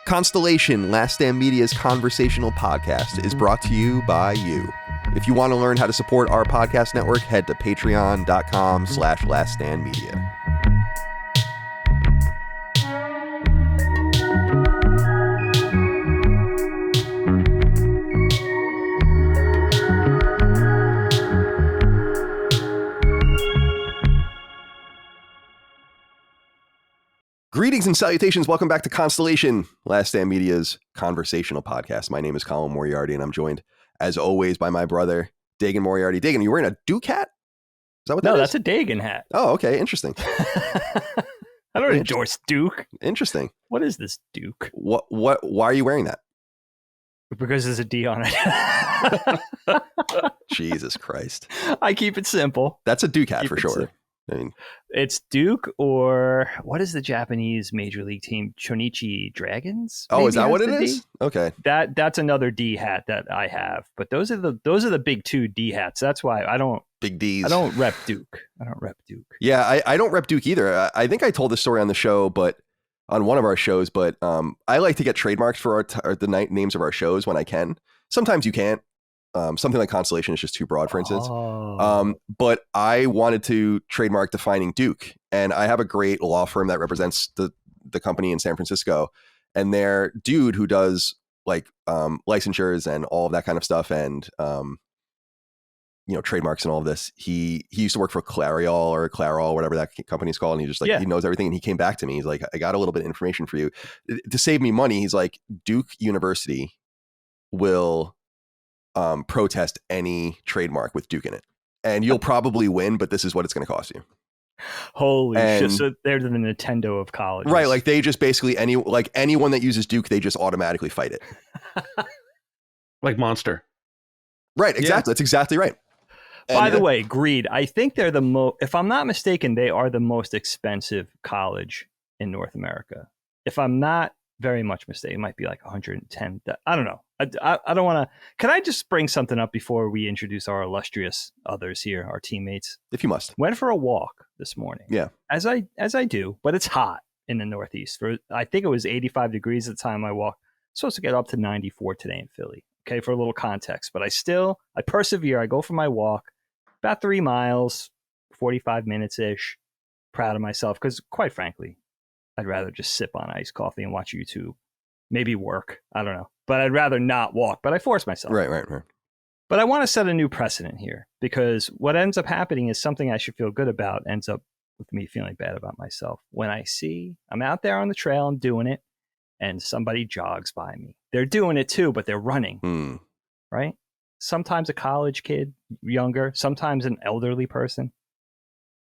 Constellation, Last Stand Media's conversational podcast, is brought to you by you. If you want to learn how to support our podcast network, head to patreon.com/laststandmedia. Greetings and salutations. Welcome back to Constellation, Last Stand Media's conversational podcast. My name is Colin Moriarty, and I'm joined, as always, by my brother, Dagan Moriarty. Dagan, you wearing a Duke hat? Is that what that is? No, that's a Dagan hat. Oh, okay. Interesting. I don't endorse Duke. Interesting. What is this Duke? Why are you wearing that? Because there's a D on it. Jesus Christ. I keep it simple. That's a Duke hat for sure. I mean, it's Duke, or what is the Japanese major league team? Chonichi Dragons? Oh, is that what it is? Okay. That's another D hat that I have. But those are the big two D hats. That's why I don't big D's. I don't rep Duke. Yeah, I don't rep Duke either. I think I told this story on the show, but on one of our shows, but I like to get trademarked for the names of our shows when I can. Sometimes you can't. Something like Constellation is just too broad, for instance. But I wanted to trademark Defining Duke, and I have a great law firm that represents the company in San Francisco, and their dude who does like licensures and all of that kind of stuff, and trademarks and all of this. He used to work for Clairol, whatever that company's called, and he just he knows everything. And he came back to me. He's like, I got a little bit of information for you to save me money. He's like, Duke University will protest any trademark with Duke in it, and you'll probably win, but this is what it's going to cost you. Holy shit. So they're the Nintendo of college, right? Like they just basically anyone that uses Duke, they just automatically fight it. Like Monster. Right. Exactly. Yeah. That's exactly right. By the way, Greed, I think they're if I'm not mistaken, they are the most expensive college in North America. If I'm not very much mistaken, it might be like 110. I don't know. I don't want to. Can I just bring something up before we introduce our illustrious others here, our teammates? If you must. Went for a walk this morning. Yeah. As I do, but it's hot in the Northeast. I think it was 85 degrees at the time I walked. Supposed to get up to 94 today in Philly. Okay, for a little context. But I persevere. I go for my walk, about 3 miles, 45 minutes ish. Proud of myself because, quite frankly, I'd rather just sip on iced coffee and watch YouTube. Maybe work. I don't know. But I'd rather not walk. But I force myself. Right. But I want to set a new precedent here, because what ends up happening is something I should feel good about ends up with me feeling bad about myself. When I'm out there on the trail and doing it, and somebody jogs by me. They're doing it too, but they're running. Right? Sometimes a college kid, younger, sometimes an elderly person,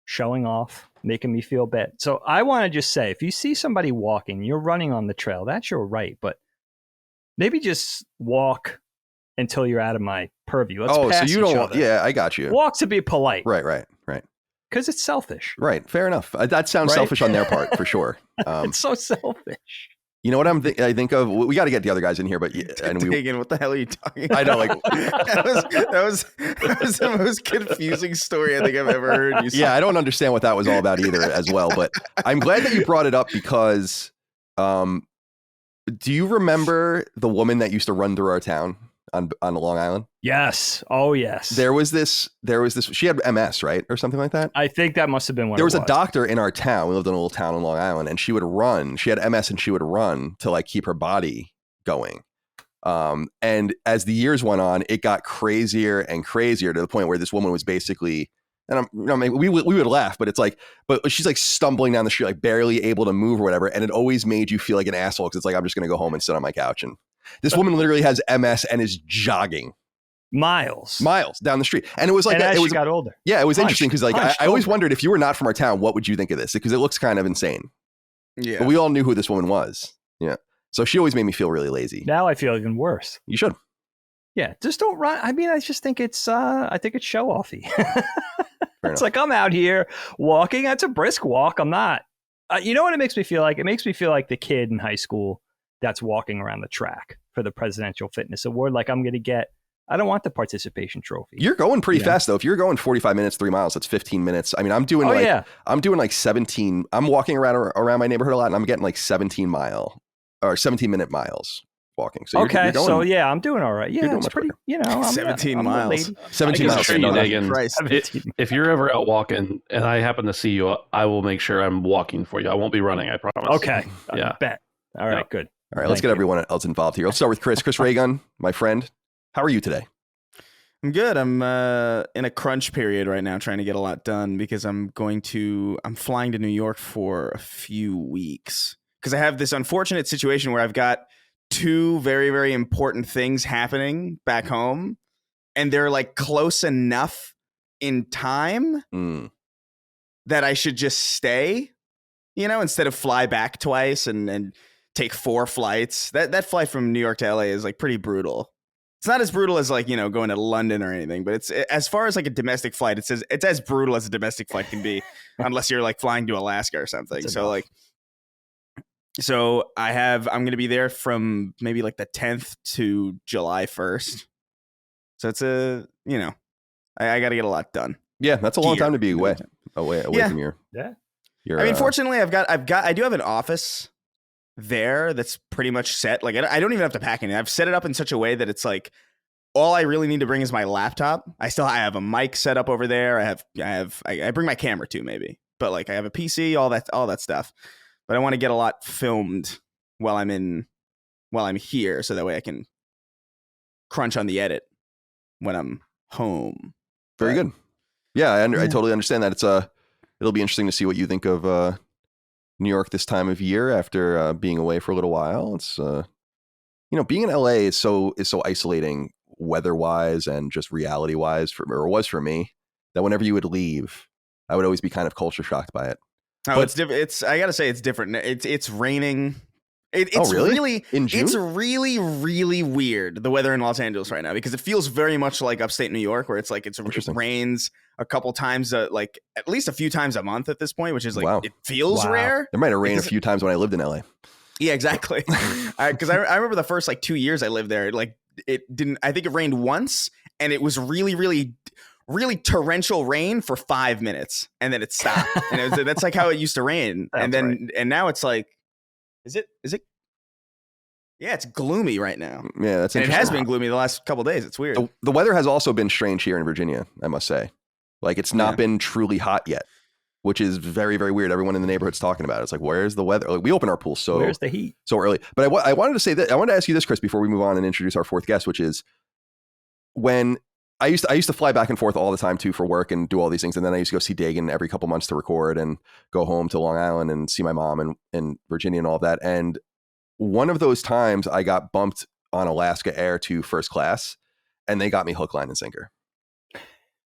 showing off, making me feel bad. So I want to just say, if you see somebody walking, you're running on the trail, that's your right. But maybe just walk until you're out of my purview. Let's pass so you don't. other. Yeah, I got you. Walk to be polite. Right. Because it's selfish. Right. Fair enough. That sounds selfish on their part for sure. It's so selfish. You know what I think of? We got to get the other guys in here, but Dagan, what the hell are you talking I about? know, like that was the most confusing story I think I've ever heard you say. Yeah, I don't understand what that was all about either as well, but I'm glad that you brought it up because do you remember the woman that used to run through our town on Long Island? Yes. Oh, yes. There was this, she had MS, right? Or something like that. I think that must've been one. There was a doctor in our town. We lived in a little town in Long Island, and she would run. She had MS and she would run to like keep her body going. And as the years went on, it got crazier and crazier to the point where this woman was basically, and we would laugh, but it's like, but she's like stumbling down the street, like barely able to move or whatever. And it always made you feel like an asshole because it's like, I'm just going to go home and sit on my couch. And this woman literally has MS and is jogging miles down the street. And it was like, she got older. Yeah, it was interesting because like, I always wondered, if you were not from our town, what would you think of this? Because it looks kind of insane. Yeah. But we all knew who this woman was. Yeah. So she always made me feel really lazy. Now I feel even worse. You should. Yeah. Just don't run. I mean, I just think it's show offy. It's like, I'm out here walking. That's a brisk walk. I'm not, you know what it makes me feel like? It makes me feel like the kid in high school that's walking around the track for the Presidential Fitness Award. Like I'm going to get, I don't want the participation trophy. You're going pretty fast though. If you're going 45 minutes, 3 miles, that's 15 minutes. I mean, I'm doing like 17. I'm walking around my neighborhood a lot and I'm getting like 17 mile or 17-minute miles walking. So Okay, you're going, so yeah, I'm doing all right. you're Yeah, doing it's much pretty. better. You know, I'm 17 I'm a miles. lady. 17 I can miles. assure you, No, no. Dagan, Christ. 17. if you're ever out walking and I happen to see you, I will make sure I'm walking for you. I won't be running, I promise. Okay, Yeah. bet. All right, Yeah. good. All right, let's Thank get you. everyone else involved here. Let's start with Chris. Chris Raygun, my friend. How are you today? I'm good. I'm in a crunch period right now, trying to get a lot done because I'm flying to New York for a few weeks because I have this unfortunate situation where I've got two very, very important things happening back home, and they're like close enough in time that I should just stay, instead of fly back twice and take 4 flights. That flight from New York to LA is like pretty brutal. It's not as brutal as like, going to London or anything, but it's as far as like a domestic flight, it's as brutal as a domestic flight can be, unless you're like flying to Alaska or something. So I'm going to be there from maybe like the 10th to July 1st. So it's I got to get a lot done. Yeah, that's a long time to be away Yeah. from your. Yeah. Your, I mean, fortunately, I do have an office there that's pretty much set. Like, I don't even have to pack anything. I've set it up in such a way that it's like all I really need to bring is my laptop. I have a mic set up over there. I bring my camera too, maybe, but like I have a PC, all that stuff. But I want to get a lot filmed while I'm here, so that way I can crunch on the edit when I'm home. Very good. Yeah, I totally understand that. It'll be interesting to see what you think of New York this time of year after being away for a little while. It's being in LA is so isolating weather-wise and just reality-wise or was for me, that whenever you would leave, I would always be kind of culture shocked by it. Oh, But- it's different. I gotta say, it's different. It's raining. It's really? really In June? It's really, really weird, the weather in Los Angeles right now, because it feels very much like upstate New York, where it's like it Interesting. rains a couple times, like at least a few times a month at this point, which is like Wow. it feels Wow. rare. It might have rained a Because- few times when I lived in LA. Yeah, exactly. Because I remember the first like 2 years I lived there, like it didn't. I think it rained once, and it was really, really, really torrential rain for 5 minutes, and then it stopped. And that's like how it used to rain. That's And then and now it's like, is it? Yeah, it's gloomy right now. Yeah, that's And it interesting. has been gloomy the last couple days. It's weird. The weather has also been strange here in Virginia, I must say. Like, it's not been truly hot yet, which is very, very weird. Everyone in the neighborhood's talking about it. It's like, where's the weather? Like, we open our pool Where's the heat? so early. But I wanted to say that I wanted to ask you this, Chris, before we move on and introduce our fourth guest, which is when I used to fly back and forth all the time too for work and do all these things, and then I used to go see Dagan every couple months to record and go home to Long Island and see my mom in Virginia and all that. And one of those times I got bumped on Alaska Air to first class, and they got me hook, line, and sinker.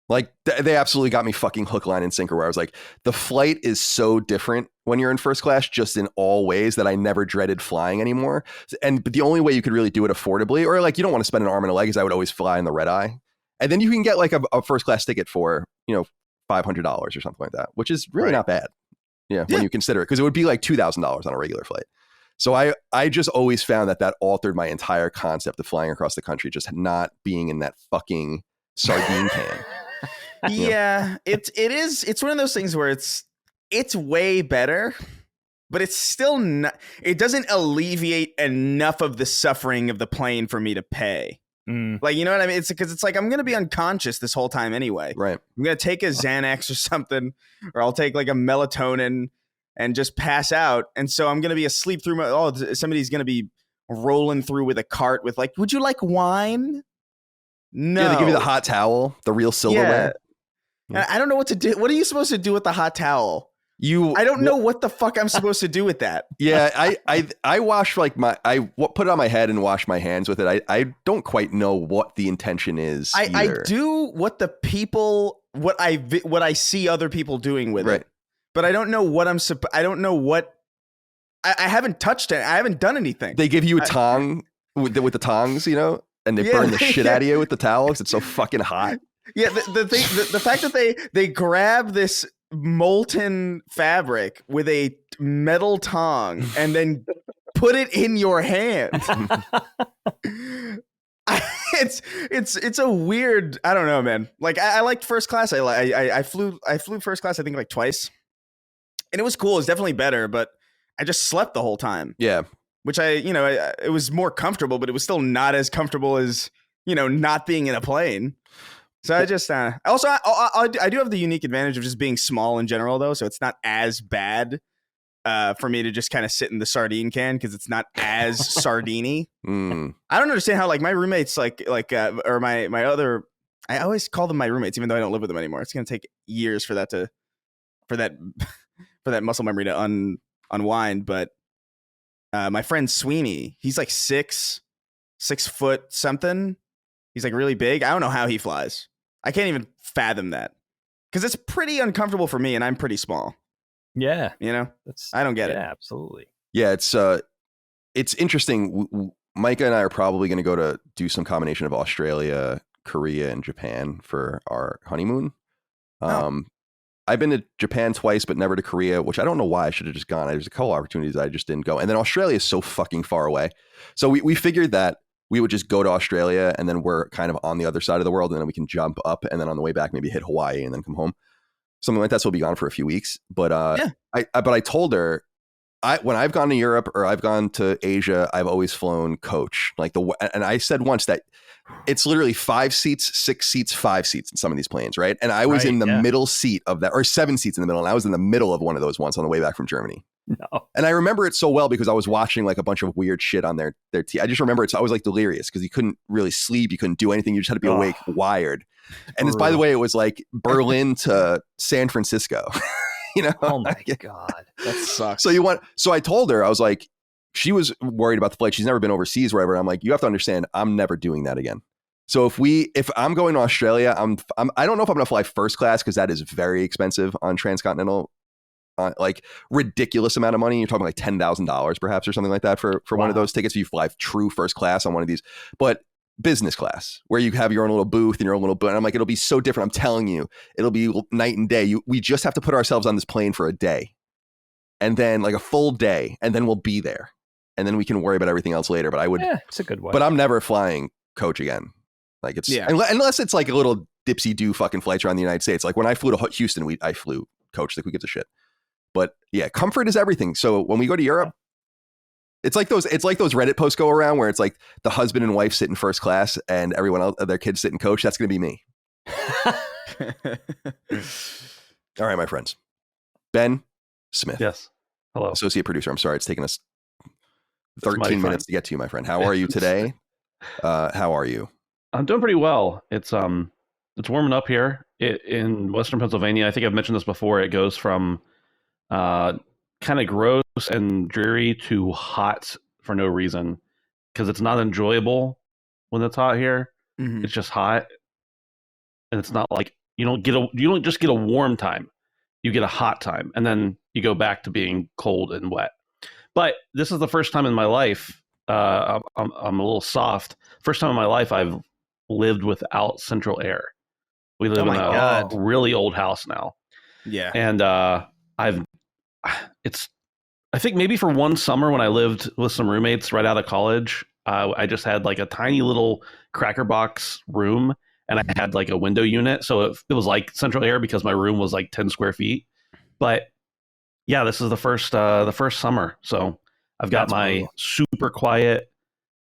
Like, they absolutely got me fucking hook, line, and sinker, where I was like, the flight is so different when you're in first class, just in all ways, that I never dreaded flying anymore. But the only way you could really do it affordably, or like you don't want to spend an arm and a leg, is I would always fly in the red eye. And then you can get like a first class ticket for, $500 or something like that, which is really not bad. Yeah, when you consider it, because it would be like $2,000 on a regular flight. So I just always found that altered my entire concept of flying across the country, just not being in that fucking sardine can. Yeah, it is. It's one of those things where it's way better, but it's still not. It doesn't alleviate enough of the suffering of the plane for me to pay. Like, you know what I mean? It's because it's like I'm gonna be unconscious this whole time anyway. Right. I'm gonna take a Xanax or something, or I'll take like a melatonin and just pass out. And so I'm gonna be asleep through somebody's gonna be rolling through with a cart with like, would you like wine? No. Yeah, they give you the hot towel, the real silverware. And I don't know what to do. What are you supposed to do with the hot towel? I don't know what the fuck I'm supposed to do with that. Yeah, I wash like put it on my head and wash my hands with it. I don't quite know what the intention is. I do what I see other people doing with it, but I don't know what I don't know what. I haven't touched it. I haven't done anything. They give you a tong with the tongs, and they burn the shit out of you with the towels. It's so fucking hot. Yeah, the fact that they grab this molten fabric with a metal tong and then put it in your hand. It's a weird. I don't know, man. Like I liked first class. I flew first class, I think, like twice, and it was cool. It's definitely better, but I just slept the whole time. Yeah. which it was more comfortable, but it was still not as comfortable as, not being in a plane. So I just also I do have the unique advantage of just being small in general, though, so it's not as bad for me to just kind of sit in the sardine can because it's not as sardiny. I don't understand how like my roommates or my other, I always call them my roommates even though I don't live with them anymore. It's gonna take years for that muscle memory to unwind. But my friend Sweeney, he's like 6 foot something. He's like really big. I don't know how he flies. I can't even fathom that because it's pretty uncomfortable for me and I'm pretty small. Yeah. I don't get it. Yeah, absolutely. Yeah, it's interesting. Micah and I are probably going to go to do some combination of Australia, Korea, and Japan for our honeymoon. I've been to Japan twice, but never to Korea, which I don't know why. I should have just gone. There's a couple opportunities I just didn't go. And then Australia is so fucking far away. So we figured that we would just go to Australia and then we're kind of on the other side of the world and then we can jump up and then on the way back maybe hit Hawaii and then come home. Something like that. So we'll be gone for a few weeks. But I told her when I've gone to Europe or I've gone to Asia, I've always flown coach. And I said once that it's literally 5 seats, 6 seats, 5 seats in some of these planes, right? And I was in the middle seat of that, or 7 seats in the middle, and I was in the middle of one of those once on the way back from Germany. No. And I remember it so well because I was watching like a bunch of weird shit on their I just remember I was like delirious because you couldn't really sleep, you couldn't do anything, you just had to be awake, wired. And it's, by the way, it was like Berlin to San Francisco. Oh my God, that sucks. So I told her, I was like, she was worried about the flight. She's never been overseas, wherever. I'm like, you have to understand, I'm never doing that again. So if I'm going to Australia, I don't know if I'm going to fly first class because that is very expensive on transcontinental, like ridiculous amount of money. You're talking like $10,000 perhaps or something like that for one of those tickets. If you fly true first class on one of these, but business class where you have your own little booth and your own little booth. And I'm like, it'll be so different. I'm telling you, it'll be night and day. We just have to put ourselves on this plane for a day and then like a full day and then we'll be there and then we can worry about everything else later. But it's a good one. But I'm never flying coach again. Like unless it's like a little dipsy do fucking flights around the United States. Like when I flew to Houston, I flew coach. Like who gives a shit? But yeah, comfort is everything. So when we go to Europe, it's like those Reddit posts go around where it's like the husband and wife sit in first class and everyone else, their kids sit in coach. That's going to be me. All right, my friends. Ben Smith. Yes. Hello. Associate producer. I'm sorry. It's taken us 13 minutes to get to you, my friend. How are you today? How are you? I'm doing pretty well. It's warming up here in Western Pennsylvania. I think I've mentioned this before. It goes from kind of gross and dreary to hot for no reason because it's not enjoyable when it's hot here. Mm-hmm. It's just hot, and it's not like you don't just get a warm time, you get a hot time, and then you go back to being cold and wet. But this is the first time in my life. I'm a little soft. First time in my life I've lived without central air. We live in a really old house now. Yeah, and I think maybe for one summer when I lived with some roommates right out of college, I just had like a tiny little cracker box room and I had like a window unit. So it was like central air because my room was like 10 square feet. But yeah, this is the first summer. So I've got my super quiet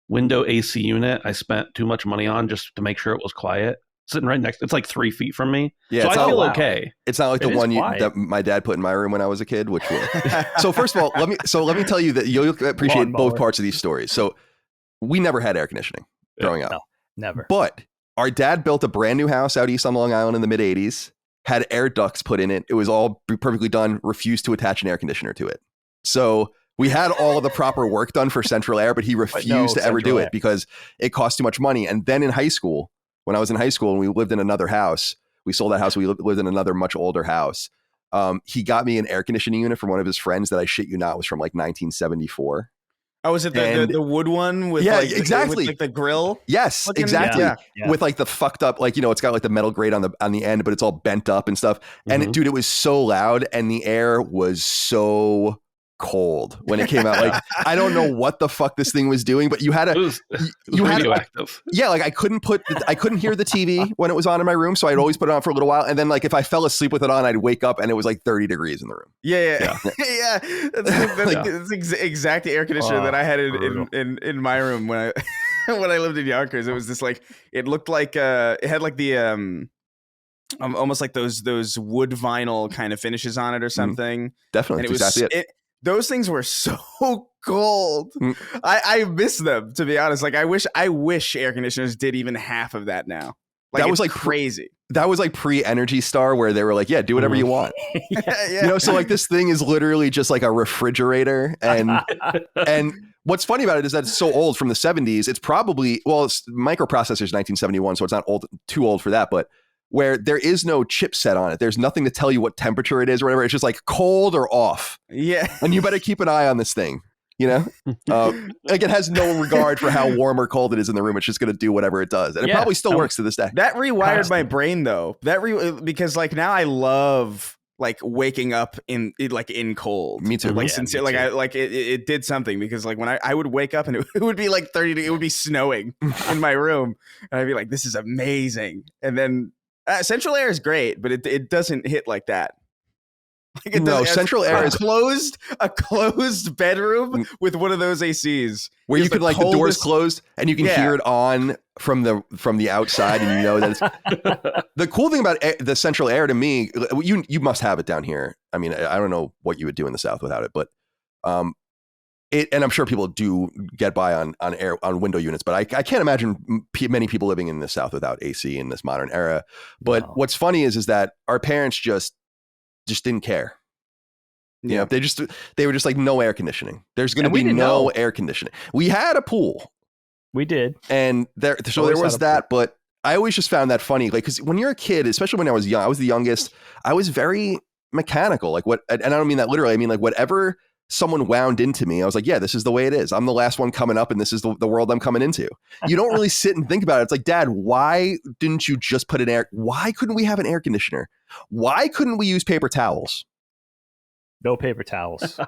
window AC unit I spent too much money on just to make sure it was quiet. Sitting right next, it's like 3 feet from me. Yeah, so I feel okay. It's not like the one that my dad put in my room when I was a kid, which was. So first of all, let me tell you that you'll appreciate both parts of these stories. So we never had air conditioning growing up. No, never. But our dad built a brand new house out east on Long Island in the mid 80s, had air ducts put in it. It was all perfectly done, refused to attach an air conditioner to it. So we had all of the proper work done for central air, but he refused to ever do it because it cost too much money. And then in high school, when I was in high school and we lived in another house, we sold that house. We lived in another much older house. He got me an air conditioning unit from one of his friends that I shit you not was from like 1974. Oh, was it the wood one with exactly with like the grill? Yes, exactly. Yeah. With like the fucked up, like, it's got like the metal grate on the end, but it's all bent up and stuff. And dude, it was so loud and the air was so cold when it came out. Like, I don't know what the fuck this thing was doing, but you had It was radioactive. yeah, like I couldn't hear the TV when it was on in my room, so I'd always put it on for a little while, and then like if I fell asleep with it on, I'd wake up and it was like 30 degrees in the room. Yeah. That's exact air conditioner that I had in my room when I when I lived in Yonkers. It was this like, it looked like it had like the almost like those wood vinyl kind of finishes on it or something. Definitely, and it was exactly it. Those things were so cold. I miss them, to be honest. Like I wish air conditioners did even half of that now. Like, that was like crazy. That was like pre-Energy Star, where they were like, yeah, do whatever you want. Yeah. You know, so like this thing is literally just like a refrigerator. And what's funny about it is that it's so old, from the 70s. It's probably, well, it's microprocessors 1971, so it's not too old for that, but where there is no chipset on it. There's nothing to tell you what temperature it is or whatever. It's just like cold or off. Yeah. And you better keep an eye on this thing, you know? Like it has no regard for how warm or cold it is in the room. It's just going to do whatever it does. And it probably still works to this day. That rewired my brain though. Because like now I love like waking up in cold. Me too. Like sincere, like it did something, because like when I would wake up and it would be like 30, it would be snowing in my room. And I'd be like, this is amazing. And then central air is great, but it doesn't hit like that. Like central air is a closed bedroom with one of those ACs where you could like the doors closed and you can hear it on from the outside, and you know that it's the cool thing about the central air to me. You must have it down here. I mean, I don't know what you would do in the South without it, but and I'm sure people do get by on window units, but I can't imagine many people living in the South without AC in this modern era. But what's funny is that our parents just didn't care. You know, they were just like, no air conditioning. There's going to be no air conditioning. We had a pool. We did. And there was that, but I always just found that funny. Like, cause when you're a kid, especially when I was young, I was the youngest, I was very mechanical. Like and I don't mean that literally. I mean, like whatever someone wound into me, I was like, yeah, this is the way it is. I'm the last one coming up, and this is the world I'm coming into. You don't really sit and think about it. It's like, Dad, why didn't you just put why couldn't we have an air conditioner? Why couldn't we use paper towels? No paper towels.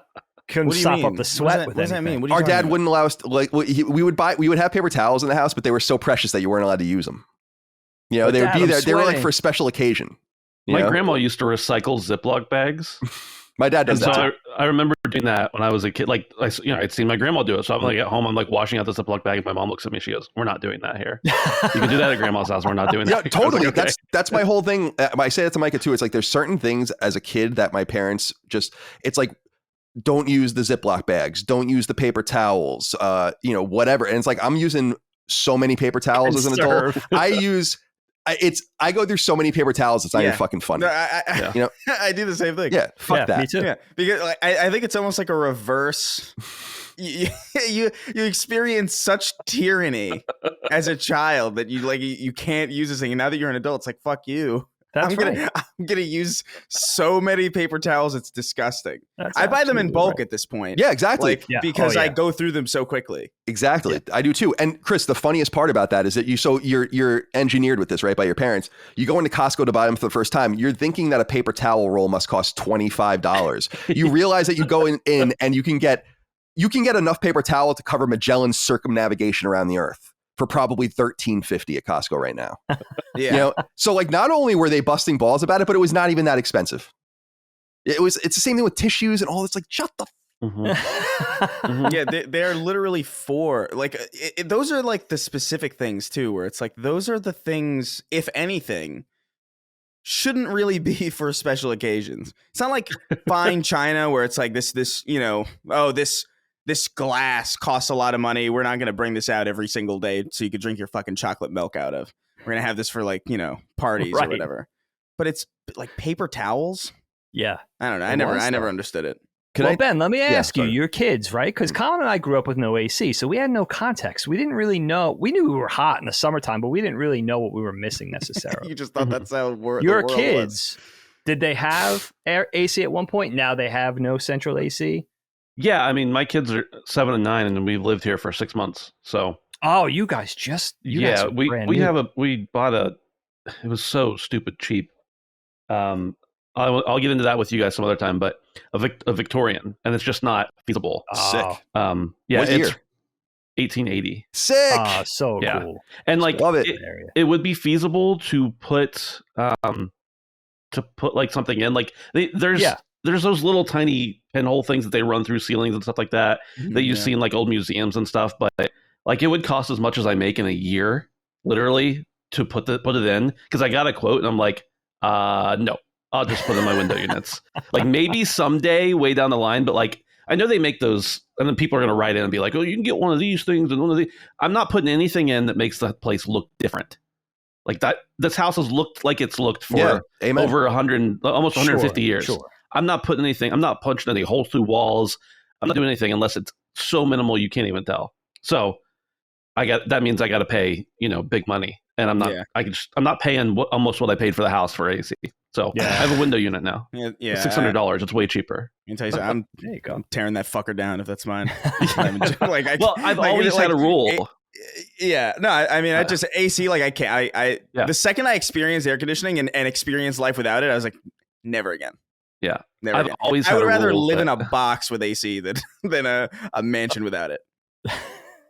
Couldn't sop up the sweat with anything. What does that mean? Our dad wouldn't allow us to, like, we would have paper towels in the house, but they were so precious that you weren't allowed to use them. You know, they would be there. They were like for a special occasion. My grandma used to recycle Ziploc bags. My dad does that. So I remember doing that when I was a kid. Like, I'd seen my grandma do it. So I'm like at home, I'm like washing out the Ziploc bag, and my mom looks at me. She goes, "We're not doing that here. You can do that at grandma's house. We're not doing that." Yeah, totally. Like, okay. That's my whole thing. I say that to Micah too. It's like there's certain things as a kid that my parents just. It's like, don't use the Ziploc bags. Don't use the paper towels. You know, whatever. And it's like I'm using so many paper towels as an adult. I go through so many paper towels. It's not even fucking funny. No, you know, I do the same thing. Yeah, fuck that. Me too. Yeah, because like, I think it's almost like a reverse. You experience such tyranny as a child that you can't use this thing. And now that you're an adult, it's like, fuck you. I'm gonna use so many paper towels. It's disgusting. I buy them in bulk at this point. Yeah, exactly. Because I go through them so quickly. Exactly. Yeah. I do too. And Chris, the funniest part about that is that you're engineered with this, right? By your parents. You go into Costco to buy them for the first time. You're thinking that a paper towel roll must cost $25. You realize that you go in and you can get enough paper towel to cover Magellan's circumnavigation around the earth for probably $13.50 at Costco right now. Yeah. You know, so like not only were they busting balls about it, but it was not even that expensive. It's the same thing with tissues and all. It's like, shut the. Yeah, they're literally those are like the specific things too, where it's like those are the things, if anything, shouldn't really be for special occasions. It's not like fine china where it's like this, you know, this glass costs a lot of money. We're not going to bring this out every single day so you could drink your fucking chocolate milk out of. We're going to have this for like, you know, parties or whatever. But it's like paper towels. Yeah. I don't know. I never understood it. Ben, let me ask you, your kids, right? Because Colin and I grew up with no AC, so we had no context. We didn't really know. We knew we were hot in the summertime, but we didn't really know what we were missing necessarily. You just thought that's how your kids, did they have AC at one point? Now they have no central AC? Yeah, I mean, my kids are 7 and 9, and we've lived here for 6 months. So, you guys we bought it was so stupid cheap. I'll get into that with you guys some other time. But a Victorian, and it's just not feasible. Sick. Yeah, What it's year? 1880. Sick. So Yeah. cool. And like Love it. it would be feasible to put like something in. Like there's those little tiny pinhole things that they run through ceilings and stuff like that that you see in like old museums and stuff. But like it would cost as much as I make in a year, literally, to put it in. Because I got a quote and I'm like, no, I'll just put in my window units. Like maybe someday way down the line, but like I know they make those, and then people are going to write in and be like, oh, you can get one of these things and one of these. I'm not putting anything in that makes the place look different. Like that, this house has looked like it's looked for over 100, almost 150 years. Sure. I'm not putting anything, I'm not punching any holes through walls. I'm not doing anything unless it's so minimal you can't even tell. So that means I got to pay, big money. And I'm not, I'm not paying almost what I paid for the house for AC. So I have a window unit now. Yeah, it's $600. It's way cheaper. I can tell you something. There you go. I'm tearing that fucker down if that's mine. I've always had a rule. I just AC, like I can't, the second I experienced air conditioning and experienced life without it, I was like, never again. Yeah. Never I've again. always I had would a rather rule live in a box with AC than a mansion without it.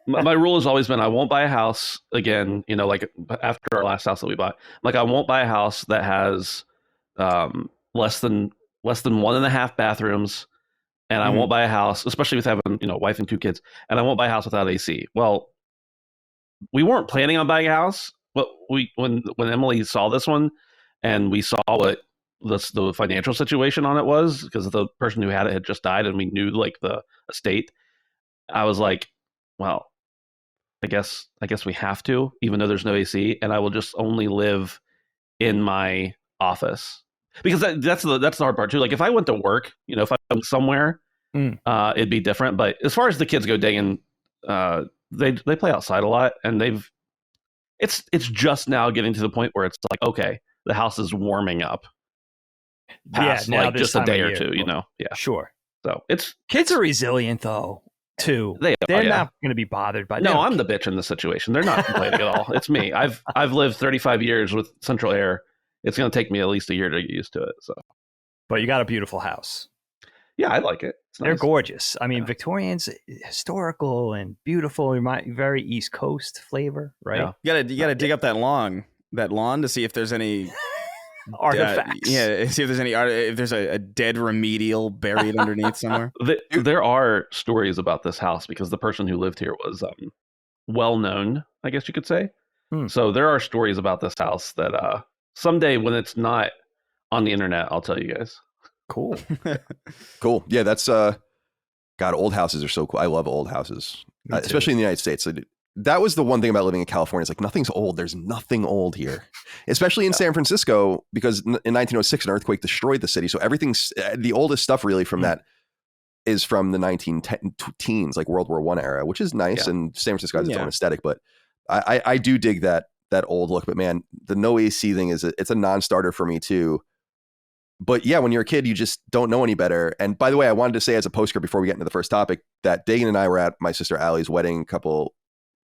My rule has always been I won't buy a house again, like after our last house that we bought. Like I won't buy a house that has less than 1.5 bathrooms, and I won't buy a house, especially with having wife and 2 kids, and I won't buy a house without AC. Well, we weren't planning on buying a house, but when Emily saw this one and we saw what the financial situation on it was, because the person who had it had just died and we knew like the estate, I was like, well, I guess we have to, even though there's no AC, and I will just only live in my office, because that's the hard part too. Like if I went to work, if I went somewhere, it'd be different. But as far as the kids go, Dagan, they play outside a lot, and it's just now getting to the point where it's like, okay, the house is warming up past now like just a day or two, Sure. So kids are resilient though. Too. They're not going to be bothered by. No, I'm the bitch in this situation. They're not complaining at all. It's me. I've lived 35 years with central air. It's going to take me at least a year to get used to it. So, but you got a beautiful house. Yeah, I like it. They're gorgeous. I mean, Victorian's historical and beautiful. Very East Coast flavor, right? Yeah. You gotta dig up that lawn to see if there's any artifacts. See if there's if there's a dead remedial buried underneath somewhere. There are stories about this house because the person who lived here was well known, I guess you could say. So there are stories about this house that someday when it's not on the internet, I'll tell you guys. Cool. Cool. Yeah, that's God, old houses are so cool. I love old houses, especially in the United States. That was the one thing about living in California. It's like nothing's old. There's nothing old here, especially in San Francisco, because in 1906, an earthquake destroyed the city. So everything's the oldest stuff really from that is from the 1910s, like World War I era, which is nice. And San Francisco has its own aesthetic, but I do dig that old look. But man, the no AC thing it's a non-starter for me too. But yeah, when you're a kid, you just don't know any better. And by the way, I wanted to say as a postscript before we get into the first topic that Dagan and I were at my sister Allie's wedding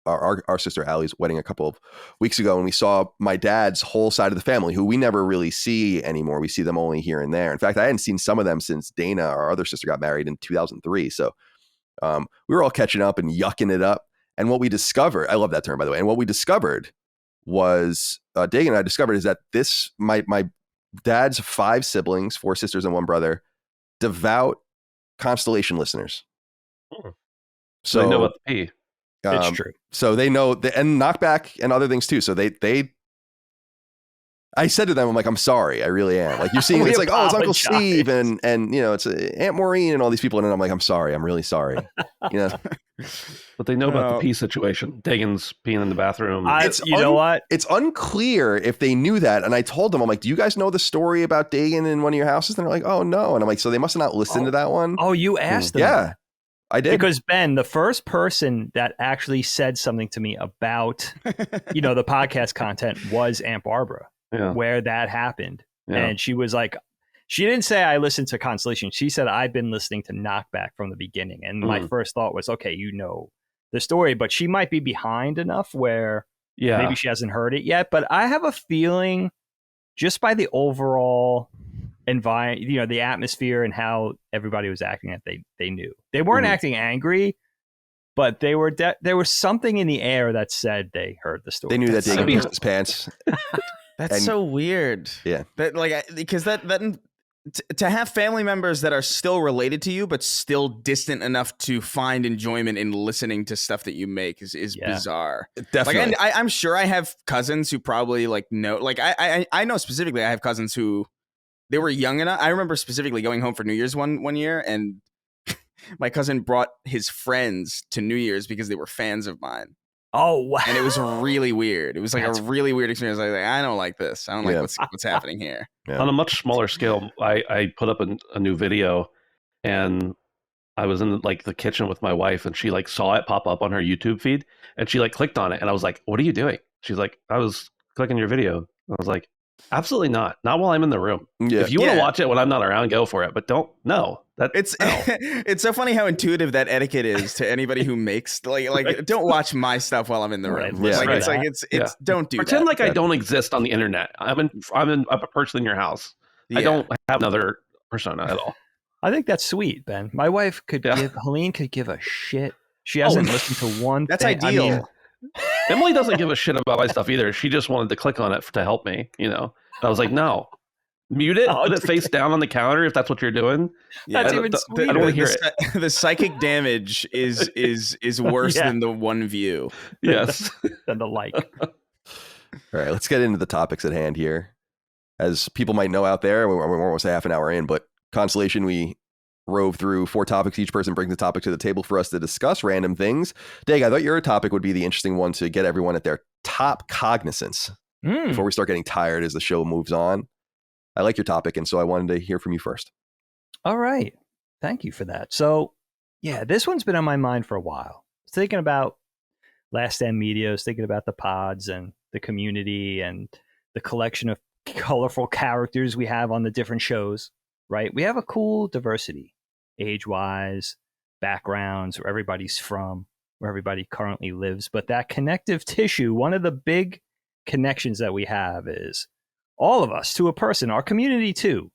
our sister Allie's wedding a couple of weeks ago, and we saw my dad's whole side of the family, who we never really see anymore. We see them only here and there. In fact, I hadn't seen some of them since Dana, our other sister, got married in 2003. So we were all catching up and yucking it up. And what we discovered, I love that term, by the way. And what we discovered was, Dagan and I discovered, is that my dad's 5 siblings, 4 sisters and 1 brother, devout Constellation listeners. So they know about the P. It's true. So they know and knockback and other things too. So I said to them, I'm like, I'm sorry. I really am. Like, you're seeing, it's like, oh, it's Uncle Steve and it's Aunt Maureen and all these people. And I'm like, I'm sorry. I'm really sorry. But they know about the pee situation. Dagan's peeing in the bathroom. know what? It's unclear if they knew that. And I told them, I'm like, do you guys know the story about Dagan in one of your houses? And they're like, oh no. And I'm like, so they must have not listened to that one. Oh, you asked them. Yeah, I did. Because Ben, the first person that actually said something to me about, the podcast content was Aunt Barbara, where that happened. Yeah. And she was like, she didn't say I listened to Constellation. She said, I've been listening to Knockback from the beginning. And my first thought was, okay, the story, but she might be behind enough where maybe she hasn't heard it yet. But I have a feeling just by the overall the atmosphere and how everybody was acting that they knew. They weren't acting angry, but there was something in the air that said they heard the story. They knew that Dagan pissed his pants. That's so weird. Yeah. Because to have family members that are still related to you, but still distant enough to find enjoyment in listening to stuff that you make is bizarre. Definitely. Like, I'm sure I have cousins who probably know. Like, I know specifically I have cousins who they were young enough. I remember specifically going home for New Year's one year, and my cousin brought his friends to New Year's because they were fans of mine. Oh, wow. And it was really weird. It was like a really weird experience. I was like, I don't like this. I don't like what's happening here. Yeah. On a much smaller scale, I put up a new video, and I was in like the kitchen with my wife, and she like saw it pop up on her YouTube feed, and she like clicked on it, and I was like, "What are you doing?" She's like, "I was clicking your video." I was like, "Absolutely not. Not while I'm in the room. Yeah. If you want to watch it when I'm not around, go for it. But don't. No, it's so funny how intuitive that etiquette is to anybody who makes like don't watch my stuff while I'm in the room. Yeah. Like Right. it's don't do pretend that. like I don't exist on the internet. I'm a person in your house. Yeah. I don't have another persona at all. I think that's sweet, Ben. My wife Helene could give a shit. She hasn't listened to one That's thing. ideal. I mean, Emily doesn't give a shit about my stuff either. She just wanted to click on it to help me, And I was like, no, mute it, put it face down on the counter if that's what you're doing. That's even sweeter. I don't want to hear it. The psychic damage is worse than the one view. Yes. Than the like. All right, let's get into the topics at hand here. As people might know out there, we're almost half an hour in, but Constellation, we rove through 4 topics. Each person brings a topic to the table for us to discuss random things. Dag, I thought your topic would be the interesting one to get everyone at their top cognizance before we start getting tired as the show moves on. I like your topic, and so I wanted to hear from you first. All right. Thank you for that. So, yeah, this one's been on my mind for a while. Thinking about Last Stand Media, thinking about the pods and the community and the collection of colorful characters we have on the different shows, right? We have a cool diversity, age-wise, backgrounds, where everybody's from, where everybody currently lives. But that connective tissue, one of the big connections that we have is all of us to a person, our community too.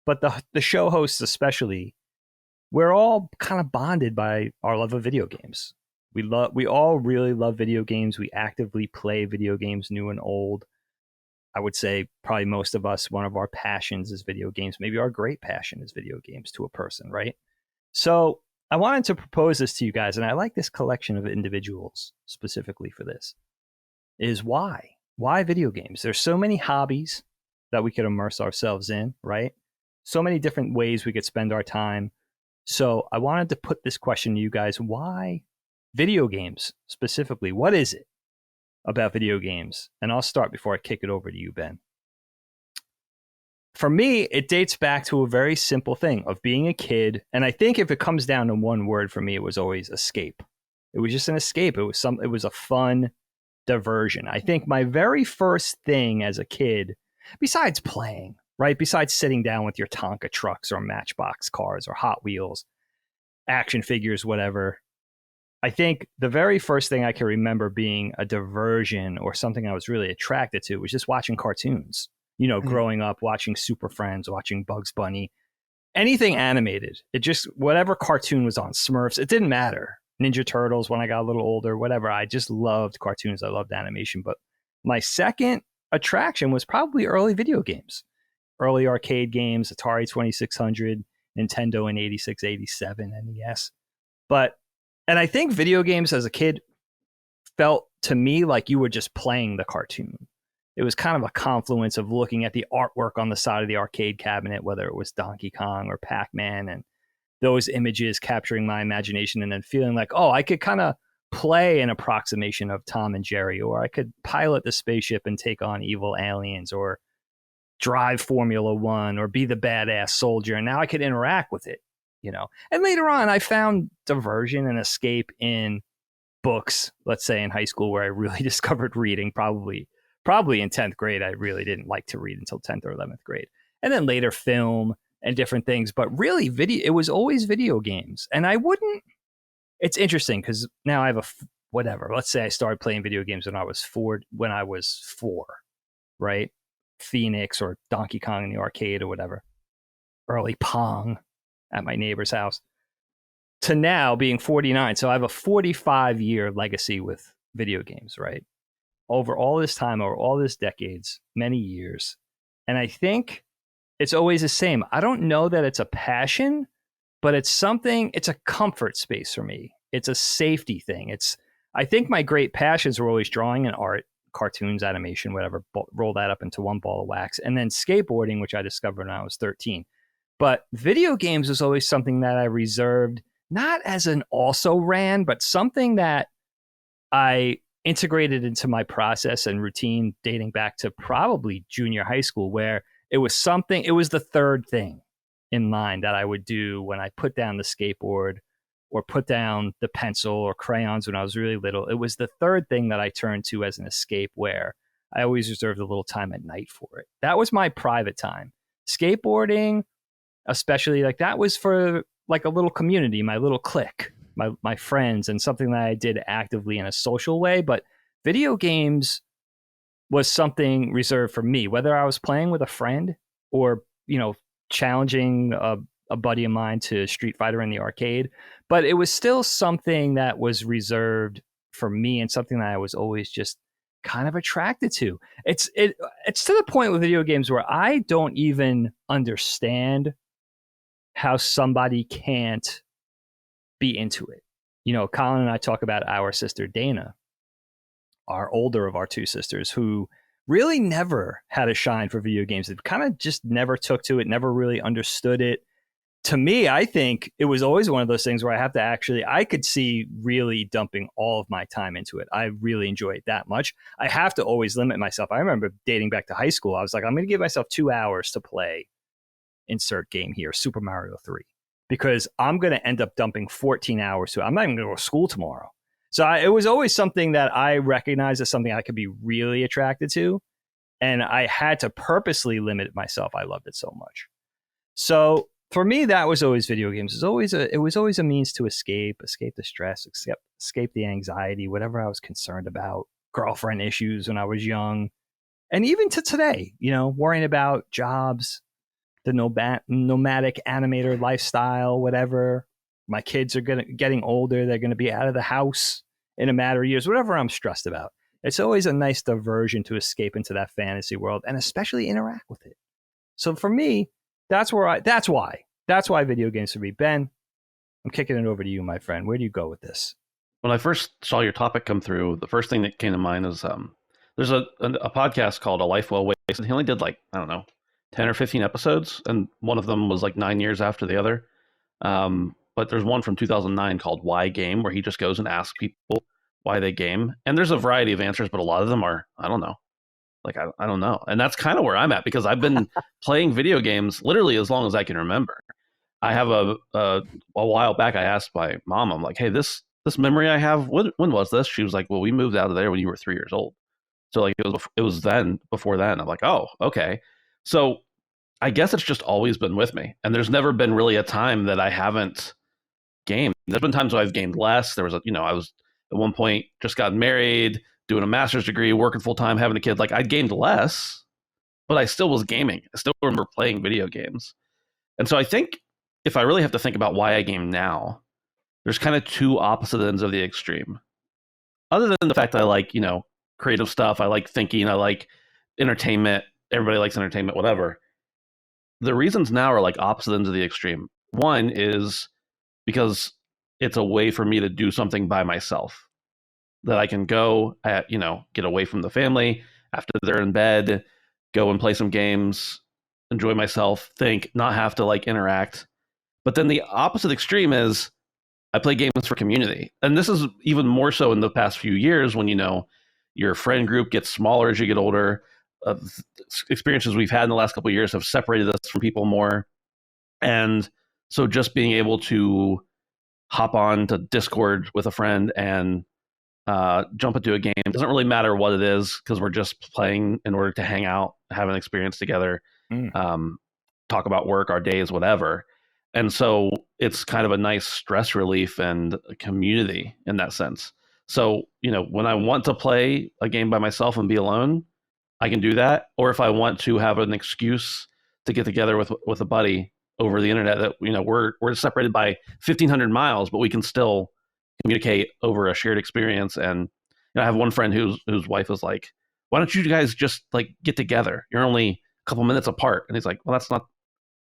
But the show hosts especially, we're all kind of bonded by our love of video games. We all really love video games. We actively play video games, new and old. I would say probably most of us, one of our passions is video games. Maybe our great passion is video games to a person, right? So I wanted to propose this to you guys, and I like this collection of individuals specifically for this, is why? Why video games? There's so many hobbies that we could immerse ourselves in, right? So many different ways we could spend our time. So I wanted to put this question to you guys. Why video games specifically? What is it about video games? And I'll start before I kick it over to you, Ben. For me, it dates back to a very simple thing of being a kid. And I think if it comes down to one word for me, it was always escape. It was just an escape. It was a fun diversion. I think my very first thing as a kid, besides playing, right? Besides sitting down with your Tonka trucks or Matchbox cars or Hot Wheels, action figures, whatever. I think the very first thing I can remember being a diversion or something I was really attracted to was just watching cartoons. Growing up, watching Super Friends, watching Bugs Bunny, anything animated. It just, whatever cartoon was on, Smurfs, it didn't matter. Ninja Turtles when I got a little older, whatever. I just loved cartoons. I loved animation. But my second attraction was probably early video games, early arcade games, Atari 2600, Nintendo in 86, 87, NES. And I think video games as a kid felt to me like you were just playing the cartoon. It was kind of a confluence of looking at the artwork on the side of the arcade cabinet, whether it was Donkey Kong or Pac-Man, and those images capturing my imagination and then feeling like, oh, I could kind of play an approximation of Tom and Jerry, or I could pilot the spaceship and take on evil aliens, or drive Formula One, or be the badass soldier. And now I could interact with it, And later on, I found diversion and escape in books, let's say in high school, where I really discovered reading, probably in 10th grade. I really didn't like to read until 10th or 11th grade. And then later film and different things. But really, it was always video games. And it's interesting because now I have whatever. Let's say I started playing video games when I was four, right? Phoenix or Donkey Kong in the arcade or whatever. early Pong at my neighbor's house, to now being 49. So I have a 45-year legacy with video games, right? Over all this time, over all these decades, many years. And I think it's always the same. I don't know that it's a passion, but it's a comfort space for me. It's a safety thing. I think my great passions were always drawing and art, cartoons, animation, whatever, roll that up into one ball of wax. And then skateboarding, which I discovered when I was 13. But video games was always something that I reserved, not as an also ran, but something that I integrated into my process and routine dating back to probably junior high school, where it was the third thing in line that I would do when I put down the skateboard or put down the pencil or crayons when I was really little. It was the third thing that I turned to as an escape, where I always reserved a little time at night for it. That was my private time. Skateboarding, especially, like, that was for like a little community, my little clique, my friends, and something that I did actively in a social way. But video games was something reserved for me, whether I was playing with a friend or, challenging a buddy of mine to Street Fighter in the arcade. But it was still something that was reserved for me, and something that I was always just kind of attracted to. It's to the point with video games where I don't even understand how somebody can't be into it. Colin and I talk about our sister Dana, our older of our two sisters, who really never had a shine for video games. It kind of just never took to it, never really understood it. To me, I think it was always one of those things where I could see really dumping all of my time into it. I really enjoy it that much. I have to always limit myself. I remember dating back to high school, I was like, I'm going to give myself 2 hours to play, insert game here, Super Mario 3, because I'm going to end up dumping 14 hours to it. I'm not even going to go to school tomorrow. So it was always something that I recognized as something I could be really attracted to. And I had to purposely limit myself. I loved it so much. So for me, that was always video games. It was always a means to escape the stress, escape the anxiety, whatever I was concerned about, girlfriend issues when I was young. And even to today, worrying about jobs, the nomadic animator lifestyle, whatever. My kids are getting older. They're going to be out of the house in a matter of years, whatever I'm stressed about. It's always a nice diversion to escape into that fantasy world and especially interact with it. So for me, that's why video games for me. Ben, I'm kicking it over to you, my friend. Where do you go with this? When I first saw your topic come through, the first thing that came to mind is there's a podcast called A Life Well Wasted. He only did 10 or 15 episodes, and one of them was 9 years after the other. But there's one from 2009 called Why Game, where he just goes and asks people why they game. And there's a variety of answers, but a lot of them are, I don't know. I don't know. And that's kind of where I'm at, because I've been playing video games literally as long as I can remember. I have a while back, I asked my mom, I'm like, hey, this memory I have, when was this? She was like, well, we moved out of there when you were 3 years old. So it was before then. I'm like, oh, okay. So I guess it's just always been with me. And there's never been really a time that I haven't gamed. There's been times when I've gamed less. There was I was at one point just got married, doing a master's degree, working full time, having a kid. I gamed less, but I still was gaming. I still remember playing video games. And so I think if I really have to think about why I game now, there's kind of two opposite ends of the extreme. Other than the fact that I like, creative stuff, I like thinking, I like entertainment. Everybody likes entertainment, whatever. The reasons now are opposite ends of the extreme. One is because it's a way for me to do something by myself, that I can go get away from the family after they're in bed, go and play some games, enjoy myself, think, not have to interact. But then the opposite extreme is I play games for community. And this is even more so in the past few years when, your friend group gets smaller as you get older. Experiences we've had in the last couple of years have separated us from people more. And so just being able to hop on to Discord with a friend and jump into a game, doesn't really matter what it is, because we're just playing in order to hang out, have an experience together, talk about work, our days, whatever. And so it's kind of a nice stress relief and a community in that sense. So, when I want to play a game by myself and be alone, I can do that. Or if I want to have an excuse to get together with a buddy over the internet that, we're separated by 1,500 miles, but we can still communicate over a shared experience. And I have one friend whose wife is like, why don't you guys just like get together? You're only a couple minutes apart. And he's like, well, that's not,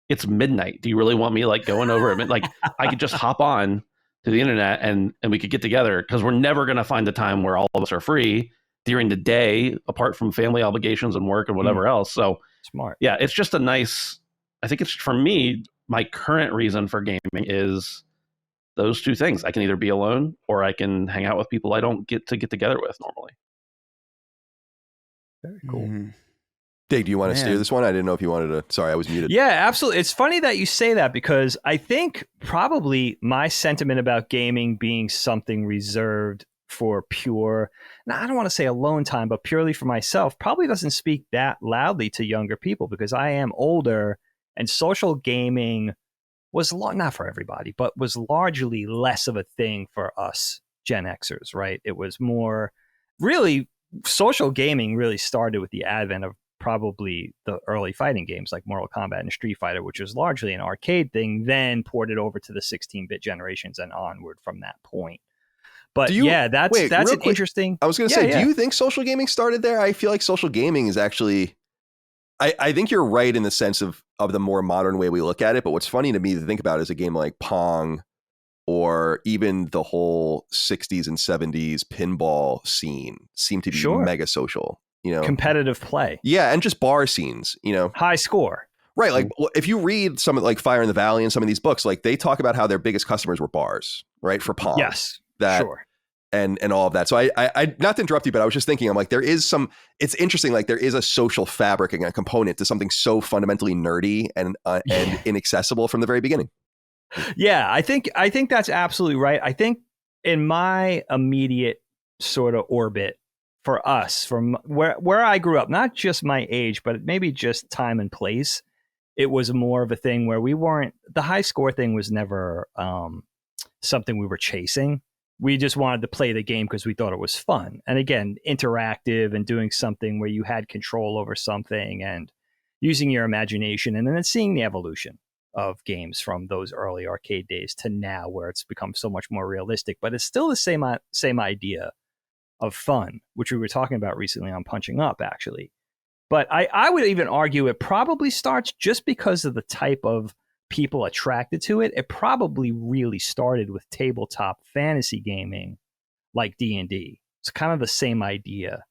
it's midnight. Do you really want me like going over it? Like I could just hop on to the internet and we could get together, because we're never going to find a time where all of us are free during the day, apart from family obligations and work and whatever else. So smart. Yeah, it's just a nice, I think it's, for me, my current reason for gaming is those two things. I can either be alone or I can hang out with people I don't get together with normally. Very cool. Dave, do you want to steer this one? I didn't know if you wanted to. Sorry, I was muted. Yeah, absolutely. It's funny that you say that, because I think probably my sentiment about gaming being something reserved for pure, now I don't want to say alone time, but purely for myself, probably doesn't speak that loudly to younger people, because I am older and social gaming was not for everybody, but was largely less of a thing for us Gen Xers, right? It was more really, social gaming really started with the advent of probably the early fighting games like Mortal Kombat and Street Fighter, which was largely an arcade thing, then ported over to the 16-bit generations and onward from that point. But that's an interesting. I was going to say, do you think social gaming started there? I feel like social gaming is actually, I think you're right in the sense of the more modern way we look at it. But what's funny to me to think about is a game like Pong, or even the whole 60s and 70s pinball scene seemed to be mega social, competitive play. Yeah. And just bar scenes, high score. Right. Like if you read some like Fire in the Valley and some of these books, like they talk about how their biggest customers were bars, right? For Pong. Yes. And all of that. So I not to interrupt you, but I was just thinking, I'm like, it's interesting. Like there is a social fabric and a component to something so fundamentally nerdy and inaccessible from the very beginning. Yeah, I think that's absolutely right. I think in my immediate sort of orbit for us, from where I grew up, not just my age, but maybe just time and place, it was more of a thing where the high score thing was never something we were chasing. We just wanted to play the game because we thought it was fun. And again, interactive and doing something where you had control over something and using your imagination, and then seeing the evolution of games from those early arcade days to now, where it's become so much more realistic. But it's still the same idea of fun, which we were talking about recently on Punching Up, actually. But I would even argue it probably starts just because of the type of people attracted to it. It probably really started with tabletop fantasy gaming like D&D. It's kind of the same idea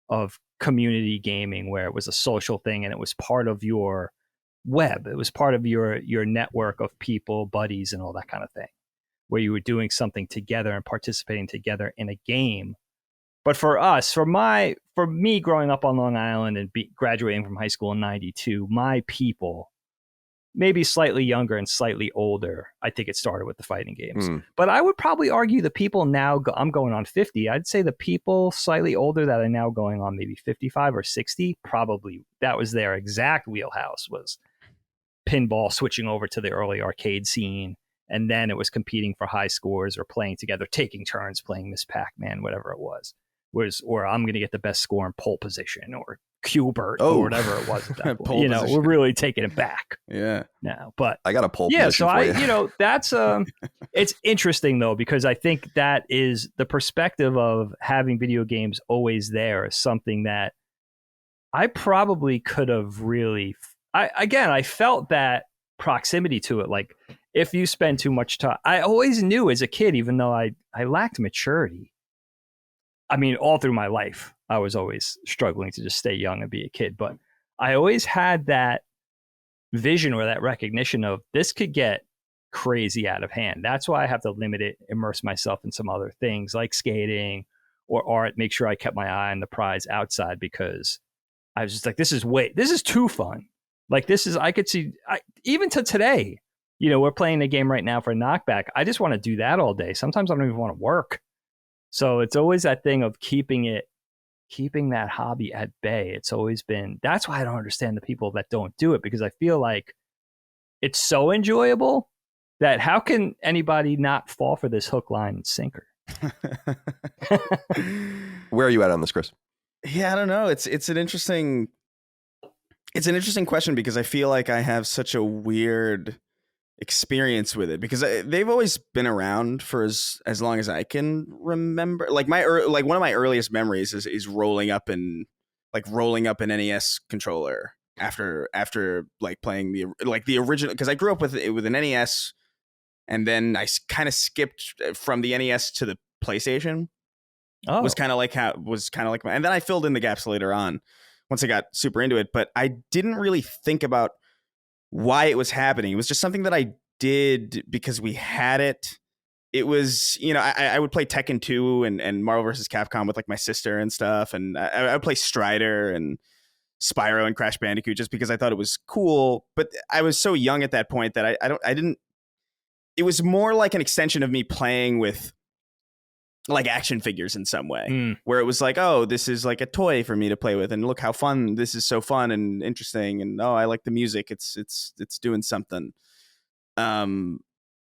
of community gaming, where it was a social thing and it was part of your web. It was part of your network of people, buddies, and all that kind of thing, where you were doing something together and participating together in a game. But for me growing up on Long Island and graduating from high school in 92, my people, maybe slightly younger and slightly older, I think it started with the fighting games. But I would probably argue the people now, I'm going on 50, I'd say the people slightly older that are now going on maybe 55 or 60, probably that was their exact wheelhouse, was pinball, switching over to the early arcade scene. And then it was competing for high scores or playing together, taking turns playing Miss Pac-Man, whatever it was, or I'm going to get the best score in pole position, or Q-Bert, or whatever it was at that point. We're really taking it back. Yeah. Now, but I got a pole position. So that's it's interesting though, because I think that is the perspective of having video games always there is something that I probably could have really. I felt that proximity to it. Like if you spend too much time, I always knew as a kid, even though I lacked maturity. I mean, all through my life, I was always struggling to just stay young and be a kid. But I always had that vision or that recognition of this could get crazy out of hand. That's why I have to limit it, immerse myself in some other things like skating or art, make sure I kept my eye on the prize outside, because I was just like, this is too fun. Like I could see, even to today, we're playing a game right now for a knockback. I just want to do that all day. Sometimes I don't even want to work. So it's always that thing of keeping that hobby at bay. It's always been, that's why I don't understand the people that don't do it, because I feel like it's so enjoyable that how can anybody not fall for this hook, line, and sinker? Where are you at on this, Chris? Yeah, I don't know. It's an interesting question, because I feel like I have such a weird experience with it, because they've always been around for as long as I can remember. Like like one of my earliest memories is rolling up an NES controller after like playing the original, because I grew up with an NES, and then I kind of skipped from the NES to the PlayStation. Oh, Was kind of like and then I filled in the gaps later on once I got super into it, but I didn't really think about why it was happening. It was just something that I did because we had it. It was, I would play Tekken 2 and Marvel vs. Capcom with like my sister and stuff. And I would play Strider and Spyro and Crash Bandicoot just because I thought it was cool. But I was so young at that point that it was more like an extension of me playing with like action figures in some way, where it was like, oh, this is like a toy for me to play with, and look how fun this is, so fun and interesting, and oh, I like the music, it's doing something. And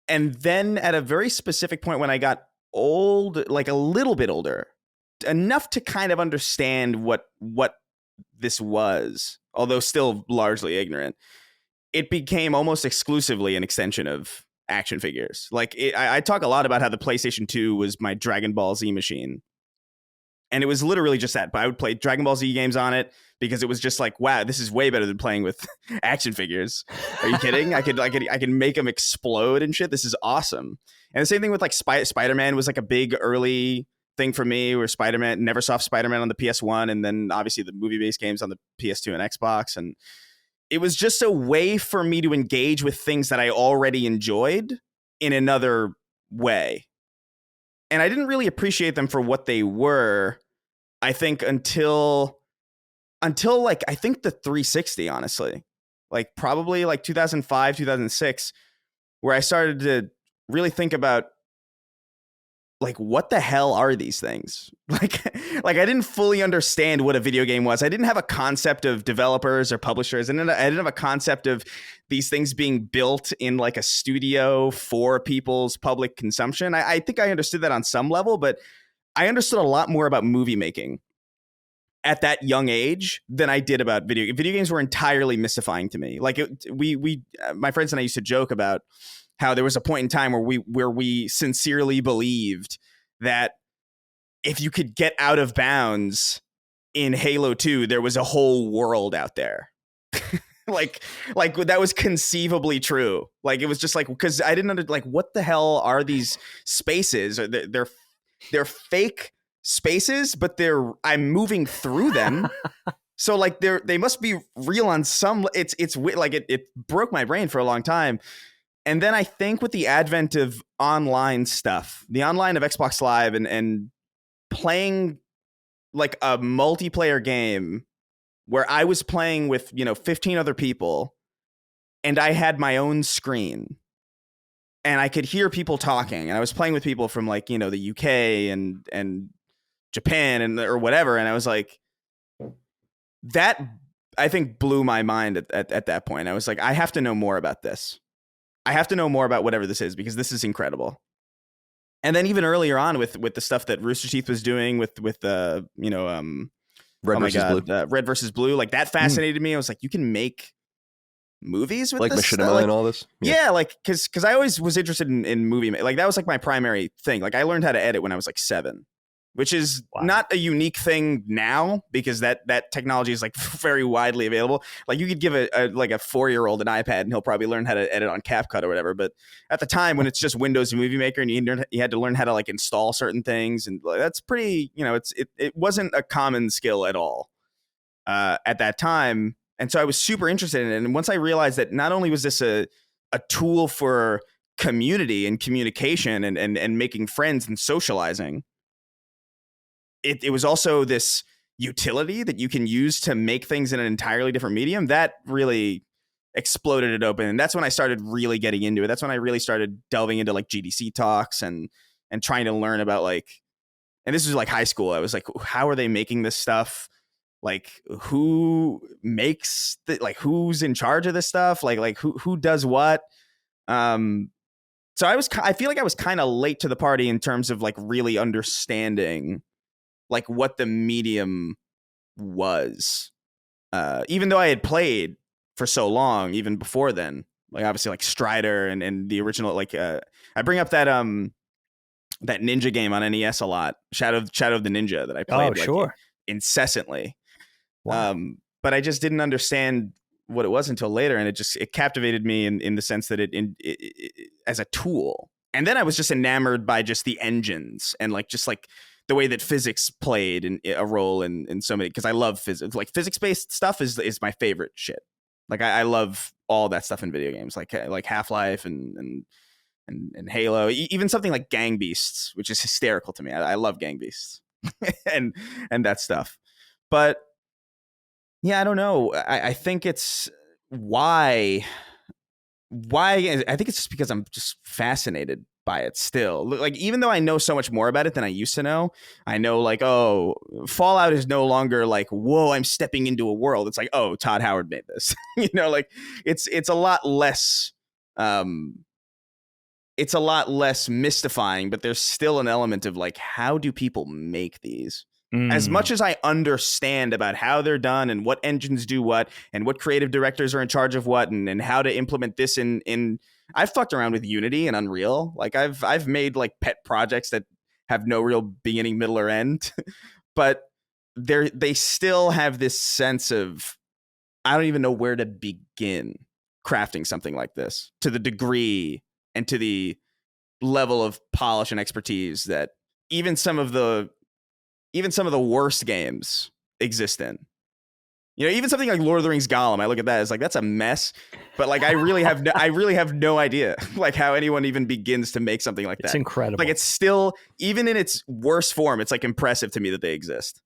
then at a very specific point when I got old, like a little bit older, enough to kind of understand what this was, although still largely ignorant, it became almost exclusively an extension of action figures. Like I talk a lot about how the PlayStation 2 was my Dragon Ball Z machine, and it was literally just that. But I would play Dragon Ball Z games on it because it was just like, wow, this is way better than playing with action figures. Are you kidding? I could make them explode and shit. This is awesome. And the same thing with like Spider-Man was like a big early thing for me, where Spider-Man, Neversoft Spider-Man on the PS1, and then obviously the movie-based games on the PS2 and Xbox. And it was just a way for me to engage with things that I already enjoyed in another way. And I didn't really appreciate them for what they were, I think, until like, I think the 360, honestly. Like probably like 2005, 2006, where I started to really think about like, what the hell are these things? Like I didn't fully understand what a video game was. I didn't have a concept of developers or publishers. And I didn't have a concept of these things being built in like a studio for people's public consumption. I think I understood that on some level, but I understood a lot more about movie making at that young age than I did about video games. Video games were entirely mystifying to me. Like my friends and I used to joke about how there was a point in time where we sincerely believed that if you could get out of bounds in Halo 2, there was a whole world out there. like that was conceivably true. Like it was just like, because I didn't like, what the hell are these spaces? They're fake spaces, but I'm moving through them. So like they must be real on some. It's like it broke my brain for a long time. And then I think with the advent of online stuff, the online of Xbox Live and playing like a multiplayer game where I was playing with, 15 other people, and I had my own screen and I could hear people talking, and I was playing with people from like, the UK and Japan or whatever. And I was like, that I think blew my mind at that point. I was like, I have to know more about this. I have to know more about whatever this is, because this is incredible. And then even earlier on with the stuff that Rooster Teeth was doing with Red versus Blue. Red versus Blue, like that fascinated me. I was like, you can make movies with like this machinima stuff? and all this. Yeah, like because I always was interested in movie. Like that was like my primary thing. Like I learned how to edit when I was like 7. Which is not a unique thing now, because that technology is like very widely available. Like you could give a 4-year-old an iPad and he'll probably learn how to edit on CapCut or whatever. But at the time when it's just Windows and Movie Maker, and you had to learn how to like install certain things, and that's pretty, it wasn't a common skill at all at that time. And so I was super interested in it. And once I realized that not only was this a tool for community and communication and making friends and socializing, it was also this utility that you can use to make things in an entirely different medium. That really exploded it open. And that's when I started really getting into it. That's when I really started delving into like GDC talks and trying to learn about like, and this was like high school. I was like, how are they making this stuff? Like who makes like who's in charge of this stuff? Like who does what? So I feel like I was kind of late to the party in terms of like really understanding like what the medium was, even though I had played for so long, even before then, like obviously like Strider and the original, like I bring up that that ninja game on NES a lot, Shadow of the Ninja, that I played incessantly. Wow. But I just didn't understand what it was until later, and it captivated me in the sense that it as a tool. And then I was just enamored by just the engines and like the way that physics played a role in so many, because I love physics. Like physics-based stuff is my favorite shit. Like I love all that stuff in video games, like Half-Life and Halo, even something like Gang Beasts, which is hysterical to me. I love Gang Beasts and that stuff. But yeah, I don't know. I think it's why I think it's just because I'm just fascinated by it still. Like, even though I know so much more about it than I used to know, I know like, oh, Fallout is no longer like, whoa, I'm stepping into a world. It's like, oh, Todd Howard made this. You know, like it's a lot less it's a lot less mystifying, but there's still an element of like, how do people make these? As much as I understand about how they're done and what engines do what and what creative directors are in charge of what and how to implement this in I've fucked around with Unity and Unreal. Like I've made like pet projects that have no real beginning, middle, or end, but they still have this sense of, I don't even know where to begin crafting something like this to the degree and to the level of polish and expertise that even some of the worst games exist in. You know, even something like Lord of the Rings Gollum, I look at that as like, that's a mess. But like, I really have no idea like how anyone even begins to make something like that. It's incredible. Like, it's still, even in its worst form, it's like impressive to me that they exist.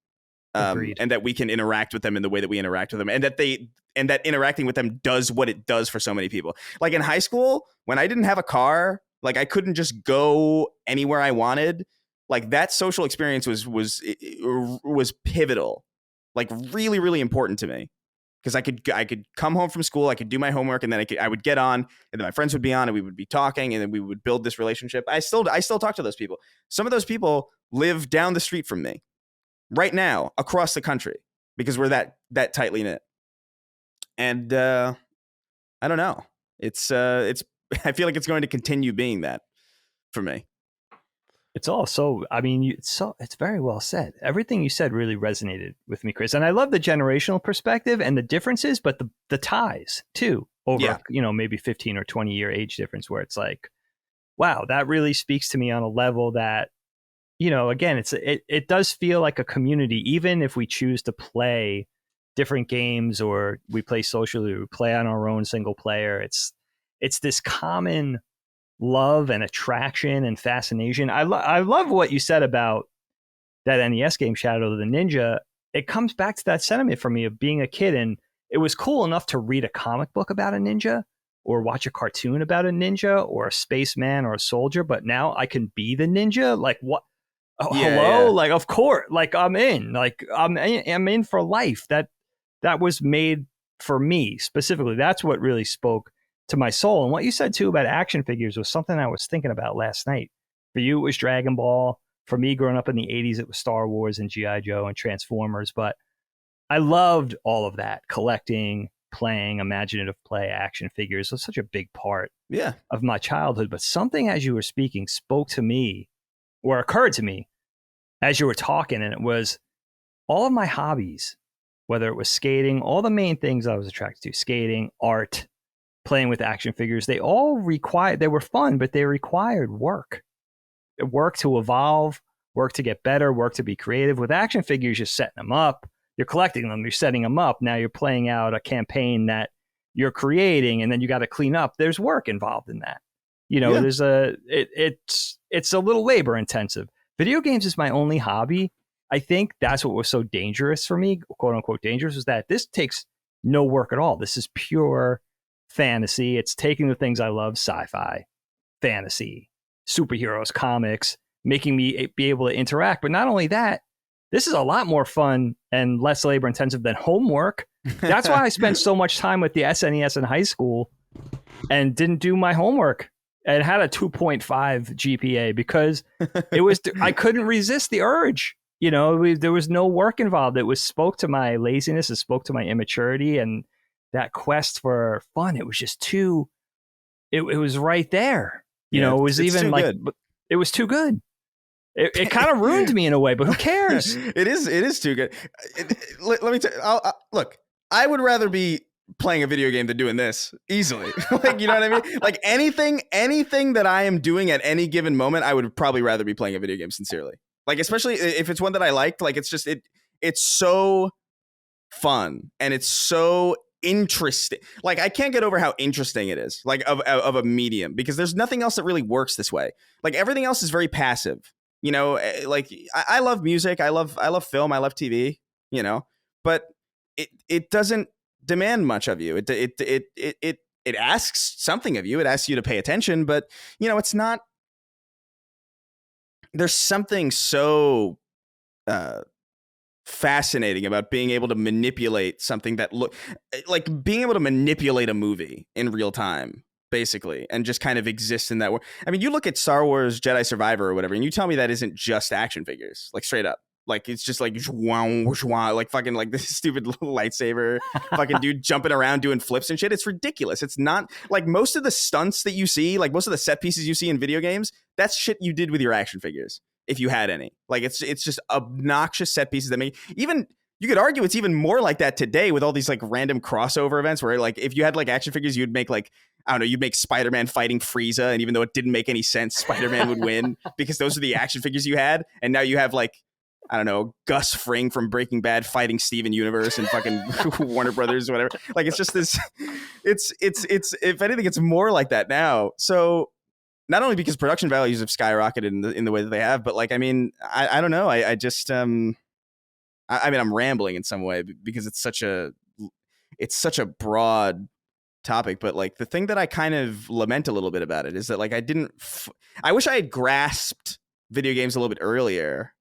And that we can interact with them in the way that we interact with them, and that interacting with them does what it does for so many people. Like in high school, when I didn't have a car, like I couldn't just go anywhere I wanted. Like that social experience was pivotal, like really, really important to me, because I could come home from school, I could do my homework, and then I would get on, and then my friends would be on, and we would be talking, and then we would build this relationship. I still talk to those people. Some of those people live down the street from me right now, across the country, because we're that tightly knit. And I don't know. It's I feel like it's going to continue being that for me. It's also, I mean, it's very well said. Everything you said really resonated with me, Chris. And I love the generational perspective and the differences, but the ties too, over, maybe 15 or 20 year age difference, where it's like, wow, that really speaks to me on a level that, again, it does feel like a community, even if we choose to play different games or we play socially, or we play on our own single player. It's this common love and attraction and fascination. I love what you said about that NES game, Shadow of the Ninja. It comes back to that sentiment for me of being a kid, and it was cool enough to read a comic book about a ninja or watch a cartoon about a ninja or a spaceman or a soldier, but now I can be the ninja. Like, what? Oh, yeah, hello? Yeah. Like, of course. Like, I'm in. Like, I'm in for life. That was made for me specifically. That's what really spoke to my soul. And what you said too about action figures was something I was thinking about last night. For you, it was Dragon Ball. For me, growing up in the 80s, it was Star Wars and G.I. Joe and Transformers. But I loved all of that, collecting, playing, imaginative play, action figures. It was such a big part of my childhood. But something, as you were speaking, spoke to me, or occurred to me as you were talking, and it was all of my hobbies, whether it was skating, all the main things I was attracted to, skating, art, playing with action figures, they were fun, but they required work to evolve, work to get better, work to be creative. With action figures, you're setting them up, you're collecting them, you're setting them up. Now you're playing out a campaign that you're creating, and then you got to clean up. There's work involved in that. There's it's a little labor intensive. Video games is my only hobby. I think that's what was so dangerous for me, quote unquote dangerous, was that this takes no work at all. This is pure fantasy. It's taking the things I love, sci-fi, fantasy, superheroes, comics, making me be able to interact. But not only that, this is a lot more fun and less labor intensive than homework. That's why I spent so much time with the SNES in high school and didn't do my homework and had a 2.5 GPA because I couldn't resist the urge. There was no work involved. It spoke to my laziness. It spoke to my immaturity and that quest for fun. It was just too it was right there. You Yeah, know, it was it's even too like, good. it was too good. It kind of ruined me in a way, but who cares? It is too good. Let me tell you, look, I would rather be playing a video game than doing this easily. Like, you know what I mean? Like anything that I am doing at any given moment, I would probably rather be playing a video game sincerely. Like, especially if it's one that I liked, like it's just, it's so fun and it's so interesting. Like, I can't get over how interesting it is, like of a medium, because there's nothing else that really works this way. Like, everything else is very passive. You know, like I love music, I love film, I love TV, you know, but it doesn't demand much of you. It asks something of you. It asks you to pay attention, but you know, it's not. There's something so fascinating about being able to manipulate something that like being able to manipulate a movie in real time, basically, and just kind of exist in that world. I mean, you look at Star Wars Jedi Survivor or whatever, and you tell me that isn't just action figures, like straight up. Like, it's just like, like fucking like this stupid little lightsaber, fucking dude jumping around doing flips and shit. It's ridiculous. It's not like most of the stunts that you see, like most of the set pieces you see in video games, that's shit you did with your action figures, if you had any. Like, it's just obnoxious set pieces that make, even, you could argue it's even more like that today with all these like random crossover events where like if you had like action figures, you'd make like, I don't know, you'd make Spider-Man fighting Frieza, and even though it didn't make any sense, Spider-Man would win because those are the action figures you had. And now you have like, I don't know, Gus Fring from Breaking Bad fighting Steven Universe and fucking Warner Brothers or whatever. Like, it's just this, it's if anything, it's more like that now. So not only because production values have skyrocketed in the way that they have, but like, I mean, I don't know. I just, I mean, I'm rambling in some way because it's such a broad topic, but like the thing that I kind of lament a little bit about it is that like I wish I had grasped video games a little bit earlier,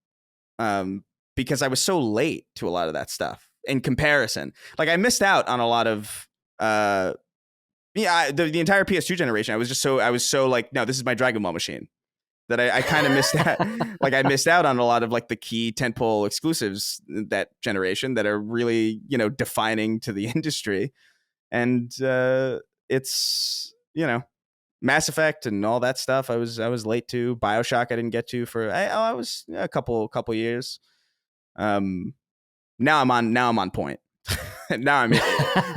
because I was so late to a lot of that stuff in comparison. Like, I missed out on a lot of the entire PS2 generation. I was so like, no, this is my Dragon Ball machine, that I kind of missed out. Like, I missed out on a lot of like the key tentpole exclusives that generation that are really, you know, defining to the industry. And it's, you know, Mass Effect and all that stuff. I was late to. BioShock I didn't get to for I was a couple years. Now I'm on point. now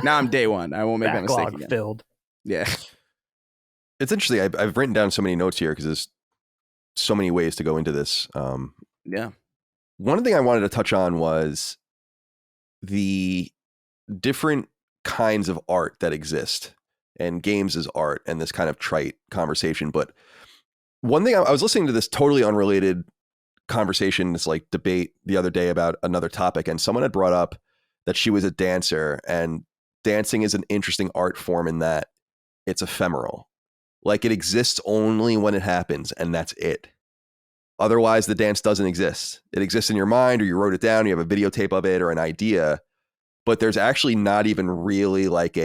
I'm day one. I won't make that mistake again. Filled. Yeah. It's interesting. I've written down so many notes here because there's so many ways to go into this. Yeah. One thing I wanted to touch on was the different kinds of art that exist, and games as art, and this kind of trite conversation. But one thing, I was listening to this totally unrelated conversation, this like debate the other day about another topic, and someone had brought up that she was a dancer, and dancing is an interesting art form in that it's ephemeral. Like, it exists only when it happens, and that's it. Otherwise, the dance doesn't exist. It exists in your mind, or you wrote it down, you have a videotape of it or an idea, but there's actually not even really like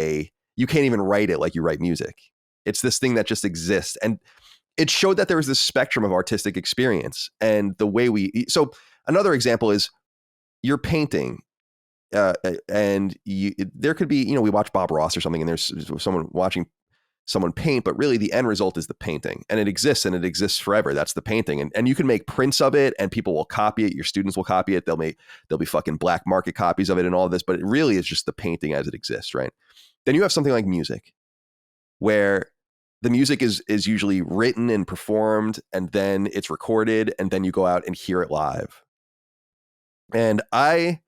you can't even write it like you write music. It's this thing that just exists. And it showed that there was this spectrum of artistic experience, and the way so another example is you're painting, and there could be, you know, we watch Bob Ross or something, and there's someone watching someone paint, but really the end result is the painting, and it exists forever. That's the painting. And you can make prints of it, and people will copy it. Your students will copy it. There'll be fucking black market copies of it and all of this, but it really is just the painting as it exists, right? Then you have something like music, where the music is usually written and performed, and then it's recorded, and then you go out and hear it live. And I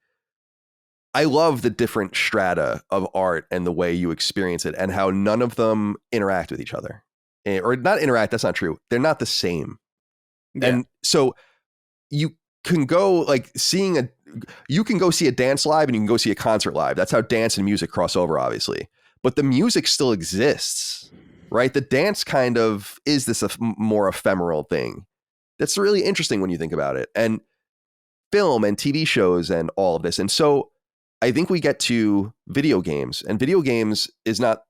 love the different strata of art and the way you experience it, and how none of them interact with each other. Or not interact, that's not true. They're not the same. Yeah. And so you can go you can go see a dance live, and you can go see a concert live. That's how dance and music cross over, obviously. But the music still exists, right? The dance kind of is this more ephemeral thing. That's really interesting when you think about it. And film and TV shows and all of this. And so I think we get to video games, and video games is not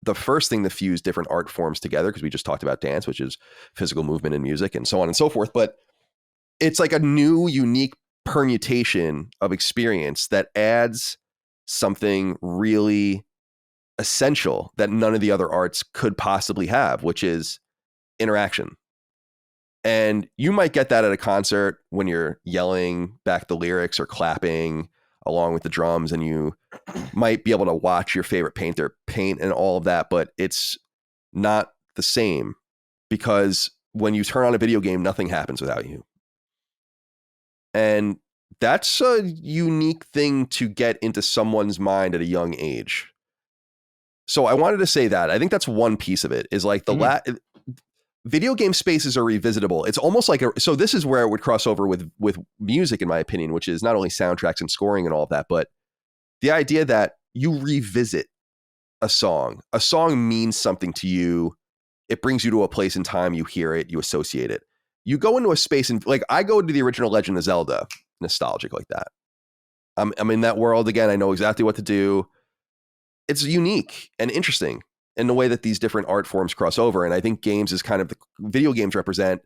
the first thing to fuse different art forms together, because we just talked about dance, which is physical movement and music and so on and so forth. But it's like a new, unique permutation of experience that adds something really essential that none of the other arts could possibly have, which is interaction. And you might get that at a concert when you're yelling back the lyrics or clapping along with the drums, and you might be able to watch your favorite painter paint and all of that, but it's not the same, because when you turn on a video game, nothing happens without you. And that's a unique thing to get into someone's mind at a young age. So I wanted to say that. I think that's one piece of it, is like video game spaces are revisitable. It's almost like so this is where it would cross over with music, in my opinion, which is not only soundtracks and scoring and all of that, but the idea that you revisit a song means something to you. It brings you to a place in time, you hear it, you associate it. You go into a space, and like I go to the original Legend of Zelda, nostalgic like that. I'm in that world again. I know exactly what to do. It's unique and interesting in the way that these different art forms cross over. And I think games is kind of video games represent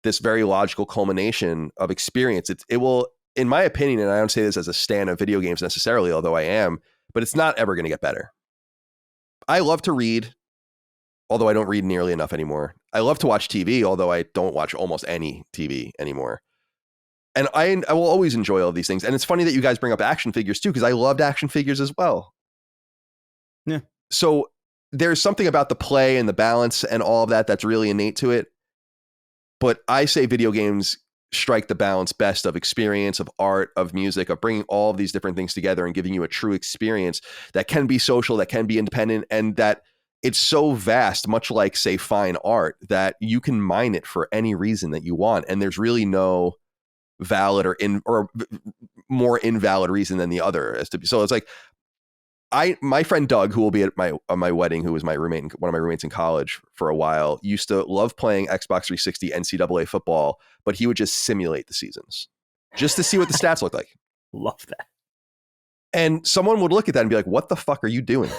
this very logical culmination of experience. It will, in my opinion, and I don't say this as a stan of video games necessarily, although I am, but it's not ever going to get better. I love to read, although I don't read nearly enough anymore. I love to watch TV, although I don't watch almost any TV anymore. And I will always enjoy all these things. And it's funny that you guys bring up action figures too, because I loved action figures as well. Yeah. So there's something about the play and the balance and all of that that's really innate to it. But I say video games strike the balance best of experience, of art, of music, of bringing all of these different things together and giving you a true experience that can be social, that can be independent, and that it's so vast, much like, say, fine art, that you can mine it for any reason that you want. And there's really no valid or more invalid reason than the other. So it's like, my friend Doug, who will be at my wedding, who was my roommate, one of my roommates in college for a while, used to love playing Xbox 360 NCAA football, but he would just simulate the seasons just to see what the stats look like. Love that. And someone would look at that and be like, what the fuck are you doing?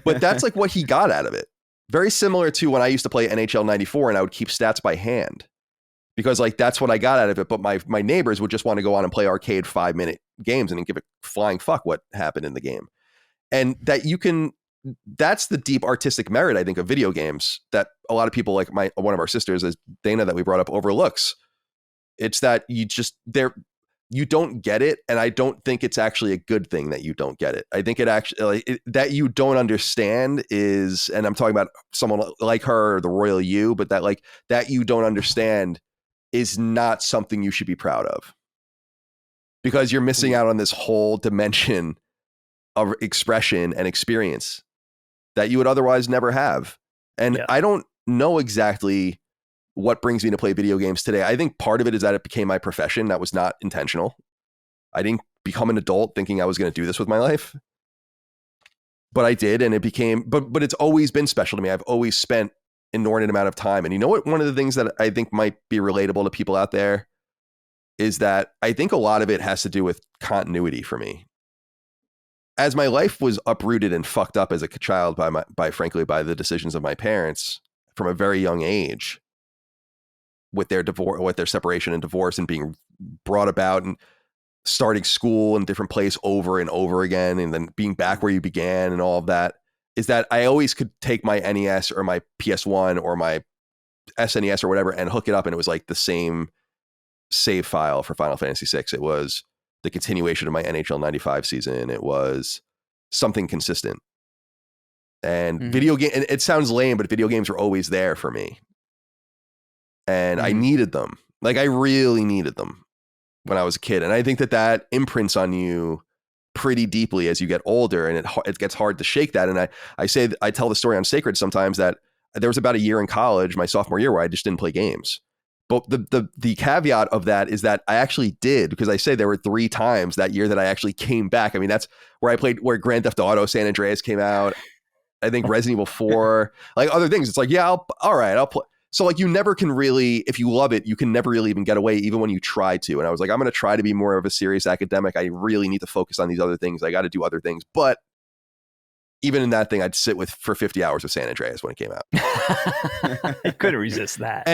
But that's like what he got out of it. Very similar to when I used to play NHL 94 and I would keep stats by hand, because like that's what I got out of it. But my neighbors would just want to go on and play arcade 5-minute games and give a flying fuck what happened in the game. And that's the deep artistic merit, I think, of video games that a lot of people, like one of our sisters, as Dana, that we brought up, overlooks. It's that you don't get it. And I don't think it's actually a good thing that you don't get it. I think it actually, that you don't understand is, and I'm talking about someone like her or the royal you, but that you don't understand is not something you should be proud of, because you're missing out on this whole dimension of expression and experience that you would otherwise never have. And yeah. I don't know exactly what brings me to play video games today. I think part of it is that it became my profession. That was not intentional. I didn't become an adult thinking I was going to do this with my life, but I did. And it became, but it's always been special to me. I've always spent an inordinate amount of time. And you know what? One of the things that I think might be relatable to people out there is that I think a lot of it has to do with continuity for me. As my life was uprooted and fucked up as a child frankly by the decisions of my parents from a very young age, with their divorce, with their separation and divorce, and being brought about and starting school in a different place over and over again, and then being back where you began and all of that, is that I always could take my NES or my PS1 or my SNES or whatever and hook it up, and it was like the same save file for Final Fantasy VI. It was the continuation of my NHL 95 season. It was something consistent. And video game, and it sounds lame, but video games were always there for me. And I needed them. Like, I really needed them when I was a kid. And I think that imprints on you pretty deeply as you get older, and it gets hard to shake that. And I tell the story on Sacred sometimes that there was about a year in college, my sophomore year, where I just didn't play games. But the caveat of that is that I actually did, because I say there were 3 times that year that I actually came back. I mean, that's where I played, where Grand Theft Auto San Andreas came out. I think Resident Evil 4, like other things. It's like, yeah, I'll play. So like, you never can really, if you love it, you can never really even get away, even when you try to. And I was like, I'm going to try to be more of a serious academic. I really need to focus on these other things. I got to do other things. But even in that thing, I'd sit for 50 hours of San Andreas when it came out. I couldn't resist that.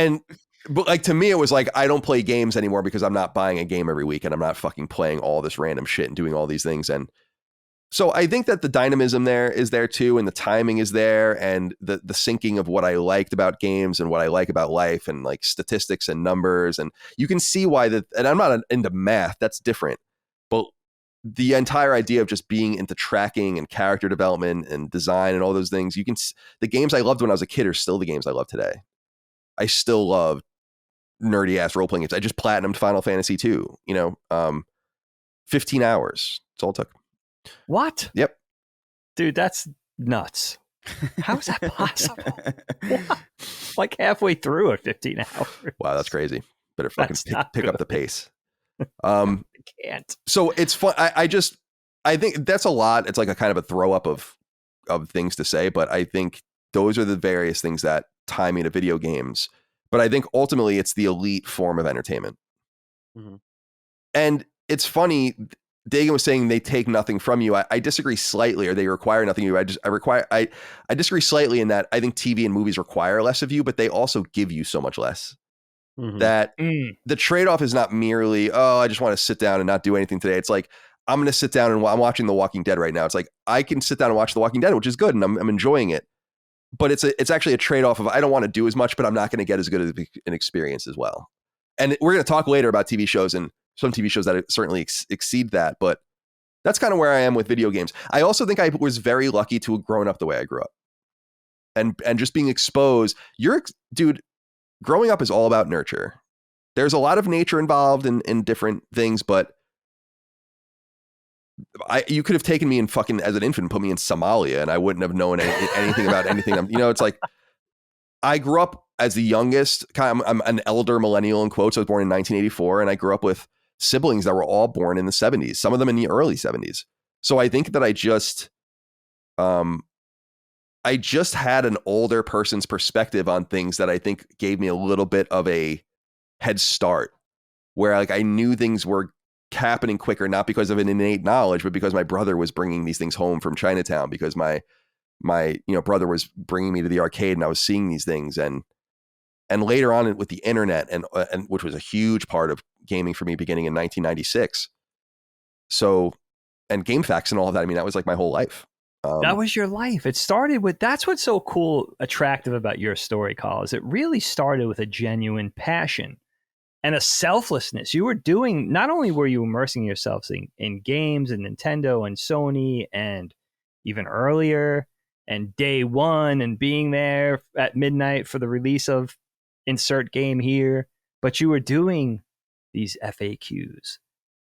But like, to me, it was like, I don't play games anymore because I'm not buying a game every week, and I'm not fucking playing all this random shit and doing all these things. And So I think that the dynamism there is there too, and the timing is there, and the syncing of what I liked about games and what I like about life, and like statistics and numbers, and you can see why that. And I'm not into math; that's different. But the entire idea of just being into tracking and character development and design and all those things, the games I loved when I was a kid are still the games I love today. I still love nerdy ass role playing games. I just platinumed Final Fantasy 2. 15 hours. That's all it took. What? Yep. Dude, that's nuts. How is that possible? What? Like halfway through at 15 hours. Wow, that's crazy. Better fucking pick up the pace. I can't. So it's fun. I think that's a lot. It's like a kind of a throw up of things to say, but I think those are the various things that tie me to video games. But I think ultimately it's the elite form of entertainment. Mm-hmm. And it's funny, Dagan was saying they take nothing from you. I disagree slightly, or they require nothing of you. I disagree slightly in that I think TV and movies require less of you, but they also give you so much less. Mm-hmm. That the trade-off is not merely, I just want to sit down and not do anything today. It's like, I'm going to sit down and I'm watching The Walking Dead right now. It's like, I can sit down and watch The Walking Dead, which is good, and I'm enjoying it. But it's actually a trade-off of, I don't want to do as much, but I'm not going to get as good of an experience as well. And we're going to talk later about TV shows, and some TV shows that certainly exceed that, but that's kind of where I am with video games. I also think I was very lucky to have grown up the way I grew up, and just being exposed. Dude, growing up is all about nurture. There's a lot of nature involved in different things, but you could have taken me in fucking as an infant and put me in Somalia, and I wouldn't have known anything about anything. It's like, I grew up as the youngest. I'm an elder millennial in quotes. I was born in 1984, and I grew up with siblings that were all born in the 70s, some of them in the early 70s. So I think that I just had an older person's perspective on things that I think gave me a little bit of a head start, where like I knew things were happening quicker, not because of an innate knowledge, but because my brother was bringing these things home from Chinatown, because my brother was bringing me to the arcade, and I was seeing these things, and later on with the internet, and which was a huge part of gaming for me beginning in 1996. So, and GameFAQs and all of that. I mean, that was like my whole life. That was your life. It started with, that's what's so cool, attractive about your story, Colin, is it really started with a genuine passion and a selflessness. You were doing, not only were you immersing yourselves in games and Nintendo and Sony and even earlier and day one and being there at midnight for the release of insert game here, but you were doing these FAQs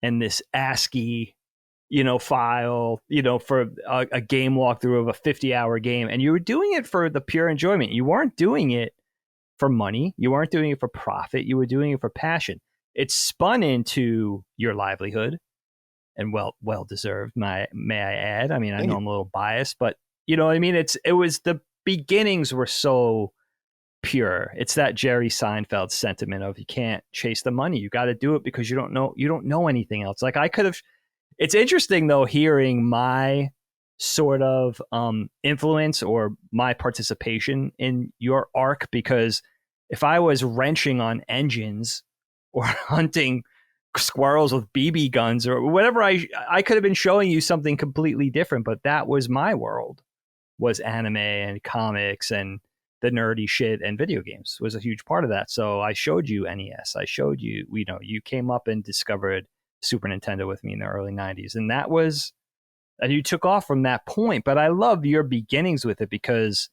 and this ASCII, file, for a game walkthrough of a 50-hour game. And you were doing it for the pure enjoyment. You weren't doing it for money. You weren't doing it for profit. You were doing it for passion. It spun into your livelihood, and well deserved, may I add. I mean, I know I'm a little biased, but you know what I mean? It was the beginnings were so pure. It's that Jerry Seinfeld sentiment of, you can't chase the money. You got to do it because you don't know anything else. Like I could have, it's interesting though, hearing my sort of influence or my participation in your arc, because if I was wrenching on engines or hunting squirrels with BB guns or whatever, I could have been showing you something completely different, but that was my world, was anime and comics, and the nerdy shit, and video games was a huge part of that. So I showed you NES. I showed you, you came up and discovered Super Nintendo with me in the early 90s. And and you took off from that point. But I love your beginnings with it, because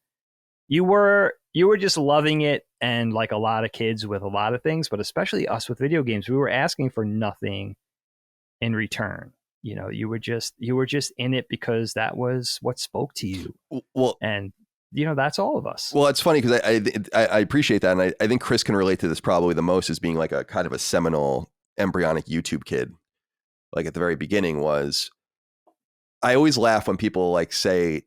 you were just loving it. And like a lot of kids with a lot of things, but especially us with video games, we were asking for nothing in return. You were just in it because that was what spoke to you. Well, and that's all of us. Well, it's funny because I appreciate that. And I think Chris can relate to this probably the most, as being like a kind of a seminal embryonic YouTube kid. Like at the very beginning I always laugh when people like say,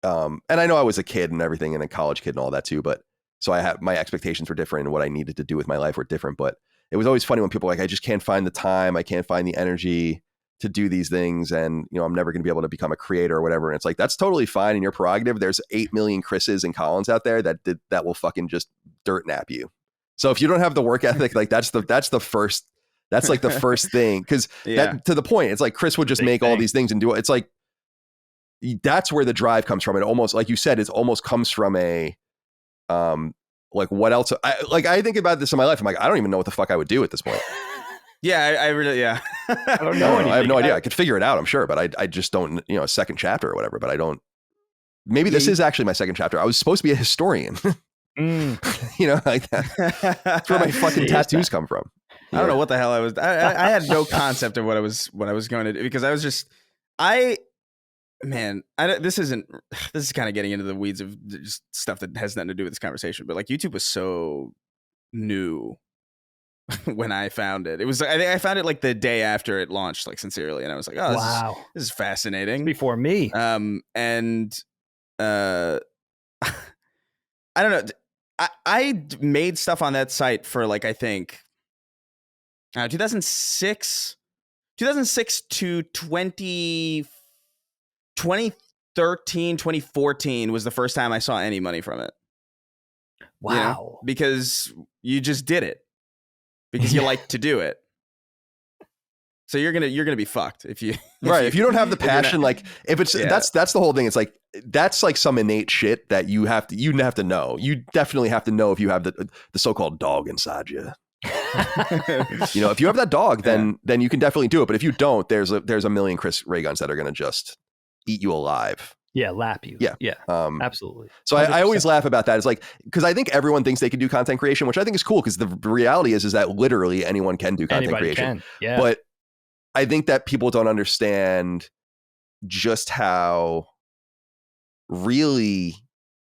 and I know I was a kid and everything, and a college kid and all that too, but so my expectations were different, and what I needed to do with my life were different. But it was always funny when people were like, I just can't find the time. I can't find the energy to do these things, and I'm never going to be able to become a creator or whatever. And it's like, that's totally fine in your prerogative. There's 8 million Chris's and Collins out there that will fucking just dirt nap you. So if you don't have the work ethic, like that's the first, that's like the first thing. Cause to the point, it's like Chris would just make all these things and do it. It's like, that's where the drive comes from. It almost, like you said, it almost comes from a, like what else? I think about this in my life. I'm like, I don't even know what the fuck I would do at this point. Yeah, I really, yeah. I don't know anything. I have no idea. I could figure it out, I'm sure, but I just don't, a second chapter or whatever, but I don't. Maybe this is actually my second chapter. I was supposed to be a historian. Like that. That's where my fucking tattoos come from. I don't know what the hell I was. I had no concept of what I was going to do, because I was just, this is kind of getting into the weeds of just stuff that has nothing to do with this conversation. But like, YouTube was so new when I found it. It was, I think I found it like the day after it launched, like sincerely, and I was like, oh, wow, this is fascinating. Before me, I don't know. I made stuff on that site for like, I think 2006 to 2013, 2014 was the first time I saw any money from it. Wow. Because you just did it because you like to do it. So you're gonna be fucked if you right. If you don't have the passion, like if it's that's the whole thing. It's like that's like some innate shit that you have to know. You definitely have to know if you have the so-called dog inside you. If you have that dog, then you can definitely do it. But if you don't, there's a million Chris Ray guns that are gonna just eat you alive. Yeah, lap you. Yeah. Absolutely. So I always laugh about that. It's like, because I think everyone thinks they can do content creation, which I think is cool, because the reality is that literally anyone can do content Anybody creation. Can. Yeah. But I think that people don't understand just how really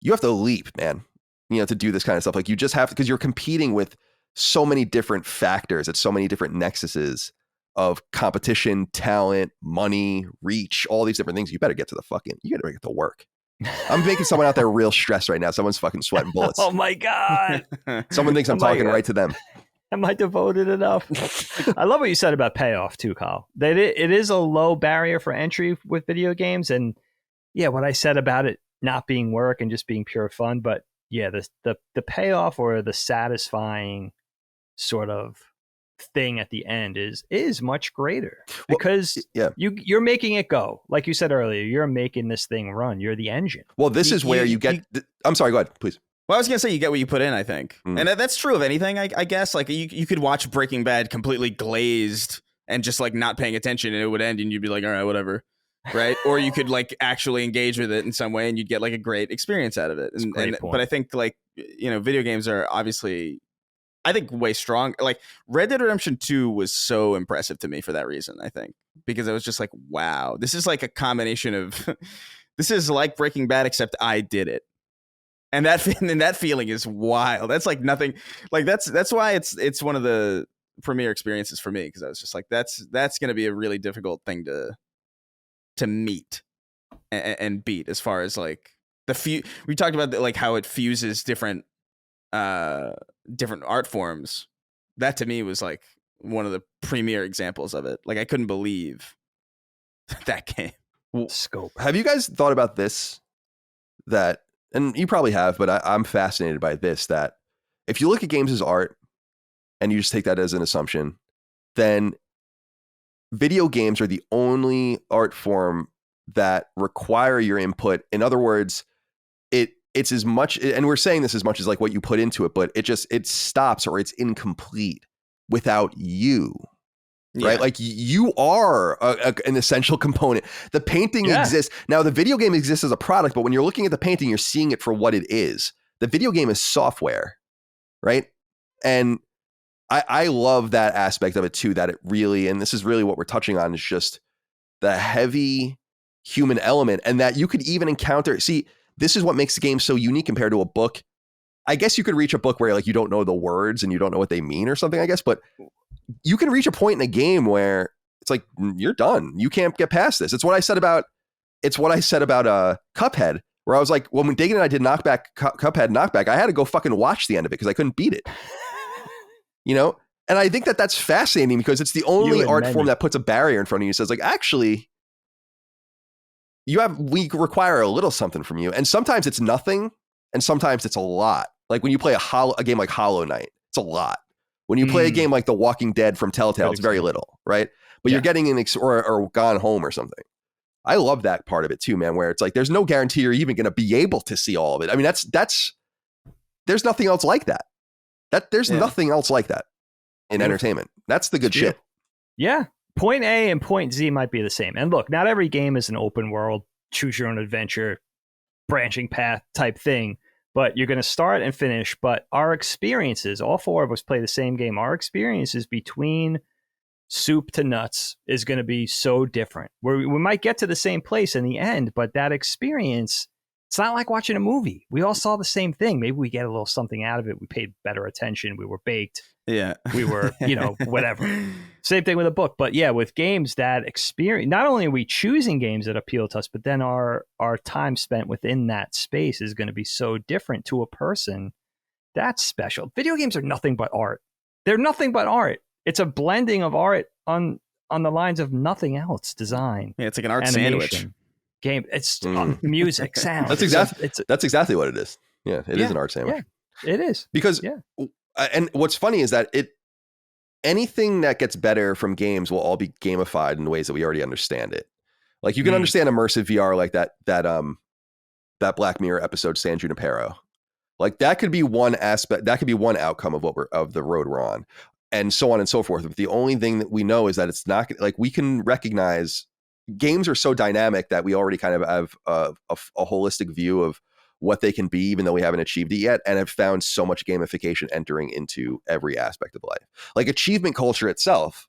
you have to leap, man, to do this kind of stuff. Like you just have to, because you're competing with so many different factors at so many different nexuses of competition, talent, money, reach, all these different things. You better get to the work. I'm making someone out there real stressed right now. Someone's fucking sweating bullets. Oh my God. Someone thinks I'm talking right to them. Am I devoted enough? I love what you said about payoff too, Kyle. That it is a low barrier for entry with video games. And yeah, what I said about it not being work and just being pure fun. But yeah, the payoff or the satisfying sort of thing at the end is much greater, because you're making it go. Like you said earlier, you're making this thing run. You're the engine. Well, this is where you get... I'm sorry, go ahead, please. Well, I was going to say, you get what you put in, I think. And that's true of anything, I guess. Like, you could watch Breaking Bad completely glazed and just, like, not paying attention, and it would end, and you'd be like, all right, whatever, right? Or you could, like, actually engage with it in some way, and you'd get, like, a great experience out of it. But I think, like, video games are obviously, I think, way strong. Like, Red Dead Redemption 2 was so impressive to me for that reason, I think. Because I was just like, wow, this is, like, a combination of... this is like Breaking Bad, except I did it. And that feeling is wild. That's like nothing. Like that's why it's one of the premier experiences for me, because I was just like, that's going to be a really difficult thing to meet and beat, as far as like we talked about like how it fuses different art forms. That to me was like one of the premier examples of it. Like I couldn't believe that game. Scope. Have you guys thought about this? That. And you probably have, but I'm fascinated by this, that if you look at games as art and you just take that as an assumption, then video games are the only art form that require your input. In other words, it's as much, and we're saying this as much as like what you put into it, but it stops or it's incomplete without you. Right? Yeah. Like you are an essential component. The painting exists. Now the video game exists as a product, but when you're looking at the painting, you're seeing it for what it is. The video game is software, right? And I love that aspect of it too, that it really, and this is really what we're touching on, is just the heavy human element, and that you could even encounter, see, this is what makes the game so unique compared to a book. I guess you could reach a book where like you don't know the words and you don't know what they mean or something, I guess, but you can reach a point in a game where it's like, you're done. You can't get past this. It's what I said about Cuphead, where I was like, when Dagan and I did Cuphead knockback, I had to go fucking watch the end of it because I couldn't beat it. And I think that that's fascinating, because it's the only art form that puts a barrier in front of you. Says like, actually, we require a little something from you. And sometimes it's nothing. And sometimes it's a lot. Like when you play a game like Hollow Knight, it's a lot. When you play a game like The Walking Dead from Telltale, it's very little, right? But you're getting or Gone Home or something. I love that part of it too, man, where it's like there's no guarantee you're even going to be able to see all of it. I mean, that's there's nothing else like that. There's nothing else like that in entertainment. That's the good shit. Yeah. Point A and point Z might be the same. And look, not every game is an open world, choose your own adventure, branching path type thing, but you're going to start and finish. But our experiences, all four of us play the same game. Our experiences between soup to nuts is going to be so different. We might get to the same place in the end, but that experience, it's not like watching a movie. We all saw the same thing. Maybe we get a little something out of it. We paid better attention. We were baked. Yeah. We were, whatever. Same thing with a book. But yeah, with games, that experience, not only are we choosing games that appeal to us, but then our time spent within that space is going to be so different to a person. That's special. Video games are nothing but art. They're nothing but art. It's a blending of art on the lines of nothing else. Design. Yeah, it's like an art animation, sandwich. Game. It's music, sound. That's exactly what it is. Yeah, it is an art sandwich. Yeah, it is. Because and what's funny is that anything that gets better from games will all be gamified in ways that we already understand it. Like you can understand immersive VR like that Black Mirror episode San Junipero. Like that could be one aspect, that could be one outcome of the road we're on, and so on and so forth. But the only thing that we know is that it's not like we can recognize games are so dynamic that we already kind of have a holistic view of what they can be, even though we haven't achieved it yet, and have found so much gamification entering into every aspect of life. Like achievement culture itself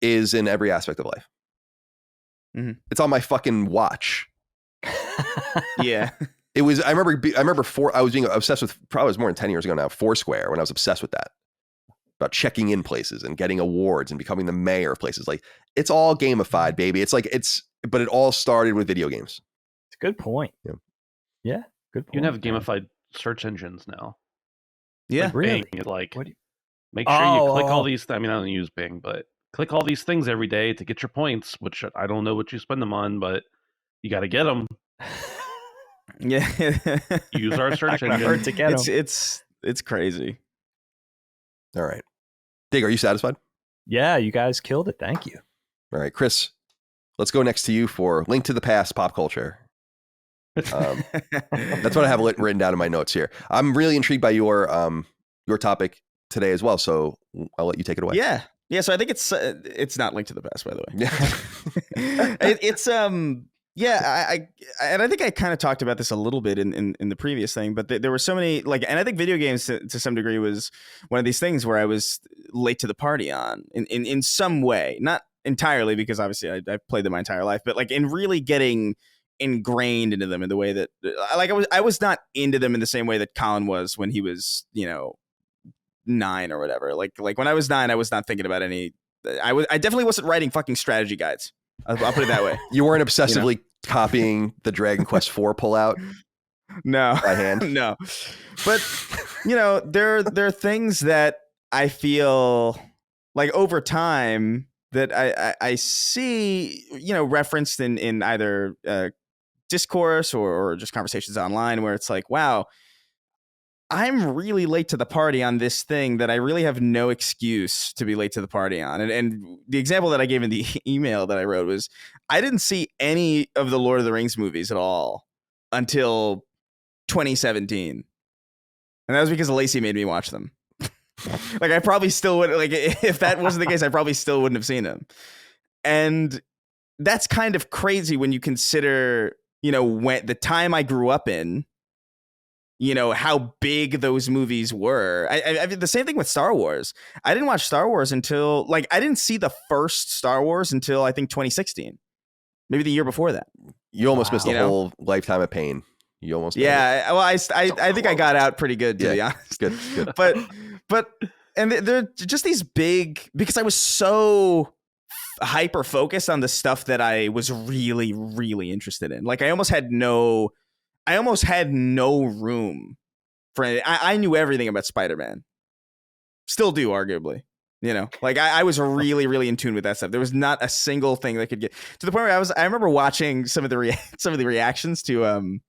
is in every aspect of life. Mm-hmm. It's on my fucking watch. Yeah. It was, I remember I was being obsessed with, probably it was more than 10 years ago now, Foursquare, when I was obsessed with that. About checking in places and getting awards and becoming the mayor of places. Like it's all gamified, baby. But it all started with video games. It's a good point. Yeah, good point. You can have gamified search engines now. Yeah, like really. Bing is like, make sure you click all these. I mean, I don't use Bing, but click all these things every day to get your points. Which I don't know what you spend them on, but you got to get them. Yeah, use our search engine. Hurt to get them. It's crazy. All right, Dig, are you satisfied? Yeah, you guys killed it. Thank you. All right, Chris, let's go next to you for Link to the Past pop culture. That's what I have written down in my notes here. I'm really intrigued by your topic today as well, so I'll let you take it away. Yeah. So I think it's not Link to the Past, by the way. Yeah. I think I kind of talked about this a little bit in the previous thing, but there were so many and I think video games to some degree was one of these things where I was late to the party on in some way, not entirely because obviously I've played them my entire life, but like in really getting ingrained into them in the way that I was not into them in the same way that Colin was when he was 9 or whatever. Like when I was 9, I was not thinking about any. I definitely wasn't writing fucking strategy guides. I'll put it that way. You weren't obsessively copying the Dragon Quest IV pullout. No, by hand. No, but there are things that I feel like over time that I see referenced in either discourse or just conversations online where it's like, wow, I'm really late to the party on this thing that I really have no excuse to be late to the party on. And the example that I gave in the email that I wrote was I didn't see any of the Lord of the Rings movies at all until 2017. And that was because Lacey made me watch them. Like I probably still would, like if that wasn't the case, I probably still wouldn't have seen them. And that's kind of crazy when you consider, when the time I grew up in, how big those movies were. I the same thing with Star Wars. I didn't watch Star Wars until I didn't see the first Star Wars until I think 2016, maybe the year before that. You almost missed the whole lifetime of pain. You almost well, I think I got out pretty good to be honest. Good. But and they're just these big, because I was so hyper focused on the stuff that I was really, really interested in. Like I almost had no room for it. I knew everything about Spider-Man. Still do, arguably. I was really, really in tune with that stuff. There was not a single thing that could get to the point where I remember watching some of the reactions to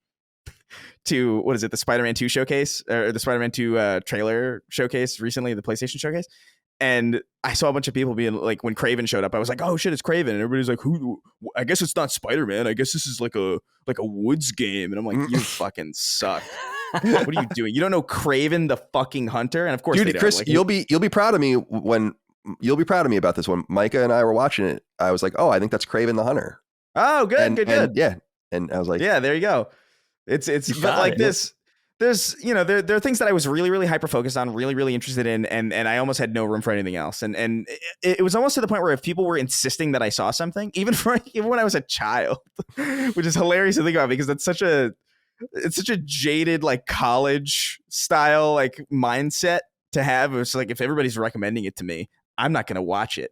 what is it, the Spider-Man 2 showcase or the Spider-Man 2 trailer showcase recently, the PlayStation showcase. And I saw a bunch of people being like, when Craven showed up, I was like, oh shit, it's Craven. And everybody's like, who? I guess it's not Spider-Man. I guess this is like a Woods game. And I'm like, you fucking suck. What are you doing? You don't know Craven the fucking hunter? And of course, dude, Chris, like, you'll be proud of me when you'll be proud of me about this. When Micah and I were watching it, I was like, oh, I think that's Craven the Hunter. Oh, good, good. Yeah. And I was like, yeah, there you go. It's but like this. There's, you know, there are things that I was really, really hyper focused on, really, really interested in, and I almost had no room for anything else. And it was almost to the point where if people were insisting that I saw something, even when I was a child, which is hilarious to think about because it's such a jaded like college style like mindset to have. It's like if everybody's recommending it to me, I'm not gonna watch it.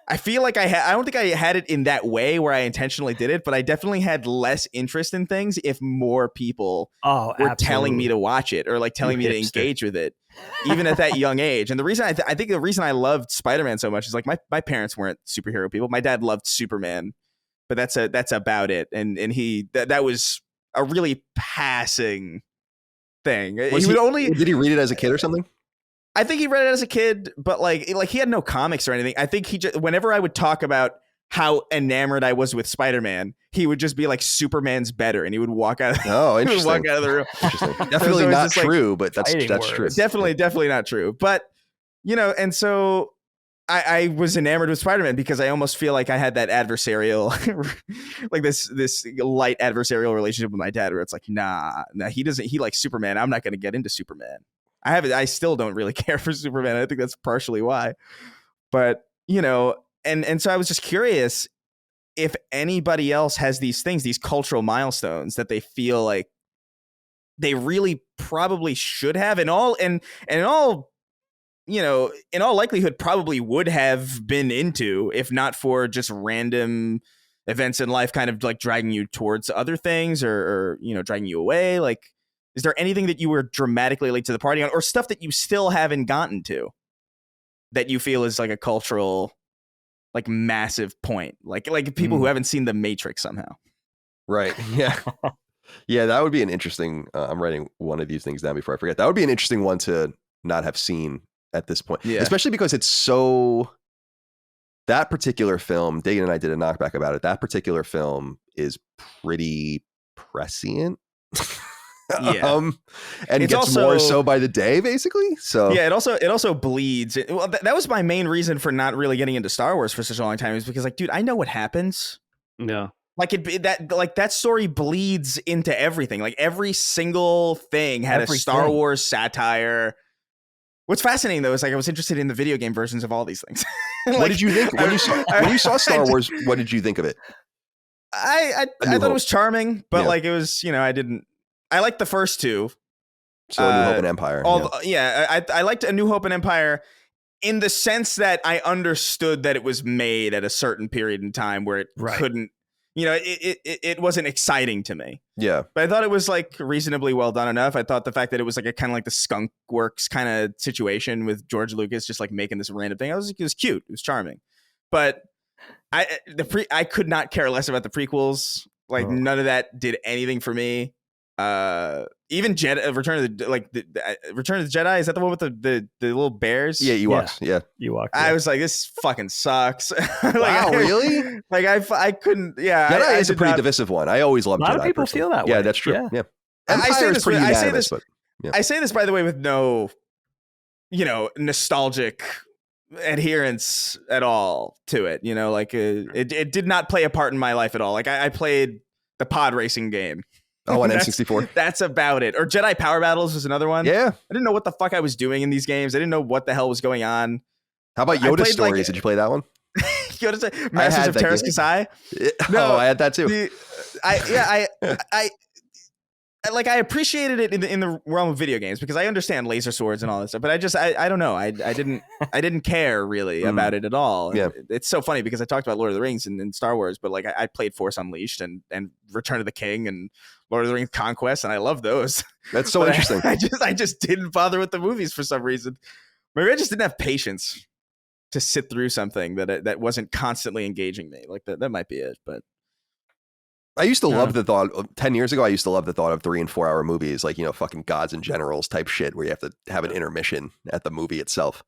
I feel like I don't think I had it in that way where I intentionally did it, but I definitely had less interest in things if more people were telling me to watch it or like telling me to engage with it, even at that young age. And the reason I think the reason I loved Spider-Man so much is like my parents weren't superhero people. My dad loved Superman, but that's about it. And that was a really passing thing. Did he read it as a kid or something? I think he read it as a kid, but like he had no comics or anything. I think he just, whenever I would talk about how enamored I was with Spider-Man, he would just be like, Superman's better, and he would walk out. Interesting. Walk out of the room. Interesting. Definitely not true, but that's true. Definitely not true. But you know, and so I was enamored with Spider-Man because I almost feel like I had that adversarial, like this light adversarial relationship with my dad, where it's like, nah, he doesn't. He likes Superman. I'm not going to get into Superman. I still don't really care for Superman. I think that's partially why. But, you know, and so I was just curious if anybody else has these things, these cultural milestones that they feel like they really probably should have, and in all likelihood probably would have been into, if not for just random events in life kind of like dragging you towards other things or you know, dragging you away. Like, is there anything that you were dramatically late to the party on, or stuff that you still haven't gotten to that you feel is like a cultural, like massive point, like people who haven't seen The Matrix somehow? Right. Yeah. Yeah. That would be an interesting, I'm writing one of these things down before I forget. That would be an interesting one to not have seen at this point, especially because it's so, that particular film, Dagan and I did a knockback about it. That particular film is pretty prescient. And it gets also, more so by the day, basically. So yeah, it also bleeds. Well, that was my main reason for not really getting into Star Wars for such a long time, is because like, dude, I know what happens. Yeah, like that story bleeds into everything. Like every single thing had a Star Wars satire. What's fascinating though is like I was interested in the video game versions of all these things. Like, what did you think when you saw Star Wars? What did you think of it? I thought it was charming, but like it was, you know, I liked the first two. So A New Hope and Empire. I liked A New Hope and Empire in the sense that I understood that it was made at a certain period in time where it couldn't, you know, it wasn't exciting to me. Yeah. But I thought it was like reasonably well done enough. I thought the fact that it was like a kind of like the Skunk Works kind of situation with George Lucas just like making this random thing. It was cute. It was charming. But I could not care less about the prequels. Like none of that did anything for me. Even Return of the Jedi, is that the one with the little bears? Yeah, Ewoks. Yeah. Ewok. I was like, this fucking sucks. Like, wow, really? Like I couldn't. Yeah, Jedi is a pretty divisive one. I always loved Jedi. A lot of people feel that way. Yeah, that's true. Yeah. I say this. But, yeah. I say this by the way with no, you know, nostalgic adherence at all to it. You know, like it did not play a part in my life at all. Like I played the pod racing game. Oh, on N64. That's about it. Or Jedi Power Battles was another one. Yeah. I didn't know what the fuck I was doing in these games. I didn't know what the hell was going on. How about Yoda Stories? Did you play that one? Masters of Terras Kasai? No, I had that too. I appreciated it in the realm of video games because I understand laser swords and all that stuff, but I don't know. I didn't care really about it at all. Yeah. It's so funny because I talked about Lord of the Rings and Star Wars, but like I played Force Unleashed and Return of the King and Lord of the Rings Conquest, and I love those. That's so interesting. I just didn't bother with the movies for some reason. Maybe I just didn't have patience to sit through something that wasn't constantly engaging me. Like that might be it, but. I used to love the thought 10 years ago. I used to love the thought of 3 and 4 hour movies, like, you know, fucking Gods and Generals type shit where you have to have an intermission at the movie itself.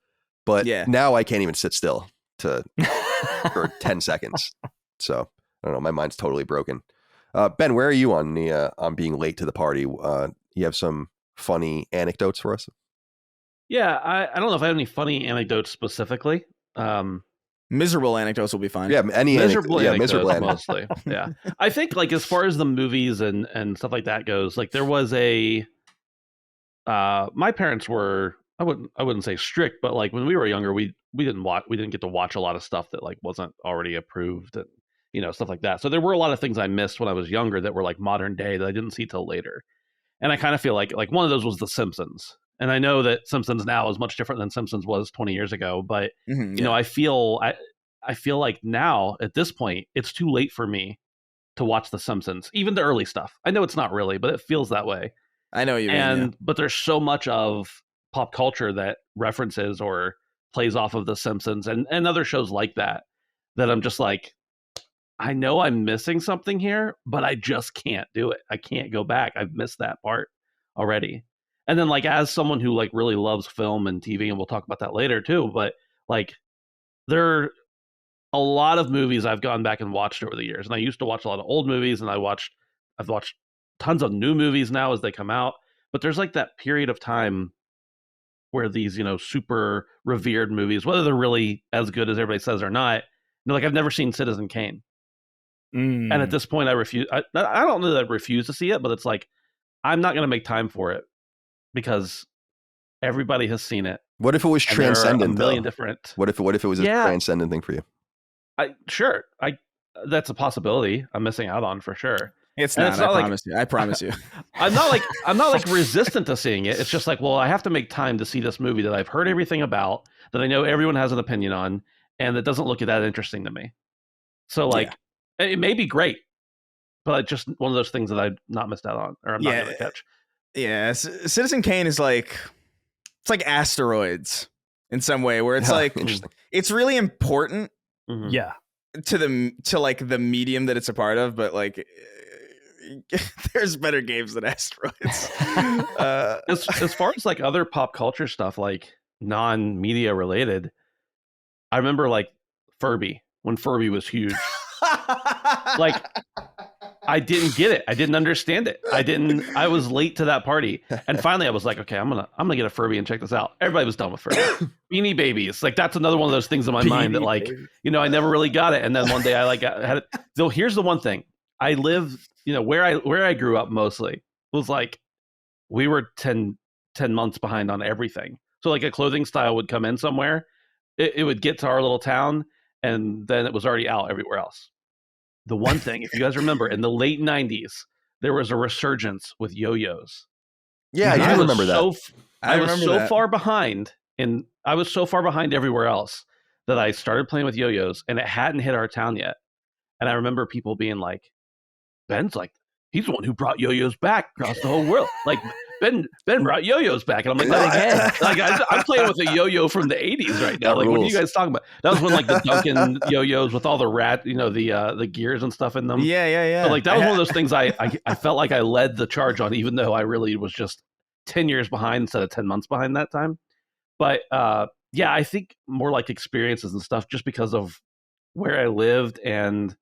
But Yeah. now I can't even sit still for 10 seconds. So I don't know. My mind's totally broken. Ben, where are you on the on being late to the party? You have some funny anecdotes for us? Yeah, I don't know if I have any funny anecdotes specifically. Miserable anecdotes will be fine. Yeah, Miserable miserable anecdotes mostly. Yeah, I think like as far as the movies and stuff like that goes, like there was a. My parents were I wouldn't say strict, but like when we were younger, we didn't get to watch a lot of stuff that like wasn't already approved and stuff like that. So there were a lot of things I missed when I was younger that were like modern day that I didn't see till later. And I kind of feel like one of those was The Simpsons. And I know that Simpsons now is much different than Simpsons was 20 years ago, but I feel like now at this point it's too late for me to watch The Simpsons, even the early stuff. I know it's not really, but it feels that way. I know what you mean. But there's so much of pop culture that references or plays off of The Simpsons and other shows like that I'm just like, I know I'm missing something here, but I just can't do it. I can't go back. I've missed that part already. And then like as someone who like really loves film and TV, and we'll talk about that later too, but like there are a lot of movies I've gone back and watched over the years. And I used to watch a lot of old movies, and I've watched tons of new movies now as they come out. But there's like that period of time where these, super revered movies, whether they're really as good as everybody says or not, like I've never seen Citizen Kane. And at this point I refuse. I don't know that I refuse to see it, but it's like, I'm not going to make time for it because everybody has seen it. What if it was transcendent? Different. What if it was a transcendent thing for you? That's a possibility I'm missing out on for sure. It's not. I promise you. I'm not like resistant to seeing it. It's just like, well, I have to make time to see this movie that I've heard everything about, that I know everyone has an opinion on, and that doesn't look that interesting to me. So like, it may be great, but it's just one of those things that I've not missed out on, or I'm not going to catch. Yeah, Citizen Kane is like, it's like Asteroids in some way, where it's like it's really important. Mm-hmm. Yeah. To like the medium that it's a part of, but like there's better games than Asteroids. As far as like other pop culture stuff, like non-media related, I remember like Furby, when Furby was huge. Like I didn't get it. I didn't understand it. I was late to that party. And finally I was like, okay, I'm gonna get a Furby and check this out. Everybody was done with Furby. Beanie Babies. Like that's another one of those things in my mind that like, I never really got it. And then one day I like had it. So here's the one thing. I live, where I grew up mostly was like, we were 10 months behind on everything. So like a clothing style would come in somewhere. It would get to our little town, and then it was already out everywhere else. The one thing, if you guys remember, in the late 90s, there was a resurgence with yo-yos. Yeah, I do remember that. I was so far behind, and I was so far behind everywhere else that I started playing with yo-yos, and it hadn't hit our town yet. And I remember people being like, Ben's like, he's the one who brought yo-yos back across the whole world. Like, Ben brought yo-yos back. And I'm like, I'm playing with a yo-yo from the 80s right now. Like, what are you guys talking about? That was when like the Duncan yo-yos with all the the gears and stuff in them. Yeah. So, like that was one of those things I felt like I led the charge on, even though I really was just 10 years behind instead of 10 months behind that time. But I think more like experiences and stuff, just because of where I lived. And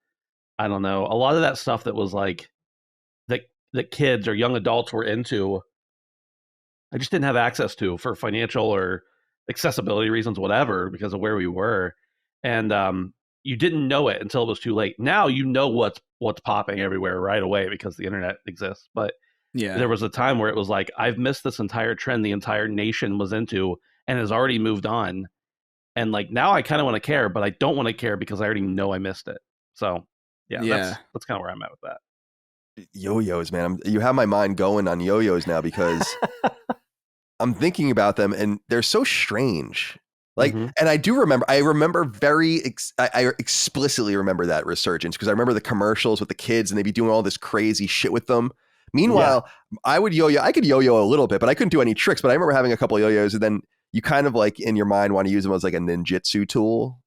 I don't know, a lot of that stuff that was like that kids or young adults were into, I just didn't have access to for financial or accessibility reasons, whatever, because of where we were. And you didn't know it until it was too late. Now you know what's popping everywhere right away because the internet exists. But there was a time where it was like, I've missed this entire trend the entire nation was into and has already moved on. And like now I kind of want to care, but I don't want to care because I already know I missed it. So that's kind of where I'm at with that. Yo-yos, man. You have my mind going on yo-yos now because I'm thinking about them and they're so strange. Like, and I remember I explicitly remember that resurgence because I remember the commercials with the kids and they'd be doing all this crazy shit with them. Meanwhile, I could yo-yo a little bit, but I couldn't do any tricks. But I remember having a couple of yo-yos and then you kind of like in your mind want to use them as like a ninjutsu tool.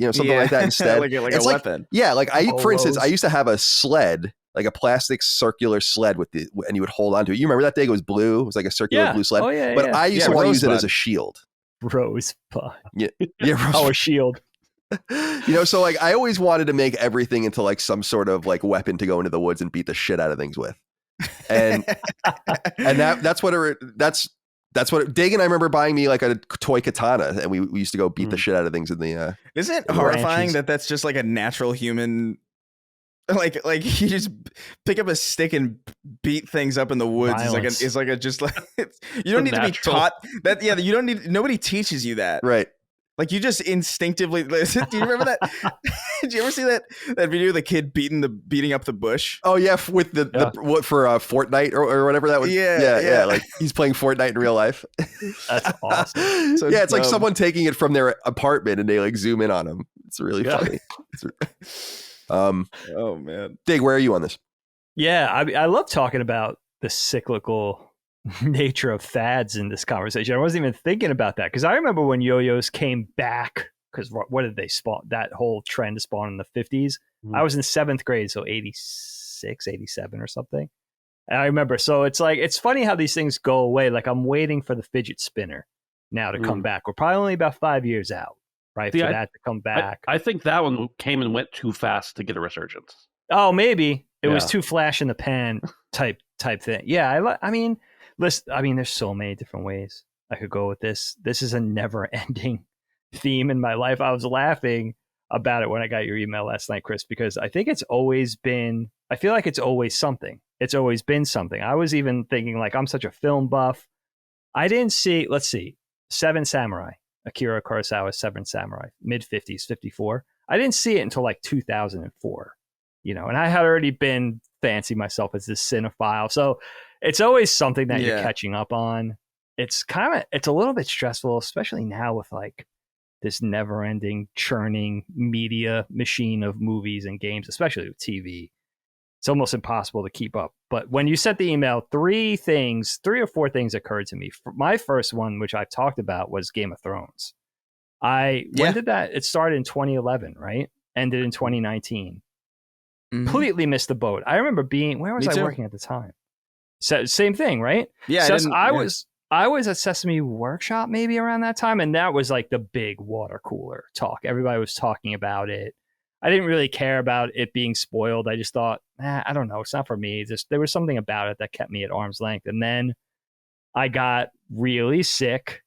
Something like that instead. like a weapon. Yeah, like for instance, I used to have a sled, like a plastic circular sled and you would hold on to it. You remember that thing? It was blue. It was like a circular blue sled. Oh, yeah, but I used to want to use it as a shield. Rosebud. Yeah, Oh, a shield. So like I always wanted to make everything into like some sort of like weapon to go into the woods and beat the shit out of things with. And that's what Dagan, I remember buying me like a toy katana, and we used to go beat the shit out of things in the Isn't it the horrifying branches. that's just like a natural human, like you just pick up a stick and beat things up in the woods. Violence. You don't need to be Natural. taught that. Yeah, you don't need. Nobody teaches you that. right. Like you just instinctively. Do you remember that? Did you ever see that video of the kid beating up the bush? Oh yeah, with the what for Fortnite or whatever that was. Yeah. Like he's playing Fortnite in real life. That's awesome. So yeah, it's like dumb. someone taking it from their apartment and they like zoom in on him. It's really funny. Oh man, Dig, where are you on this? Yeah, I love talking about the cyclical nature of fads in this conversation. I wasn't even thinking about that because I remember when yo-yos came back, because what did they spawn? That whole trend spawned in the 50s. I was in 7th grade, so 86, 87 or something. And I remember, so it's like, it's funny how these things go away. Like I'm waiting for the fidget spinner now to come back. We're probably only about 5 years out, right? See, for that to come back. I think that one came and went too fast to get a resurgence. Oh, maybe it was Yeah. too flash in the pan type thing. Yeah, I mean, listen, there's so many different ways I could go with this. This is a never-ending theme in my life. I was laughing about it when I got your email last night, Chris, because I think it's always been. I feel like it's always something. It's always been something. I was even thinking like I'm such a film buff. I didn't see. Let's see, Seven Samurai, Akira Kurosawa's Seven Samurai, mid-50s, 54. I didn't see it until like 2004. And I had already been fancy myself as this cinephile. So it's always something that you're catching up on. It's a little bit stressful, especially now with like this never ending churning media machine of movies and games, especially with TV. It's almost impossible to keep up. But when you sent the email, 3 or 4 things occurred to me. My first one, which I've talked about, was Game of Thrones. When did that? It started in 2011, right? Ended in 2019. Completely missed the boat. I remember where was I working at the time? So, same thing, right? Yeah, I was at Sesame Workshop maybe around that time, and that was like the big water cooler talk. Everybody was talking about it. I didn't really care about it being spoiled. I just thought, I don't know, it's not for me. There was something about it that kept me at arm's length. And then I got really sick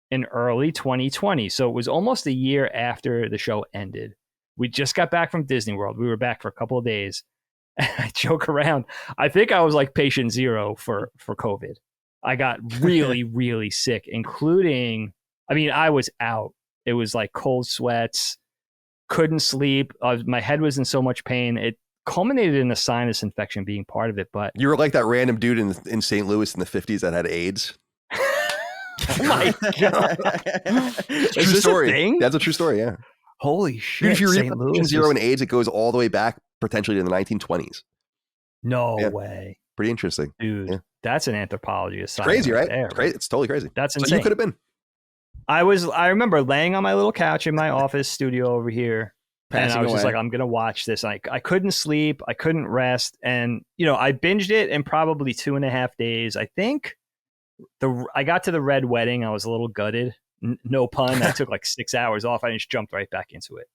in early 2020. So it was almost a year after the show ended. We just got back from Disney World. We were back for a couple of days. And I joke around. I think I was like patient 0 for COVID. I got really, really sick, including, I was out. It was like cold sweats, couldn't sleep. My head was in so much pain. It culminated in a sinus infection being part of it. But You were like that random dude in St. Louis in the 50s that had AIDS. oh my God. True Is this story. a thing? That's a true story, yeah. Holy shit. Dude, if you read St. Louis Patient Zero is- and AIDS, it goes all the way back potentially to the 1920s. No Yeah. way. Pretty interesting. Dude, Yeah. that's an anthropology assignment. Crazy, right? There, It's crazy. It's totally crazy. That's So insane. you could have been. I remember laying on my little couch in my office studio over here. And I Passing was just away. like, I'm going to watch this. I couldn't sleep. I couldn't rest. And, I binged it in probably 2.5 days. I think I got to the Red Wedding. I was a little gutted. No pun. I took like 6 hours off. I just jumped right back into it.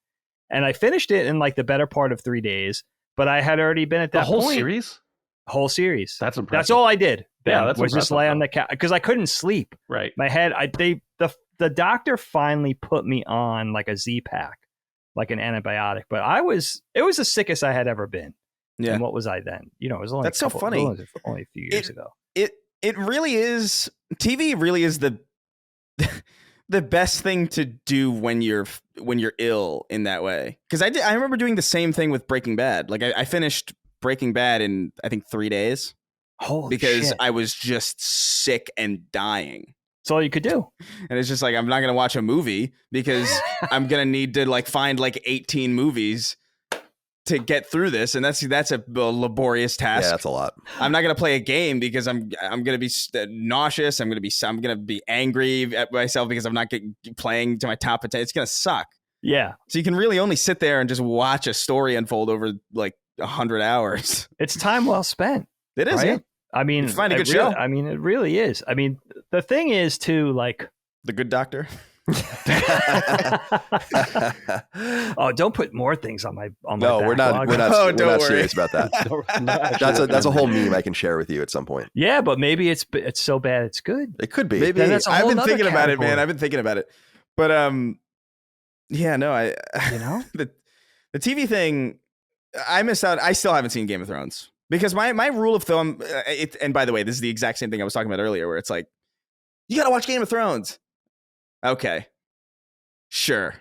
And I finished it in like the better part of 3 days. But I had already been at that The whole point. series? Whole series. That's impressive. That's all I did. Yeah, Ben, that's was just impressive, lay on though. the couch because I couldn't sleep. Right. My head, the doctor finally put me on like a Z-Pack, like an antibiotic. But it was the sickest I had ever been. Yeah. And what was I then? It was only That's so funny. only a few years ago. It really is. TV really is the best thing to do when you're ill in that way. Because I remember doing the same thing with Breaking Bad. Like I finished Breaking Bad in I think 3 days Holy because shit. I was just sick and dying. That's all you could do. And it's just like I'm not gonna watch a movie because I'm gonna need to like find like 18 movies to get through this, and that's a laborious task. Yeah, that's a lot. I'm not gonna play a game because I'm gonna be nauseous. I'm gonna be angry at myself because I'm not playing to my top potential. It's gonna suck. Yeah. So you can really only sit there and just watch a story unfold over like 100 hours. It's time well spent. It is. Right? Yeah. I mean, You find a good it really- show. I mean, it really is. I mean, the thing is too, like, The Good Doctor. Oh, don't put more things on my No, we're not. backlog. We're not. Oh, we're don't not worry. serious about that. That's a whole meme I can share with you at some point. Yeah, but maybe it's so bad it's good. It could be. Maybe Then that's a I've whole been nother thinking about it, man. category. I've been thinking about it, but yeah, no, You know? the TV thing, I missed out. I still haven't seen Game of Thrones because my rule of thumb. And by the way, this is the exact same thing I was talking about earlier, where it's like, you got to watch Game of Thrones. Okay, sure.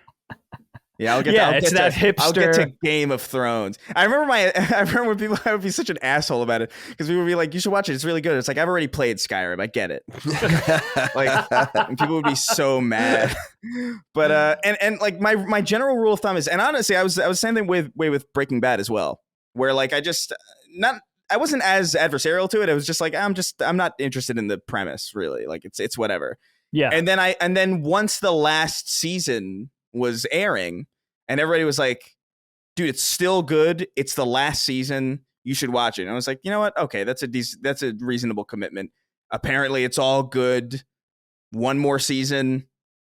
Yeah, I'll get. Yeah, I'll it's get that to, I'll get to hipster- Game of Thrones. I remember when people, I would be such an asshole about it because we would be like, "You should watch it. It's really good." It's like, I've already played Skyrim. I get it. Like, and people would be so mad. But and like my general rule of thumb is, and honestly, I was the same thing with Breaking Bad as well, where like I wasn't as adversarial to it. It was just like, I'm not interested in the premise really. Like it's whatever. Yeah. And then once the last season was airing, and everybody was like, dude, it's still good. It's the last season. You should watch it. And I was like, you know what? Okay, that's a reasonable commitment. Apparently it's all good. One more season.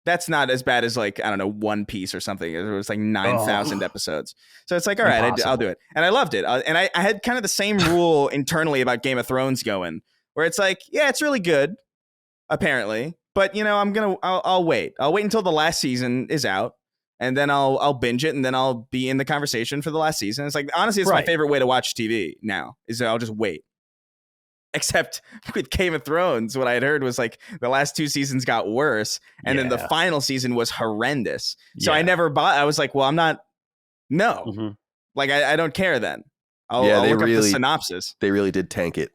That's not as bad as like, I don't know, One Piece or something. It was like 9,000 episodes. So it's like, all right, I'll do it. And I loved it. And I had kind of the same rule internally about Game of Thrones going, where it's like, yeah, it's really good, apparently. But, you know, I'll wait. I'll wait until the last season is out. And then I'll binge it, and then I'll be in the conversation for the last season. It's like, honestly, it's my favorite way to watch TV now, is that I'll just wait. Except with Game of Thrones, what I had heard was like the last 2 seasons got worse, and then the final season was horrendous. So I never bought. I was like, well, I'm not. No, like I don't care then. I'll look up the synopsis. They really did tank it.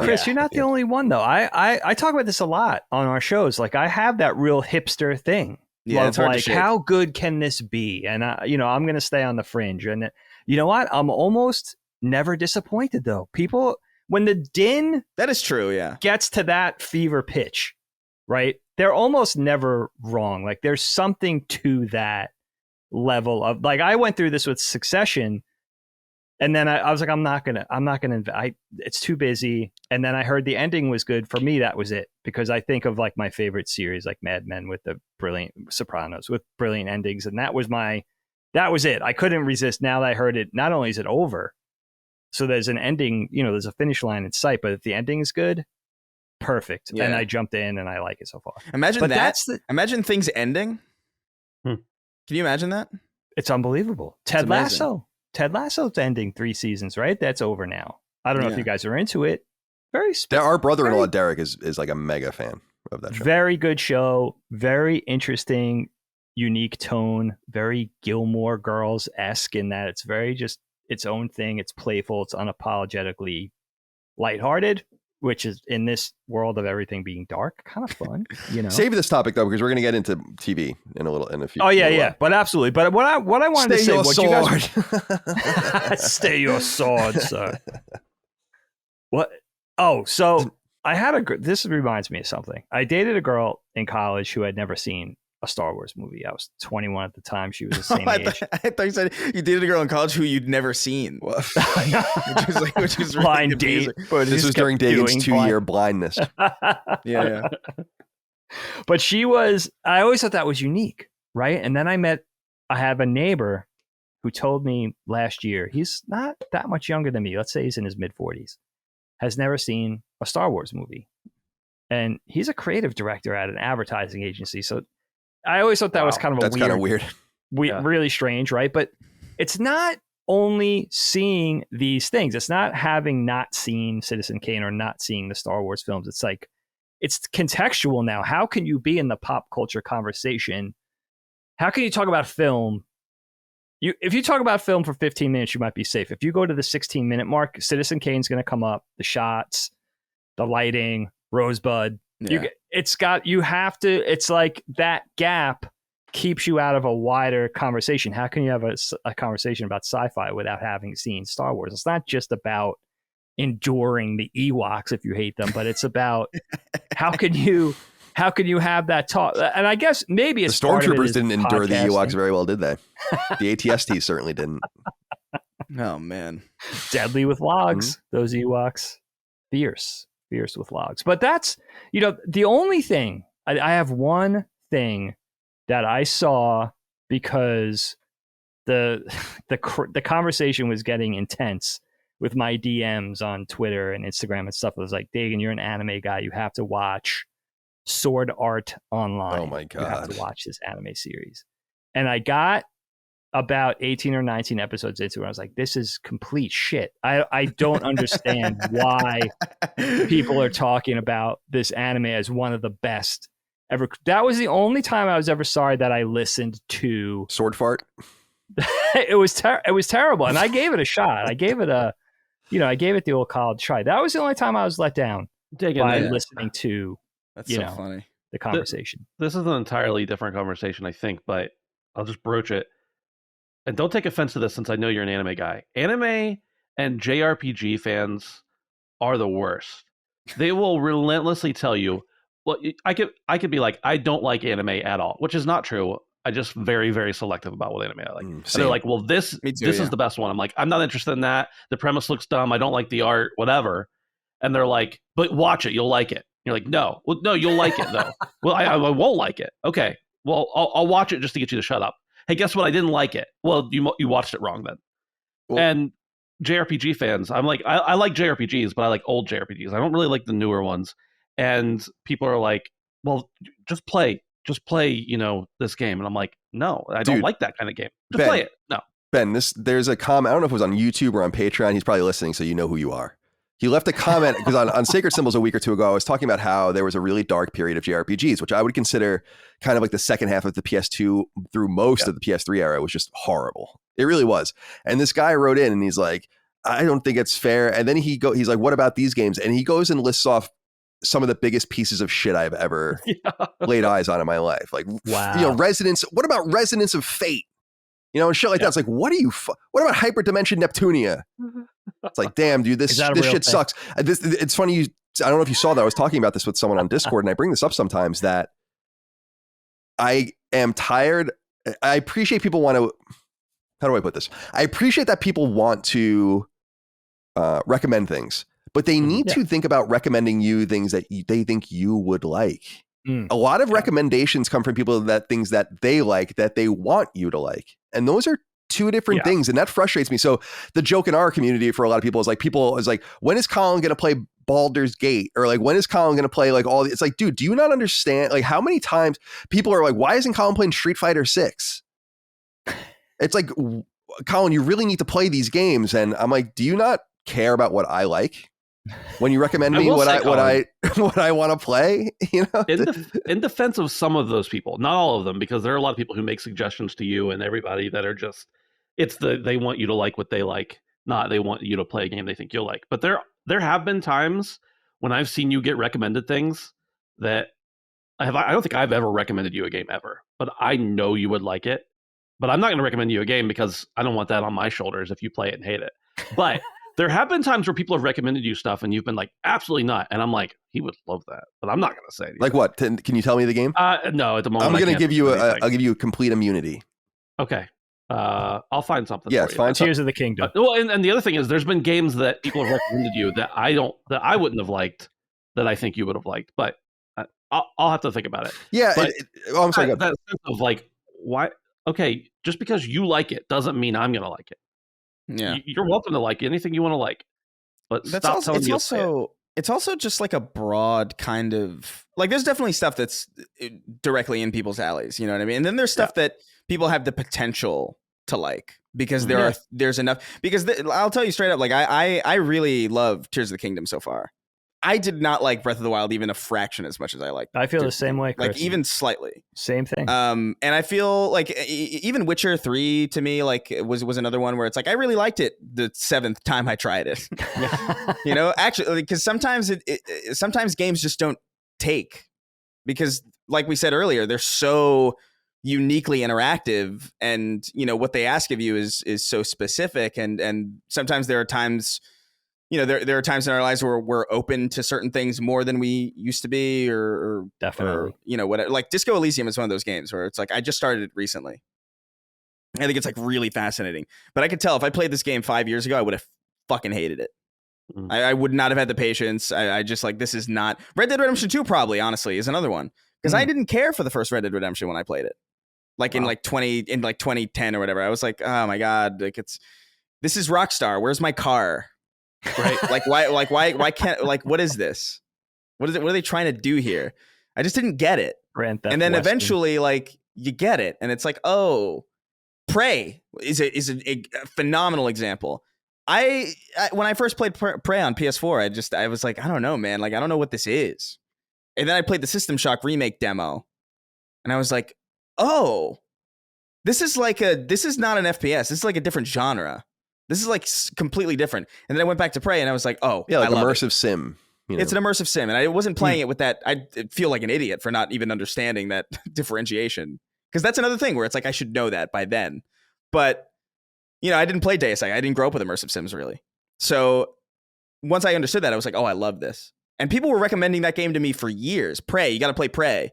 Chris, you're not the only one though. I talk about this a lot on our shows. Like I have that real hipster thing. Yeah, it's hard to like shake. how good can this be? And I'm going to stay on the fringe. And you know what? I'm almost never disappointed though. People, when the din that is true, yeah, gets to that fever pitch, right? They're almost never wrong. Like there's something to that level of like I went through this with Succession. And then I was like, I'm not gonna. It's too busy. And then I heard the ending was good. For me, that was it, because I think of like my favorite series, like Mad Men with the brilliant Sopranos with brilliant endings, and that was it. I couldn't resist. Now that I heard it, not only is it over, so there's an ending. There's a finish line in sight, but if the ending is good, perfect. Yeah. And I jumped in, and I like it so far. Imagine but that. Imagine things ending. Can you imagine that? It's unbelievable. Ted Lasso's ending 3 seasons, right? That's over now. I don't know if you guys are into it. Our brother-in-law Derek is like a mega fan of that show. Very good show. Very interesting, unique tone. Very Gilmore Girls-esque in that it's very just its own thing. It's playful. It's unapologetically lighthearted, which is in this world of everything being dark, kind of fun. Save this topic though, because we're going to get into TV in a few. Oh yeah, but absolutely. But what I wanted to say, what you guys stay your sword, sir. What? Oh, so I had this reminds me of something. I dated a girl in college who had never seen a Star Wars movie. I was 21 at the time. She was the same age. I thought you said you dated a girl in college who you'd never seen. which is really blind date. This was during Dagan's 2-year blindness. Yeah. But I always thought that was unique, right? And then I have a neighbor who told me last year, he's not that much younger than me. Let's say he's in his mid-40s, has never seen a Star Wars movie. And he's a creative director at an advertising agency. So I always thought that was kind of weird. Really strange, right? But it's not only seeing these things. It's not having not seen Citizen Kane or not seeing the Star Wars films. It's like, it's contextual now. How can you be in the pop culture conversation? How can you talk about film? If you talk about film for 15 minutes, you might be safe. If you go to the 16-minute mark, Citizen Kane's going to come up, the shots, the lighting, Rosebud. Yeah. It's like that gap keeps you out of a wider conversation. How can you have a conversation about sci-fi without having seen Star Wars? It's not just about enduring the Ewoks if you hate them, but it's about how can you have that talk? And I guess maybe it's the Stormtroopers didn't endure the podcasting. Ewoks very well, did they? The ATST certainly didn't. Oh man, deadly with logs. Those Ewoks, fierce with logs. But that's the only thing I have one thing that I saw because the conversation was getting intense with my DMs on Twitter and Instagram and stuff. It was like, Dagan, you're an anime guy. You have to watch Sword Art Online. Oh my You have God. to watch this anime series. And I got about 18 or 19 episodes into it. I was like, this is complete shit. I don't understand why people are talking about this anime as one of the best ever. That was the only time I was ever sorry that I listened to Sword fart. it was terrible, and I gave it a shot. I gave it the old college try. That was the only time I was let down by listening to That's so funny. the conversation. This is an entirely different conversation, I think, but I'll just broach it. And don't take offense to this since I know you're an anime guy. Anime and JRPG fans are the worst. They will relentlessly tell you, well, I could be like, I don't like anime at all, which is not true. I just very, very selective about what anime I like. And they're like, well, this is the best one. I'm like, I'm not interested in that. The premise looks dumb. I don't like the art, whatever. And they're like, but watch it. You'll like it. You're like, no. Well, no, you'll like it, though. Well, I won't like it. Okay. Well, I'll watch it just to get you to shut up. Hey, guess what? I didn't like it. Well, you watched it wrong then. Well, and JRPG fans, I'm like, I like JRPGs, but I like old JRPGs. I don't really like the newer ones. And people are like, well, just play, this game. And I'm like, no, I don't like that kind of game. Just play it. No. Ben, there's a comment. I don't know if it was on YouTube or on Patreon. He's probably listening, so you know who you are. He left a comment because on Sacred Symbols a week or two ago, I was talking about how there was a really dark period of JRPGs, which I would consider kind of like the second half of the PS2 through most of the PS3 era was just horrible. It really was. And this guy wrote in and he's like, I don't think it's fair. And then he's like, what about these games? And he goes and lists off some of the biggest pieces of shit I've ever laid eyes on in my life. Like, wow. What about Resonance of Fate? And shit like that. It's like, what about Hyperdimension Neptunia? It's like, damn, dude, this shit sucks. It's funny. I don't know if you saw that. I was talking about this with someone on Discord, and I bring this up sometimes that I am tired. I appreciate people want to, how do I put this? I appreciate that people want to recommend things, but they need to think about recommending you things that they think you would like. A lot of recommendations come from people things that they like, that they want you to like. And those are two different things. And that frustrates me. So the joke in our community for a lot of people is like, when is Colin going to play Baldur's Gate? Or like, when is Colin going to play like it's like, dude, do you not understand? Like how many times people are like, why isn't Colin playing Street Fighter 6? It's like, Colin, you really need to play these games. And I'm like, do you not care about what I like? When you recommend me what I want to play, in defense of some of those people, not all of them, because there are a lot of people who make suggestions to you and everybody that are just, they want you to like what they like, not they want you to play a game they think you'll like. But there have been times when I've seen you get recommended things that I don't think I've ever recommended you a game ever, but I know you would like it. But I'm not going to recommend you a game because I don't want that on my shoulders if you play it and hate it. But there have been times where people have recommended you stuff and you've been like, absolutely not. And I'm like, he would love that, but I'm not going to say anything. Like what? Can you tell me the game? No, at the moment. I'm going to give you I'll give you complete immunity. Okay. I'll find something. Yes, for you. find Tears of the Kingdom. Well, and the other thing is there's been games that people have recommended you that I wouldn't have liked that I think you would have liked, but I'll have to think about it. Yeah. But I'm sorry. That sense of like, why? Okay. Just because you like it doesn't mean I'm going to like it. Yeah, you're welcome to like anything you want to like, but it's also just like a broad kind of like. There's definitely stuff that's directly in people's alleys. You know what I mean? And then there's stuff that people have the potential to like because there's enough. Because I'll tell you straight up, like I really love Tears of the Kingdom so far. I did not like Breath of the Wild even a fraction as much as I liked. I feel the same way, Chris. Like even slightly. Same thing. And I feel like even Witcher 3 to me like was another one where it's like I really liked it the 7th time I tried it. Actually, because sometimes sometimes games just don't take because like we said earlier, they're so uniquely interactive and what they ask of you is so specific and sometimes there are times there are times in our lives where we're open to certain things more than we used to be, or definitely, or, whatever. Like Disco Elysium is one of those games where it's like I just started it recently. I think it's like really fascinating, but I could tell if I played this game 5 years ago, I would have fucking hated it. I would not have had the patience. I just like this is not Red Dead Redemption 2. Probably, honestly, is another one because I didn't care for the first Red Dead Redemption when I played it. Like in 2010 or whatever. I was like, oh my God, like this is Rockstar. Where's my car? Right? why can't, like, what is this? What are they trying to do here? I just didn't get it. Grand Theft And then Western. eventually, like, you get it, and it's like, oh, Prey is a phenomenal example. I when I first played Prey on PS4, I was like, I don't know, man. Like, I don't know what this is. And then I played the System Shock remake demo, and I was like, oh, this is not an FPS. This is like a different genre. This is like completely different. And then I went back to Prey, and I was like, oh, Yeah, like I love immersive it. sim. You know? It's an immersive sim, and I wasn't playing it with that. I feel like an idiot for not even understanding that differentiation, because that's another thing where it's like I should know that by then. But I didn't play Deus Ex. I didn't grow up with immersive sims really. So once I understood that, I was like, oh, I love this. And people were recommending that game to me for years. Prey, you got to play Prey.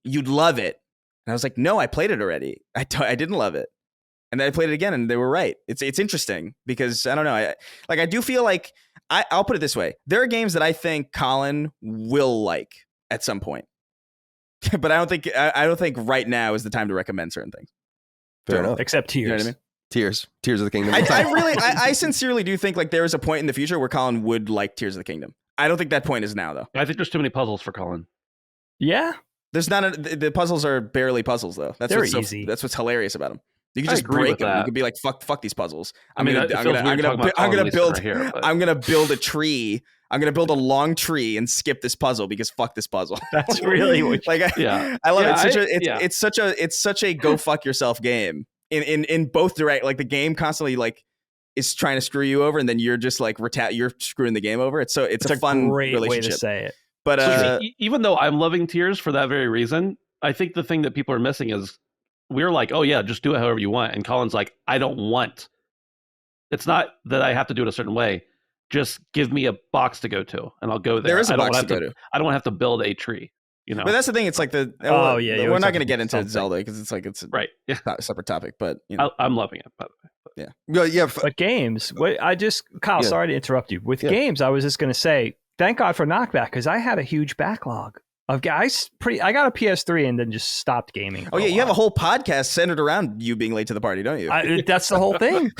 You'd love it. And I was like, no, I played it already. I didn't love it. And then I played it again, and they were right. It's interesting because I don't know. I do feel like I'll put it this way: there are games that I think Colin will like at some point, but I don't think right now is the time to recommend certain things. Fair enough. Except Tears. You know what I mean? Tears of the Kingdom. I sincerely do think like there is a point in the future where Colin would like Tears of the Kingdom. I don't think that point is now though. I think there's too many puzzles for Colin. Yeah. There's not the puzzles are barely puzzles though. They're easy. That's what's hilarious about them. You can I just agree break with them. that. You could be like, fuck these puzzles. I'm gonna build a long tree and skip this puzzle because fuck this puzzle. That's really what like. Yeah. I love Yeah, it. It's such a go fuck yourself game in both direct. Like the game constantly like is trying to screw you over, and then you're just like you're screwing the game over. It's a fun great relationship. way to say it. But So, even though I'm loving Tears for that very reason, I think the thing that people are missing is we're like, oh yeah, just do it however you want. And Colin's like, I don't want. It's not that I have to do it a certain way. Just give me a box to go to, and I'll go there. There is a box to go to. I don't want to have to build a tree. But that's the thing. It's like we're not going to get into Zelda because it's like it's right. Yeah. a separate topic. But I'm loving it. By the way. Yeah. But games, Kyle, sorry to interrupt you. With games, I was just going to say, thank God for Knockback, because I had a huge backlog of guys. I got a PS3 and then just stopped gaming. Oh yeah, you have a whole podcast centered around you being late to the party, don't you? That's the whole thing.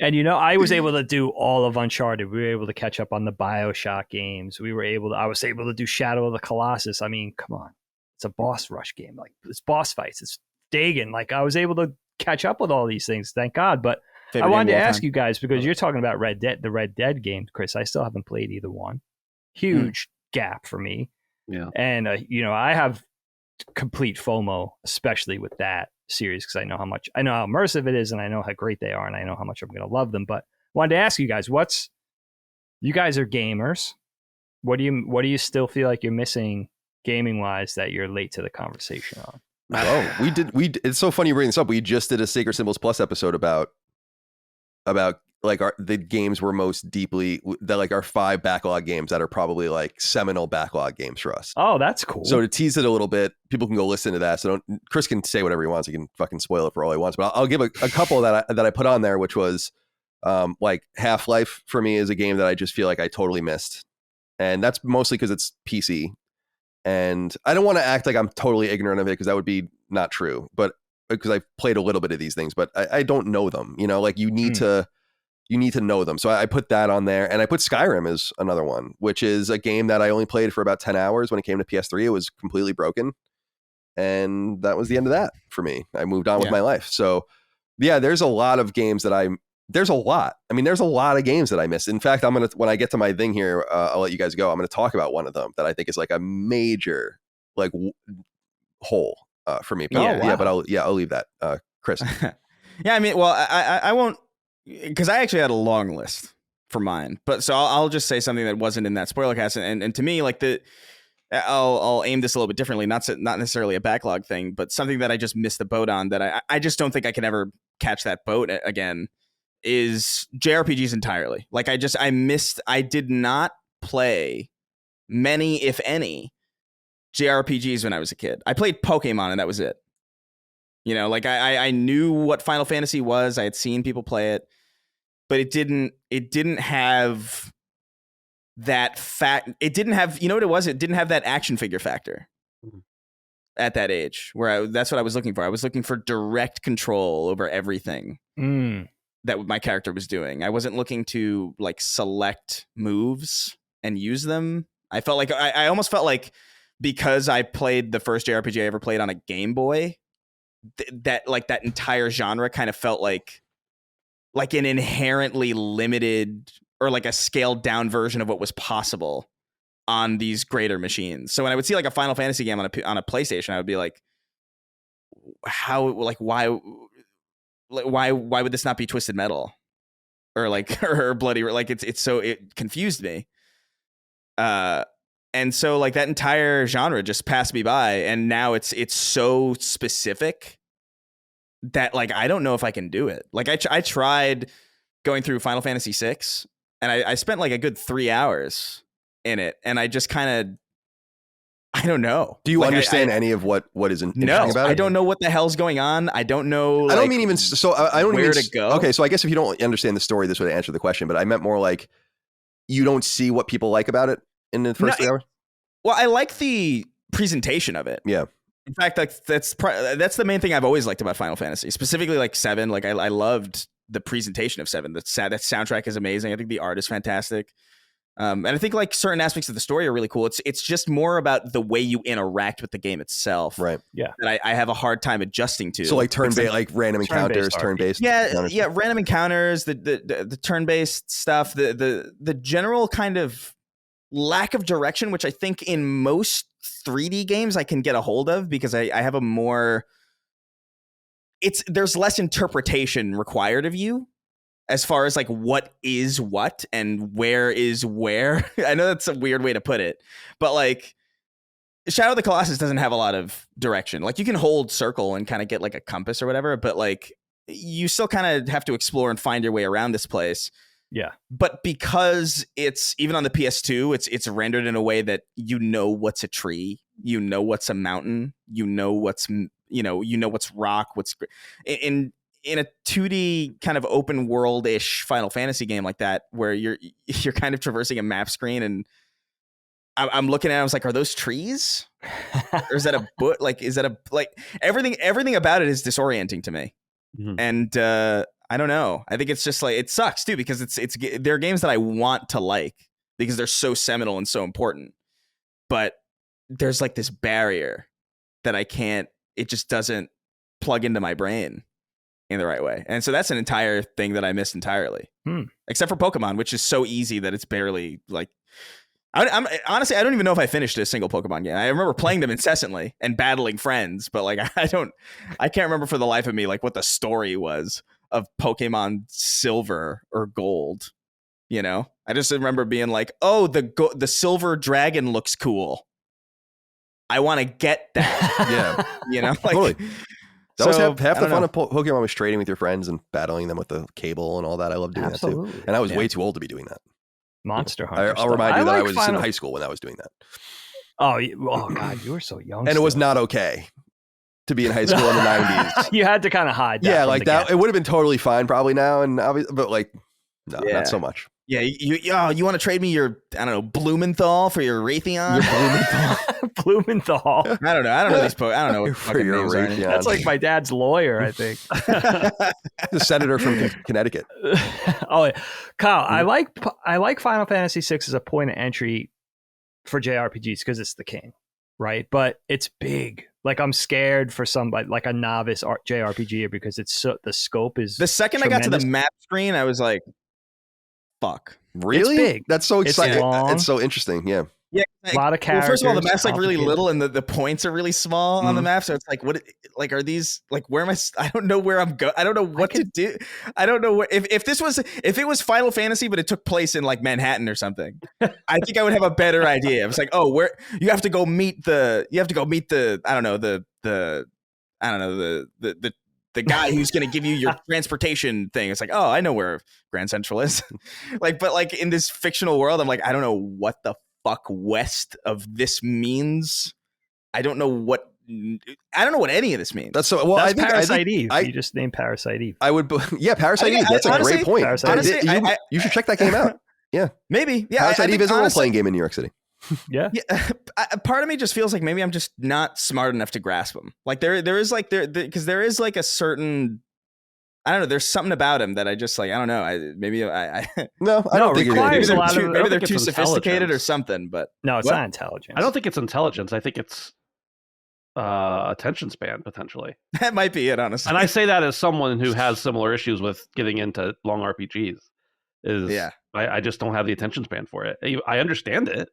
And I was able to do all of Uncharted. We were able to catch up on the BioShock games. I was able to do Shadow of the Colossus. I mean, come on, it's a boss rush game. Like it's boss fights. It's Dagan. Like I was able to catch up with all these things. Thank God. But I wanted to ask you guys, because you're talking about the Red Dead games, Chris. I still haven't played either one. Huge gap for me. Yeah. And, I have complete FOMO, especially with that series, because I know how immersive it is, and I know how great they are, and I know how much I'm going to love them. But I wanted to ask you guys, you guys are gamers. What do you still feel like you're missing gaming wise that you're late to the conversation on? Oh, it's so funny you bring this up. We just did a Sacred Symbols Plus episode about like the games we're most deeply that like our 5 backlog games that are probably like seminal backlog games for us. Oh, that's cool. So to tease it a little bit, people can go listen to that. So Chris can say whatever he wants. He can fucking spoil it for all he wants. But I'll give a couple that I put on there, which was like Half-Life for me is a game that I just feel like I totally missed, and that's mostly because it's PC. And I don't want to act like I'm totally ignorant of it, because that would be not true. But because I've played a little bit of these things, but I don't know them. Like you need to know them. So I put that on there, and I put Skyrim as another one, which is a game that I only played for about 10 hours. When it came to PS3, it was completely broken. And that was the end of that for me. I moved on with my life. So yeah, there's a lot of games that there's a lot of games that I missed. In fact, when I get to my thing here, I'll let you guys go. I'm going to talk about one of them that I think is like a major like hole for me. But I'll leave that. Chris. Yeah. I mean, well, I won't, because I actually had a long list for mine, but so I'll just say something that wasn't in that spoiler cast, and to me, like I'll aim this a little bit differently, not necessarily a backlog thing, but something that I just missed the boat on that I just don't think I can ever catch that boat again is JRPGs entirely. Like I did not play many, if any, JRPGs when I was a kid. I played Pokemon and that was it. Like I knew what Final Fantasy was. I had seen people play it, but it didn't have that fact. It didn't have, what it was? It didn't have that action figure factor. at that age where that's what I was looking for. I was looking for direct control over everything that my character was doing. I wasn't looking to like select moves and use them. I felt like I almost felt like because I played the first JRPG I ever played on a Game Boy, that entire genre kind of felt like an inherently limited or like a scaled down version of what was possible on these greater machines. So when I would see like a Final Fantasy game on a PlayStation, I would be like, why would this not be Twisted Metal or like or Bloody? Like it confused me. And so like that entire genre just passed me by, and now it's so specific that like I don't know if I can do it. Like I tried going through Final Fantasy VI, and I spent like a good 3 hours in it, and I just kind of I don't know. Do you like, understand any of what is interesting no, about it? I don't know what the hell's going on. I don't know. I don't mean even so. I don't where even to go. Okay, so I guess if you don't understand the story, this would answer the question. But I meant more like you don't see what people like about it in the first 3 hours. Well, I like the presentation of it. Yeah. In fact, that's the main thing I've always liked about Final Fantasy, specifically like 7. Like I loved the presentation of 7. That soundtrack is amazing. I think the art is fantastic. And I think like certain aspects of the story are really cool. It's just more about the way you interact with the game itself. Right. Yeah. That I have a hard time adjusting to. So like turn-based, like random encounters, turn-based. Yeah. Random encounters, the turn-based stuff, the general kind of lack of direction, which I think in most 3D games I can get a hold of because I have a more. There's less interpretation required of you. As far as like what is what and where is where. I know that's a weird way to put it, but like Shadow of the Colossus doesn't have a lot of direction. Like you can hold circle and kind of get like a compass or whatever, but like you still kind of have to explore and find your way around this place. Yeah. But because it's even on the PS2, it's rendered in a way that you know what's a tree, you know what's a mountain, you know what's what's rock, what's in a 2D kind of open world-ish Final Fantasy game like that, where you're kind of traversing a map screen, and I'm looking at it, I was like, are those trees? Or is that a book? Like, is that a like everything about it is disorienting to me. Mm-hmm. And I don't know. I think it's just like it sucks too because there are games that I want to like because they're so seminal and so important, but there's like this barrier that I can't. It just doesn't plug into my brain in the right way. And so that's an entire thing that I missed entirely. Except for Pokemon, which is so easy that it's barely like I'm honestly, I don't even know if I finished a single Pokemon game. I remember playing them incessantly and battling friends, but like I can't remember for the life of me like what the story was of Pokemon Silver or Gold. You know? I just remember being like, "Oh, the silver dragon looks cool. I want to get that." Yeah. You know? Like totally. That was half the fun know. of Pokemon was trading with your friends and battling them with the cable and all that. I love doing that too. And I was way too old to be doing that. Monster Hunter. I'll remind you that I was in high school when I was doing that. Oh God, you were so young. And it was not okay to be in high school in the 90s. You had to kind of hide that. Yeah, like that. It would have been totally fine probably now, and but like, no, not so much. Yeah, you want to trade me your, I don't know, Blumenthal for your Raytheon? Blumenthal. I don't know these I don't know what for your names Raytheon. That's like my dad's lawyer, I think. The senator from Connecticut. Oh, yeah. Kyle, I like Final Fantasy VI as a point of entry for JRPGs because it's the king, right? But it's big. Like I'm scared for somebody like a novice JRPG because it's the scope is. The second tremendous. I got to the map screen, I was like, "Fuck, really? It's big. That's so exciting. Long. It's so interesting." Yeah. Yeah, a lot of characters. Well, first of all, the map's like really little, and the points are really small on the map. So it's like, what? Like, are these like where am I? I don't know where I'm going. I don't know what to do. I don't know where. If it was Final Fantasy, but it took place in like Manhattan or something, I think I would have a better idea. I was like, oh, where you have to go meet the I don't know the guy who's going to give you your transportation thing. It's like, oh, I know where Grand Central is. Like, but like in this fictional world, I'm like, I don't know what the fuck west of this means. I don't know what any of this means. That's so well. That's Parasite Eve. You just named Parasite Eve. I would, yeah, Parasite Eve. That's a great point. Honestly, you should check that game out. Yeah, maybe. Yeah, Parasite Eve is a role-playing game in New York City. Yeah. Yeah, part of me just feels like maybe I'm just not smart enough to grasp him. Like there is like because there is like a certain, I don't know. There's something about him that I just like. I don't know. No, I don't think requires you're a lot of- maybe they're it's too sophisticated or intelligence. something. But No, it's What? not intelligence. I don't think it's intelligence. I think it's attention span potentially. that might be it, honestly. And I say that as someone who has similar issues with getting into long RPGs. Yeah. I just don't have the attention span for it. I understand it,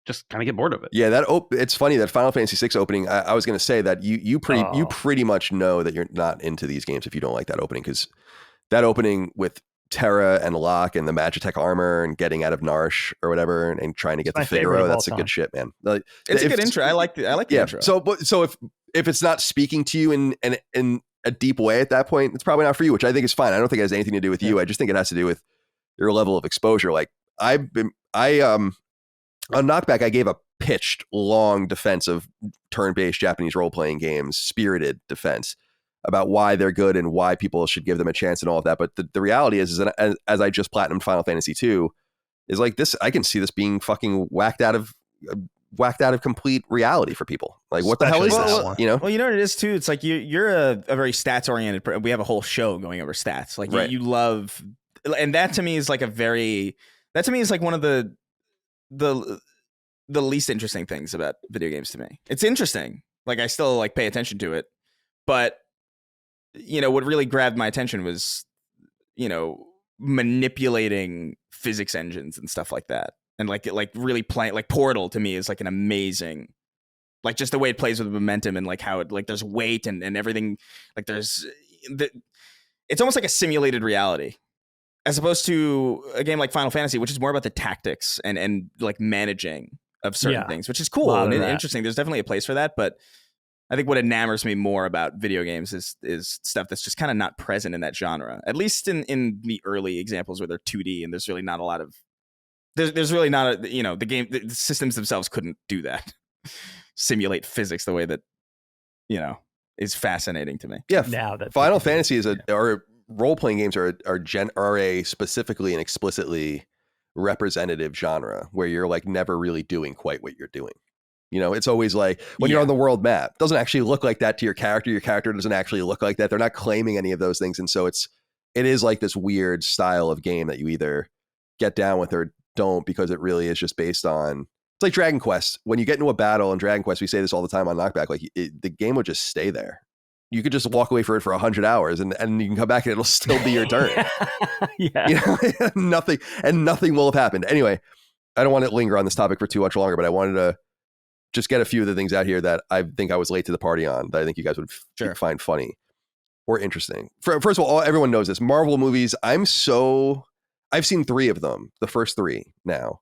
just kind of get bored of it. Yeah, it's funny that Final Fantasy VI opening. I was going to say that you pretty much know that you're not into these games if you don't like that opening, because that opening with Terra and Locke and the Magitech armor and getting out of Narsh or whatever and trying to get to my favorite Figaro, of all that's a time. good shit, man. Like, It's a if- good intro. I like the intro. So if it's not speaking to you in a deep way at that point, it's probably not for you, which I think is fine. I don't think it has anything to do with you. I just think it has to do with your level of exposure. Like on Knockback, I gave a pitched long defense of turn-based Japanese role-playing games, spirited defense about why they're good and why people should give them a chance and all of that. But the reality is that as I just platinumed Final Fantasy II, is like this, I can see this being fucking whacked out of complete reality for people. Like, what the hell is Especially this? that one. You know? Well, you know what it is too. It's like you're a very stats oriented. We have a whole show going over stats. Like Right. you love, and that to me is like one of the least interesting things about video games to me. It's interesting. Like I still like pay attention to it, but what really grabbed my attention was manipulating physics engines and stuff like that, and like really playing like Portal to me is like an amazing. Like just the way it plays with momentum and like how it like there's weight and everything, like it's almost like a simulated reality, as opposed to a game like Final Fantasy, which is more about the tactics and like managing of certain things, which is cool Lot and of that. interesting. There's definitely a place for that, but I think what enamors me more about video games is stuff that's just kind of not present in that genre, at least in the early examples where they're 2D and there's really not a lot of there's really not the systems themselves couldn't do that. Simulate physics the way that is fascinating to me. Yeah. Now that Final Fantasy or role-playing games are a specifically and explicitly representative genre where you're like never really doing quite what you're doing. It's always like when you're on the world map, it doesn't actually look like that to your character doesn't actually look like that. They're not claiming any of those things. And so it is like this weird style of game that you either get down with or don't, because it really is just based on, it's like Dragon Quest. When you get into a battle in Dragon Quest, we say this all the time on Knockback, like the game would just stay there. You could just walk away for 100 hours and you can come back and it'll still be your turn. Yeah. Nothing will have happened. Anyway, I don't want to linger on this topic for too much longer, but I wanted to just get a few of the things out here that I think I was late to the party on that I think you guys would find funny or interesting. First of all, everyone knows this. Marvel movies, I've seen 3 of them, the first 3 now.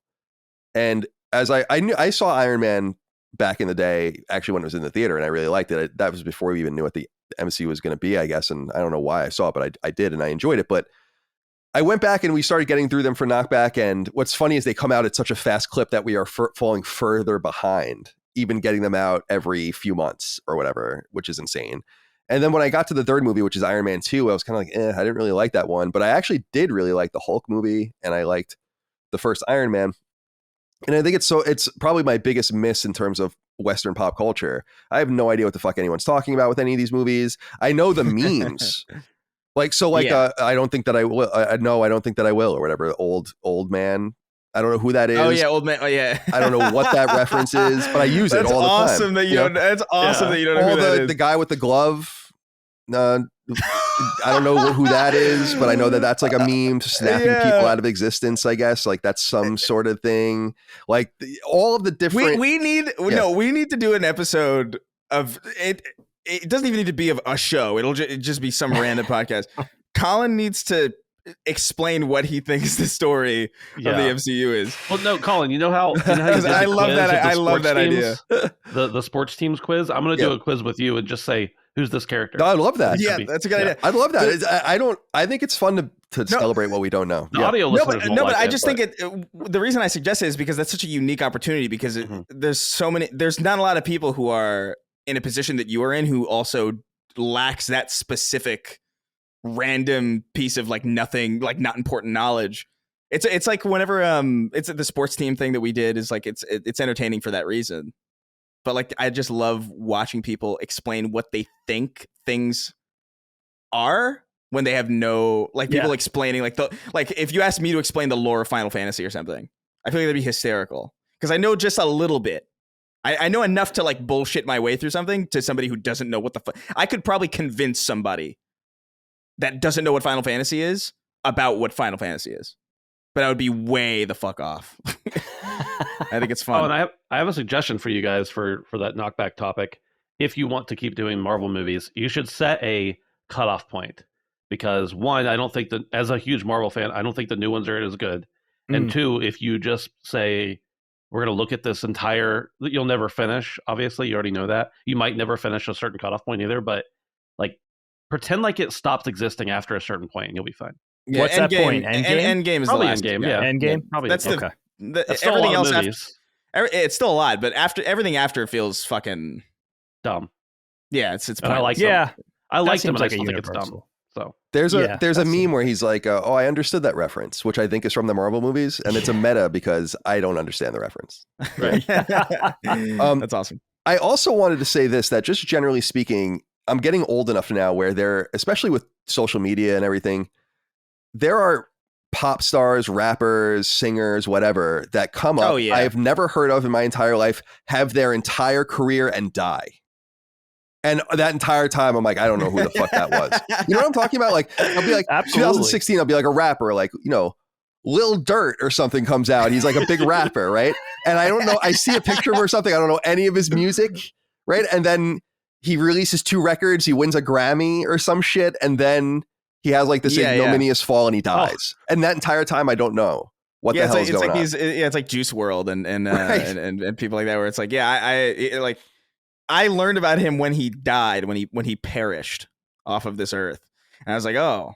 And as I saw Iron Man back in the day, actually when it was in the theater, and I really liked it. That was before we even knew what the MCU was going to be, I guess. And I don't know why I saw it, but I did, and I enjoyed it. But I went back and we started getting through them for Knockback. And what's funny is they come out at such a fast clip that we are falling further behind, even getting them out every few months or whatever, which is insane. And then when I got to the third movie, which is Iron Man 2, I was kind of like, I didn't really like that one. But I actually did really like the Hulk movie, and I liked the first Iron Man. And I think it's probably my biggest miss in terms of Western pop culture. I have no idea what the fuck anyone's talking about with any of these movies. I know the memes. I don't think that I will. No, I don't think that I will, or whatever. Old man. I don't know who that is. Oh yeah, old man. Oh yeah. I don't know what that reference is, but I use it all the time. Awesome that you don't. That's awesome that you don't know who that is. The guy with the glove. I don't know who that is, but I know that that's like a meme to snapping people out of existence, I guess. Like that's some sort of thing. Like all of the different. We need to do an episode of it. It doesn't even need to be of a show. It'll just be some random podcast. Colin needs to explain what he thinks the story of the MCU is. Well, no, Colin, you know how you did I love quiz that. of the I love sports that teams? idea. The sports teams quiz. I'm going to do a quiz with you and just say, who's this character? No, I love that. Yeah, that's a good idea. I love that. I think it's fun to celebrate what we don't know. The audio listeners won't like I it, just think the reason I suggest it is because that's such a unique opportunity, because there's not a lot of people who are in a position that you are in who also lacks that specific random piece of like nothing, like not important knowledge. It's like whenever it's the sports team thing that we did is like it's entertaining for that reason. But like I just love watching people explain what they think things are when they have no like people explaining like if you asked me to explain the lore of Final Fantasy or something, I feel like that'd be hysterical because I know just a little bit. I know enough to like bullshit my way through something to somebody who doesn't know what the fuck. I could probably convince somebody that doesn't know what Final Fantasy is about what Final Fantasy is. But I would be way the fuck off. I think it's fun. Oh, and I have a suggestion for you guys for that knockback topic. If you want to keep doing Marvel movies, you should set a cutoff point. Because one, I don't think that as a huge Marvel fan, I don't think the new ones are as good. And two, if you just say, we're going to look at this entire, you'll never finish. Obviously, you already know that. You might never finish a certain cutoff point either, but like pretend like it stops existing after a certain point and you'll be fine. Yeah, what's that point? Endgame is probably the last Endgame. yeah. Endgame. Probably that's okay. That's everything else. Movies. It's still a lot, but after everything after feels fucking dumb. Yeah, it's. I like them. I like them, and I still think it's dumb. So there's a meme where he's like, "Oh, I understood that reference," which I think is from the Marvel movies, and it's a meta because I don't understand the reference. Right. That's awesome. I also wanted to say this: that just generally speaking, I'm getting old enough now where there, especially with social media and everything, there are pop stars, rappers, singers, whatever that come up I have never heard of in my entire life, have their entire career and die. And that entire time, I'm like, I don't know who the fuck that was. You know what I'm talking about? Like, I'll be like, 2016, I'll be like a rapper, like, you know, Lil Durk or something comes out. He's like a big rapper, right? And I don't know. I see a picture of him or something. I don't know any of his music, right? And then he releases 2 records. He wins a Grammy or some shit. And then he has like this ignominious fall and he dies. And that entire time, I don't know what the hell is going on. It's like Juice WRLD and people like that, where it's like, I learned about him when he died, when he perished off of this earth. And I was like, oh.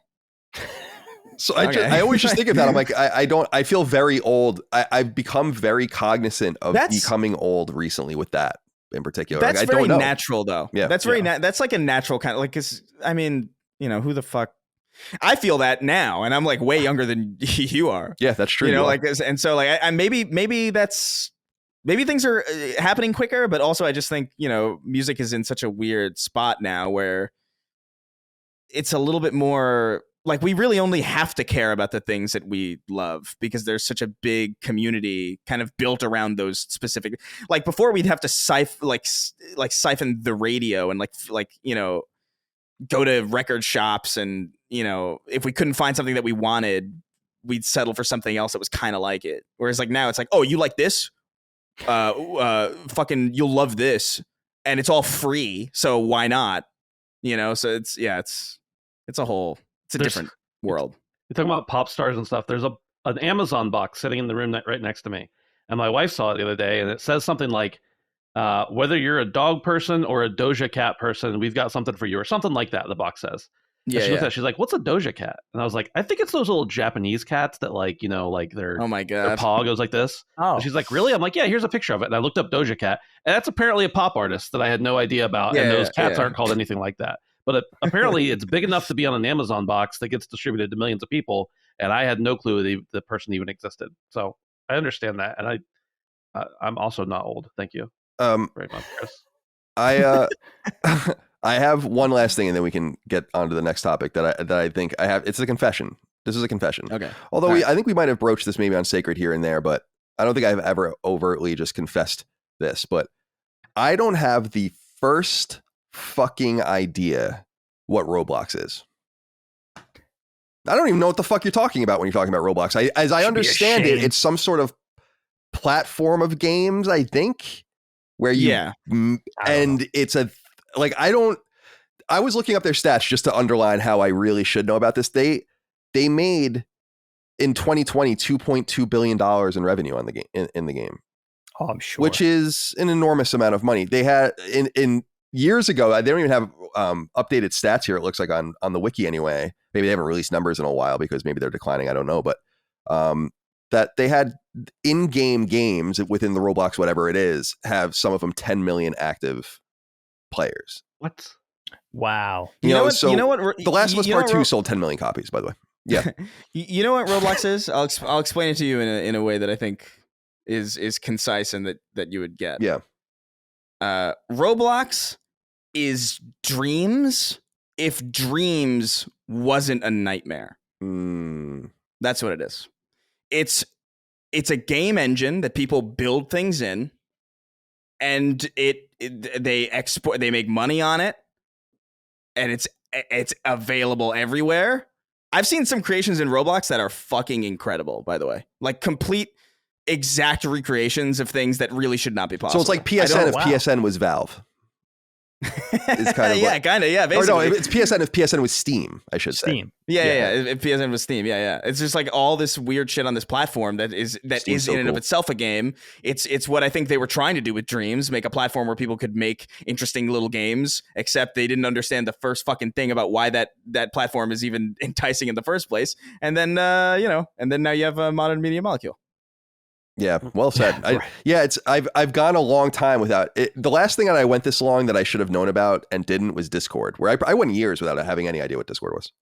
So I always just think of that. I'm like, I feel very old. I've become very cognizant of becoming old recently with that in particular. That's like, very natural though. Yeah. That's very, that's like a natural kind of like, cause I mean, you know, who the fuck, I feel that now and I'm like way younger than you are. Yeah, that's true. You know, like, and so like, I maybe things are happening quicker, but also I just think, you know, music is in such a weird spot now where it's a little bit more like we really only have to care about the things that we love because there's such a big community kind of built around those specific, like before we'd have to siphon the radio and like, you know, go to record shops and, you know, if we couldn't find something that we wanted, we'd settle for something else that was kind of like it. Whereas like now it's like, oh, you like this? Fucking you'll love this and it's all free, so why not? You know, so it's a different world. You're talking about pop stars and stuff. There's an Amazon box sitting in the room right next to me, and my wife saw it the other day, and it says something like, whether you're a dog person or a Doja Cat person, we've got something for you, or something like that. The box says. Yeah, she looked at it, she's like, "What's a Doja Cat?" And I was like, "I think it's those little Japanese cats that, like, you know, like their oh my god, their paw goes like this." Oh, and she's like, "Really?" I'm like, "Yeah, here's a picture of it." And I looked up Doja Cat, and that's apparently a pop artist that I had no idea about. And those cats aren't called anything like that. But apparently, it's big enough to be on an Amazon box that gets distributed to millions of people. And I had no clue the person even existed. So I understand that, and I'm also not old. Thank you very much, Chris. I have one last thing, and then we can get on to the next topic that I think I have. It's a confession. This is a confession. Okay. Although I think we might have broached this maybe on Sacred here and there, but I don't think I've ever overtly just confessed this. But I don't have the first fucking idea what Roblox is. I don't even know what the fuck you're talking about when you're talking about Roblox. As I understand it, it's some sort of platform of games, I think, where you and it's a like I was looking up their stats just to underline how I really should know about this. They made in 2020 $2.2 billion in revenue on the game in the game. Oh, I'm sure. Which is an enormous amount of money. They had in years ago, they don't even have updated stats here, it looks like on the wiki anyway. Maybe they haven't released numbers in a while because maybe they're declining, I don't know, but that they had in-game games within the Roblox, whatever it is, have some of them 10 million active players. What? Wow. You know what? The Last of Us Part 2 sold 10 million copies, by the way. Yeah. You know what Roblox is? I'll explain it to you in a way that I think is concise and that you would get. Yeah. Roblox is dreams if dreams wasn't a nightmare. That's what it is. It's a game engine that people build things in, and they make money on it, and it's available everywhere. I've seen some creations in Roblox that are fucking incredible, by the way. Like complete exact recreations of things that really should not be possible. So it's like PSN if PSN was Valve. It's kind of yeah, basically. Or no, it's PSN if PSN was Steam, I should say. Steam. Yeah. If PSN was Steam, yeah. It's just like all this weird shit on this platform that is so in and of cool. itself a game. It's what I think they were trying to do with Dreams, make a platform where people could make interesting little games, except they didn't understand the first fucking thing about why that platform is even enticing in the first place. And then and then now you have a modern media molecule. Yeah, well said. I've gone a long time without it. The last thing that I went this long that I should have known about and didn't was Discord, where I went years without having any idea what Discord was.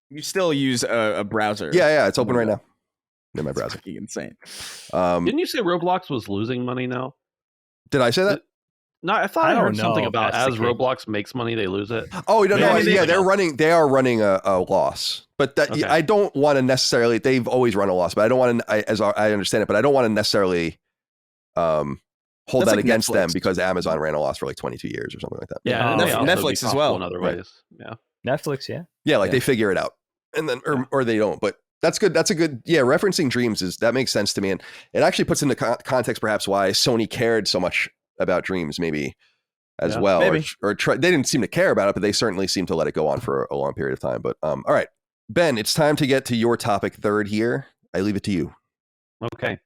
You still use a browser. Yeah, it's open right now in my browser. Fucking insane. Didn't you say Roblox was losing money now? Did I say that? No, I thought I don't heard something know if about that's the as case. Roblox makes money, they lose it. Oh, no, Yeah, they are running a loss, but that Okay. I don't want to necessarily. They've always run a loss, but I don't want to. As I understand it, but I don't want to necessarily hold That's that like against them Netflix. because Amazon ran a loss for like 22 years or something like that. Yeah, and Oh. they also Netflix be as profitable well. in other Right. ways. Yeah. Netflix, yeah. Yeah, like Yeah. they figure it out, and then or they don't. But that's good. That's a good. Yeah, referencing dreams that makes sense to me, and it actually puts into context perhaps why Sony cared so much about dreams, maybe as Yeah, well, maybe. or they didn't seem to care about it, but they certainly seemed to let it go on for a long period of time. But all right, Ben, it's time to get to your topic third here. I leave it to you. Okay.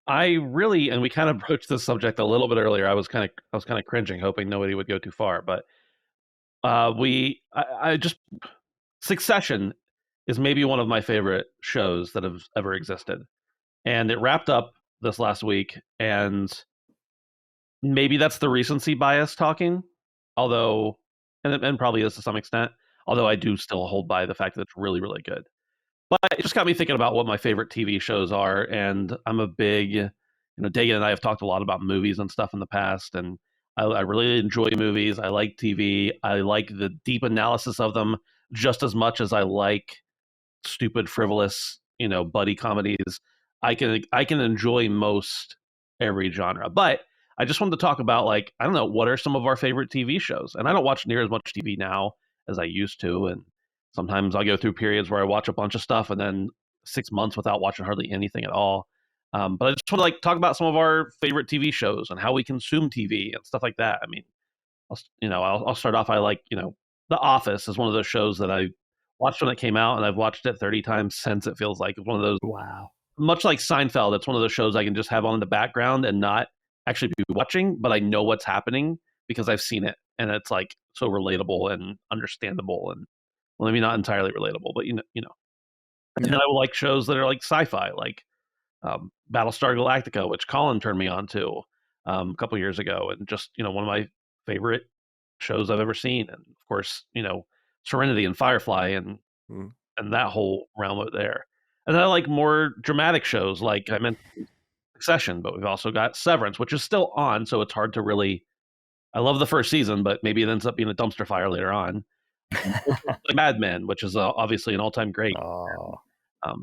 I really, and we kind of broached this subject a little bit earlier. I was kind of cringing, hoping nobody would go too far. But I just Succession is maybe one of my favorite shows that have ever existed, and it wrapped up this last week. And maybe that's the recency bias talking, although, and probably is to some extent. Although I do still hold by the fact that it's really, really good. But it just got me thinking about what my favorite TV shows are, and I'm a big, Dagan and I have talked a lot about movies and stuff in the past, and I really enjoy movies. I like TV. I like the deep analysis of them just as much as I like stupid, frivolous, buddy comedies. I can enjoy most every genre, but I just wanted to talk about I don't know, what are some of our favorite TV shows? And I don't watch near as much TV now as I used to, and sometimes I'll go through periods where I watch a bunch of stuff and then 6 months without watching hardly anything at all. But I just want to talk about some of our favorite TV shows and how we consume TV and stuff like that. I mean, I'll start off. I like, The Office is one of those shows that I watched when it came out, and I've watched it 30 times since. It feels like it's one of those, Wow. much like Seinfeld. It's one of those shows I can just have on in the background and not actually be watching, but I know what's happening because I've seen it, and it's so relatable and understandable, and well, maybe not entirely relatable, but you know. And then I will like shows that are like sci-fi, like Battlestar Galactica, which Colin turned me on to a couple years ago, and just one of my favorite shows I've ever seen, and of course Serenity and Firefly and that whole realm out there. And then I like more dramatic shows, like I mentioned Succession, but we've also got Severance, which is still on, so it's hard to really. I love the first season, but maybe it ends up being a dumpster fire later on. Mad Men, which is obviously an all-time great. Oh.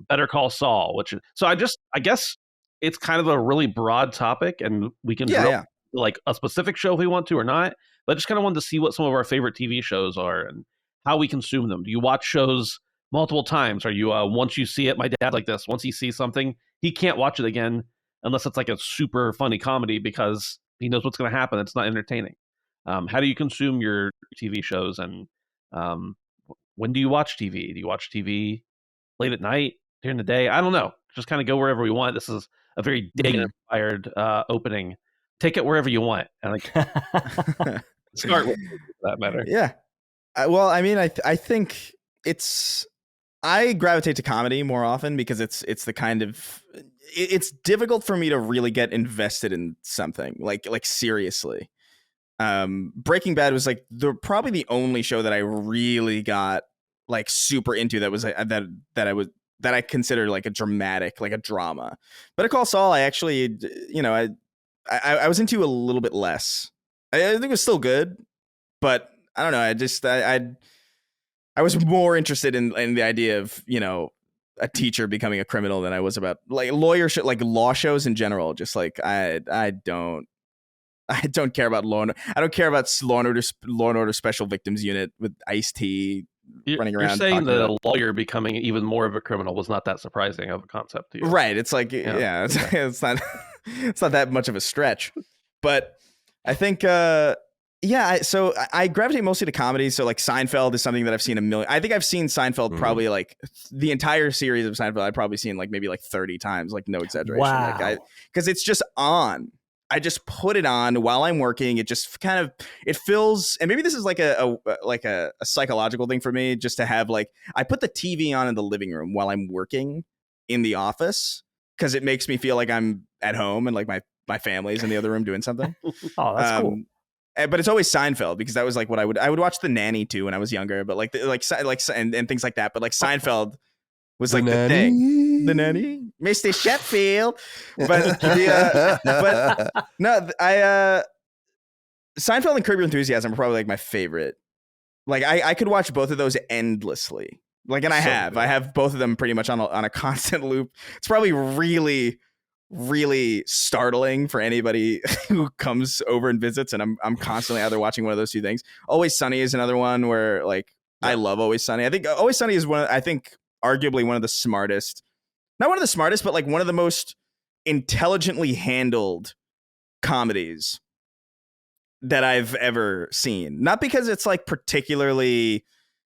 Better Call Saul, I guess it's kind of a really broad topic, and we can drill like a specific show if we want to or not. But I just kind of wanted to see what some of our favorite TV shows are and how we consume them. Do you watch shows multiple times? Are you once you see it? My dad like this. Once he sees something, he can't watch it again unless it's like a super funny comedy because he knows what's going to happen. It's not entertaining. How do you consume your TV shows, and when do you watch TV? Do you watch TV late at night, during the day? I don't know. Just kind of go wherever we want. This is a very Dagan-inspired opening. Take it wherever you want. And start with for that matter. Yeah. Well, I mean, I think I gravitate to comedy more often because it's the kind of it's difficult for me to really get invested in something like seriously. Breaking Bad was probably the only show that I really got super into that was that I was that I consider like a dramatic, like a drama. Better Call Saul, I actually, I was into a little bit less. I think it was still good, but I don't know. I was more interested in the idea of, a teacher becoming a criminal than I was about like lawyer shit, like law shows in general. Just like I don't care about law. I don't care about Law and Order Special Victims Unit with Ice-T running around. You're saying that a lawyer becoming even more of a criminal was not that surprising of a concept to you, right? It's like it's not it's not that much of a stretch, but I think. So I gravitate mostly to comedies. So like Seinfeld is something that I've seen a million. I think I've seen Seinfeld probably like the entire series of Seinfeld. I've probably seen like maybe like 30 times, like no exaggeration. Wow. Because it's just on. I just put it on while I'm working. It just kind of, it feels, and maybe this is like a psychological thing for me, just to have like, I put the TV on in the living room while I'm working in the office because it makes me feel like I'm at home and like my family's in the other room doing something. Oh, that's cool. But it's always Seinfeld because that was like what I would watch The Nanny too when I was younger, but like and things like that. But like Seinfeld was like the thing. The Nanny, Mr. Sheffield. But no, Seinfeld and Curb Your Enthusiasm are probably like my favorite. Like I could watch both of those endlessly. Like, and I have both of them pretty much on a constant loop. It's probably really, really startling for anybody who comes over and visits, and I'm constantly either watching one of those two things. Always Sunny is another one where like I love Always Sunny. I think Always Sunny is arguably one of the smartest, not one of the smartest, but like one of the most intelligently handled comedies that I've ever seen. Not because it's like particularly,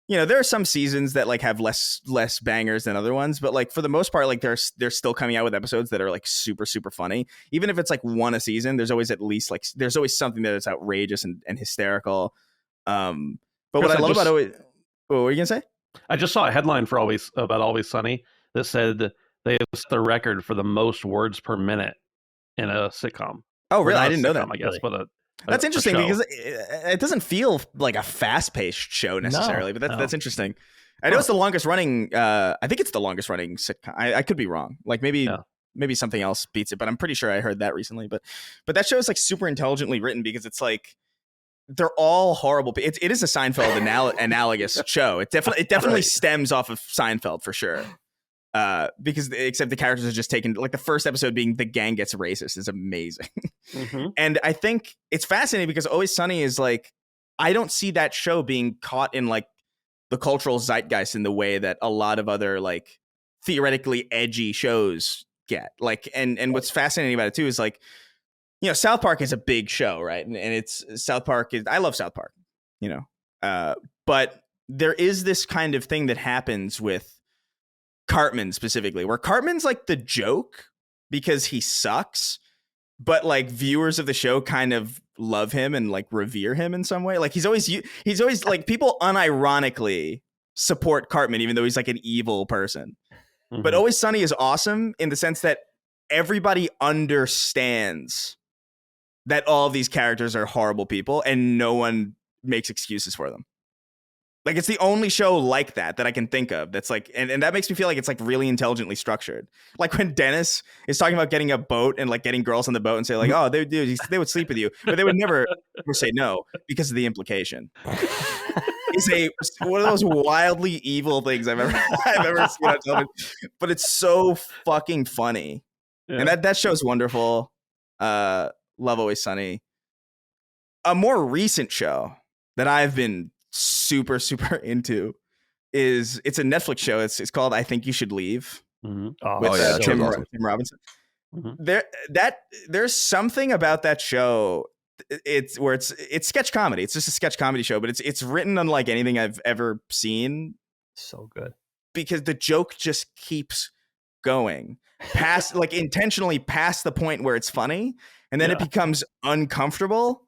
there are some seasons that like have less bangers than other ones, but like for the most part, like they're still coming out with episodes that are like super, super funny. Even if it's like one a season, there's always there's always something that is outrageous and hysterical. But what I love about Always, what were you gonna say? I just saw a headline for Always Sunny that said they have set the record for the most words per minute in a sitcom. Oh, really? I didn't know that. I guess, but that's interesting because it doesn't feel like a fast-paced show necessarily, but that's interesting. I know it's the longest running. I think it's the longest running sitcom. I could be wrong. Like maybe something else beats it, but I'm pretty sure I heard that recently. But that show is like super intelligently written because it's like they're all horrible. It is a Seinfeld analogous show. It definitely stems off of Seinfeld for sure. Because except the characters are just taken, like the first episode being the gang gets racist is amazing. Mm-hmm. And I think it's fascinating because Always Sunny is like, I don't see that show being caught in like the cultural zeitgeist in the way that a lot of other like theoretically edgy shows get. Like, and what's fascinating about it too is like, South Park is a big show, right? And I love South Park, but there is this kind of thing that happens with Cartman specifically, where Cartman's like the joke because he sucks, but like viewers of the show kind of love him and like revere him in some way. Like he's always like people unironically support Cartman even though he's like an evil person. Mm-hmm. But Always Sunny is awesome in the sense that everybody understands that all of these characters are horrible people and no one makes excuses for them. Like it's the only show like that I can think of that's like, and that makes me feel like it's like really intelligently structured. Like when Dennis is talking about getting a boat and like getting girls on the boat and say like, oh, they would sleep with you, but they would never say no because of the implication. It's one of those wildly evil things I've ever seen on television, but it's so fucking funny. Yeah. And that show's wonderful. Love Always Sunny. A more recent show that I've been super, super into it's a Netflix show. It's called I Think You Should Leave. Mm-hmm. With Tim Robinson. Mm-hmm. There's something about that show. It's sketch comedy. It's just a sketch comedy show, but it's written unlike anything I've ever seen. So good because the joke just keeps going past like intentionally past the point where it's funny, and then it becomes uncomfortable